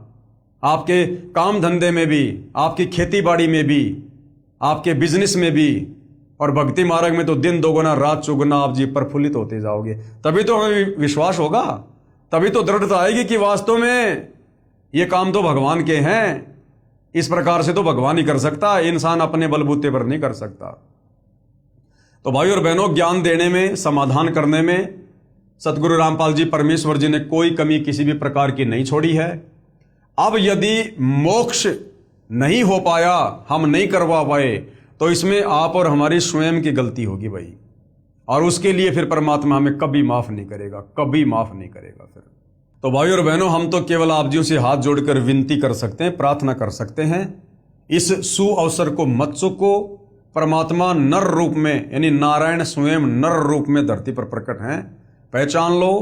A: आपके काम धंधे में भी, आपकी खेती बाड़ी में भी, आपके बिजनेस में भी, और भक्ति मार्ग में तो दिन दोगुना रात चौगुना आप जी प्रफुल्लित होते जाओगे। तभी तो हमें विश्वास होगा, तभी तो दृढ़ता आएगी कि वास्तव में ये काम तो भगवान के हैं। इस प्रकार से तो भगवान ही कर सकता है, इंसान अपने बलबूते पर नहीं कर सकता। तो भाई और बहनों, ज्ञान देने में, समाधान करने में सतगुरु रामपाल जी परमेश्वर जी ने कोई कमी किसी भी प्रकार की नहीं छोड़ी है। अब यदि मोक्ष नहीं हो पाया, हम नहीं करवा पाए, तो इसमें आप और हमारी स्वयं की गलती होगी भाई। और उसके लिए फिर परमात्मा हमें कभी माफ नहीं करेगा, कभी माफ नहीं करेगा फिर। तो भाई और बहनों, हम तो केवल आप जी से हाथ जोड़कर विनती कर सकते हैं, प्रार्थना कर सकते हैं, इस सुअवसर को मत चूको। परमात्मा नर रूप में, यानी नारायण स्वयं नर रूप में धरती पर प्रकट हैं। पहचान लो,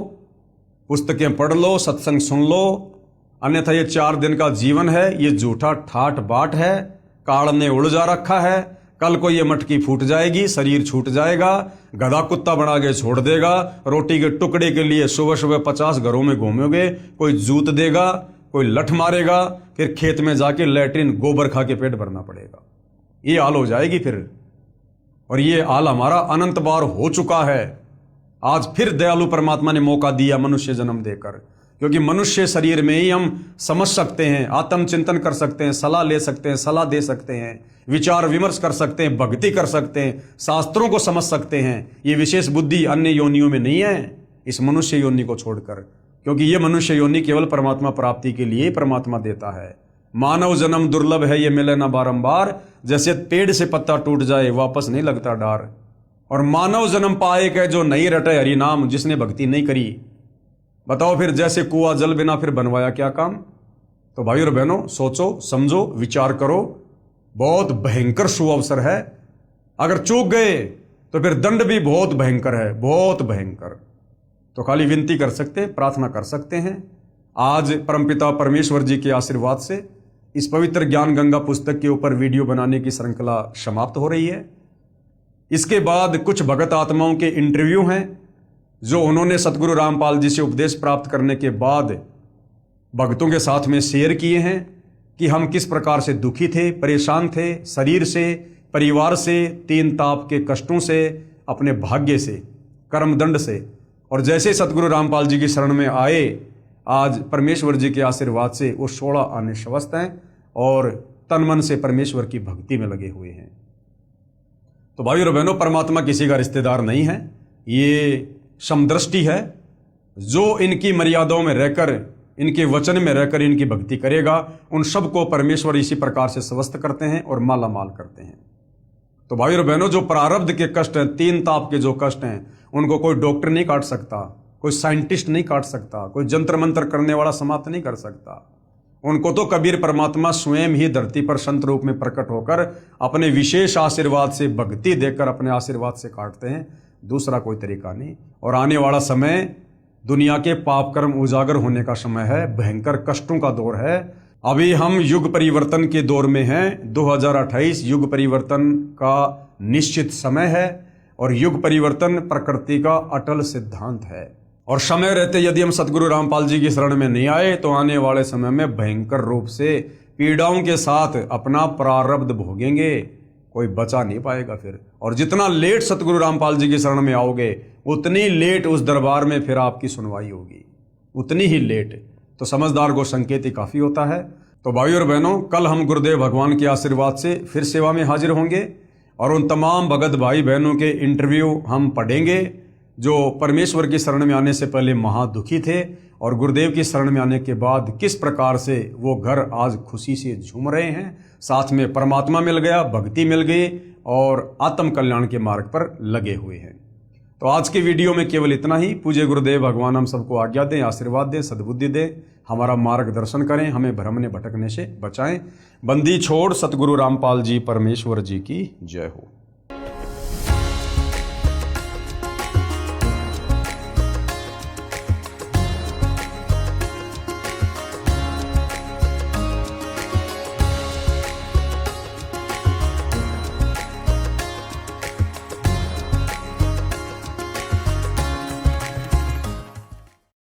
A: पुस्तकें पढ़ लो, सत्संग सुन लो, अन्यथा ये 4 दिन का जीवन है, ये झूठा ठाट बाट है, काल ने उड़ जा रखा है। कल को ये मटकी फूट जाएगी, शरीर छूट जाएगा, गधा कुत्ता बना के छोड़ देगा। रोटी के टुकड़े के लिए सुबह सुबह 50 घरों में घूमोगे, कोई जूत देगा, कोई लठ मारेगा, फिर खेत में जाके लैट्रिन गोबर खा के पेट भरना पड़ेगा। ये हाल हो जाएगी फिर। और ये हाल हमारा अनंत बार हो चुका है। आज फिर दयालु परमात्मा ने मौका दिया मनुष्य जन्म देकर, क्योंकि मनुष्य शरीर में ही हम समझ सकते हैं, आत्मचिंतन कर सकते हैं, सलाह ले सकते हैं, सलाह दे सकते हैं, विचार विमर्श कर सकते हैं, भक्ति कर सकते हैं, शास्त्रों को समझ सकते हैं। ये विशेष बुद्धि अन्य योनियों में नहीं है। इस मनुष्य योनि को छोड़कर, क्योंकि ये मनुष्य योनि केवल परमात्मा प्राप्ति के लिए परमात्मा देता है। मानव जन्म दुर्लभ है, ये मिले ना बारंबार, जैसे पेड़ से पत्ता टूट जाए वापस नहीं लगता डार। और मानव जन्म पाए के जो नहीं रटे हरि नाम, जिसने भक्ति नहीं करी, बताओ फिर जैसे कुआं जल बिना फिर बनवाया क्या काम। तो भाई और बहनों, सोचो, समझो, विचार करो, बहुत भयंकर शुभ अवसर है। अगर चूक गए तो फिर दंड भी बहुत भयंकर है, बहुत भयंकर। तो खाली विनती कर सकते, प्रार्थना कर सकते हैं। आज परमपिता परमेश्वर जी के आशीर्वाद से इस पवित्र ज्ञान गंगा पुस्तक के ऊपर वीडियो बनाने की श्रृंखला समाप्त हो रही है। इसके बाद कुछ भगत आत्माओं के इंटरव्यू हैं जो उन्होंने सतगुरु रामपाल जी से उपदेश प्राप्त करने के बाद भक्तों के साथ में शेयर किए हैं कि हम किस प्रकार से दुखी थे, परेशान थे, शरीर से, परिवार से, तीन ताप के कष्टों से, अपने भाग्य से, कर्मदंड से। और जैसे सतगुरु रामपाल जी की शरण में आए, आज परमेश्वर जी के आशीर्वाद से वो 16 आने स्वस्थ हैं और तन मन से परमेश्वर की भक्ति में लगे हुए हैं। तो भाइयों और बहनों, परमात्मा किसी का रिश्तेदार नहीं है, ये समदृष्टि है। जो इनकी मर्यादाओं में रहकर, इनके वचन में रहकर इनकी भक्ति करेगा, उन सबको परमेश्वर इसी प्रकार से स्वस्थ करते हैं और माला माल करते हैं। तो भाइयों और बहनों, जो प्रारब्ध के कष्ट हैं, तीन ताप के जो कष्ट हैं, उनको कोई डॉक्टर नहीं काट सकता, कोई साइंटिस्ट नहीं काट सकता, कोई जंत्र मंत्र करने वाला समाप्त नहीं कर सकता। उनको तो कबीर परमात्मा स्वयं ही धरती पर संत रूप में प्रकट होकर अपने विशेष आशीर्वाद से, भक्ति देकर अपने आशीर्वाद से काटते हैं, दूसरा कोई तरीका नहीं। और आने वाला समय दुनिया के पाप कर्म उजागर होने का समय है, भयंकर कष्टों का दौर है। अभी हम युग परिवर्तन के दौर में हैं। 2028 युग परिवर्तन का निश्चित समय है और युग परिवर्तन प्रकृति का अटल सिद्धांत है। और समय रहते यदि हम सतगुरु रामपाल जी की शरण में नहीं आए तो आने वाले समय में भयंकर रूप से पीड़ाओं के साथ अपना प्रारब्ध भोगेंगे, कोई बचा नहीं पाएगा फिर। और जितना लेट सतगुरु रामपाल जी की शरण में आओगे, उतनी लेट उस दरबार में फिर आपकी सुनवाई होगी, उतनी ही लेट। तो समझदार को संकेत ही काफी होता है। तो भाइयों और बहनों, कल हम गुरुदेव भगवान के आशीर्वाद से फिर सेवा में हाजिर होंगे और उन तमाम भगत भाई बहनों के इंटरव्यू हम पढ़ेंगे जो परमेश्वर की शरण में आने से पहले महादुखी थे और गुरुदेव की शरण में आने के बाद किस प्रकार से वो घर आज खुशी से झूम रहे हैं, साथ में परमात्मा मिल गया, भक्ति मिल गई और आत्म कल्याण के मार्ग पर लगे हुए हैं। तो आज के वीडियो में केवल इतना ही। पूज्य गुरुदेव भगवान हम सबको आज्ञा दें, आशीर्वाद दें, सद्बुद्धि दें, हमारा मार्गदर्शन करें, हमें भ्रमने भटकने से बचाएं। बंदी छोड़ सतगुरु रामपाल जी परमेश्वर जी की जय हो।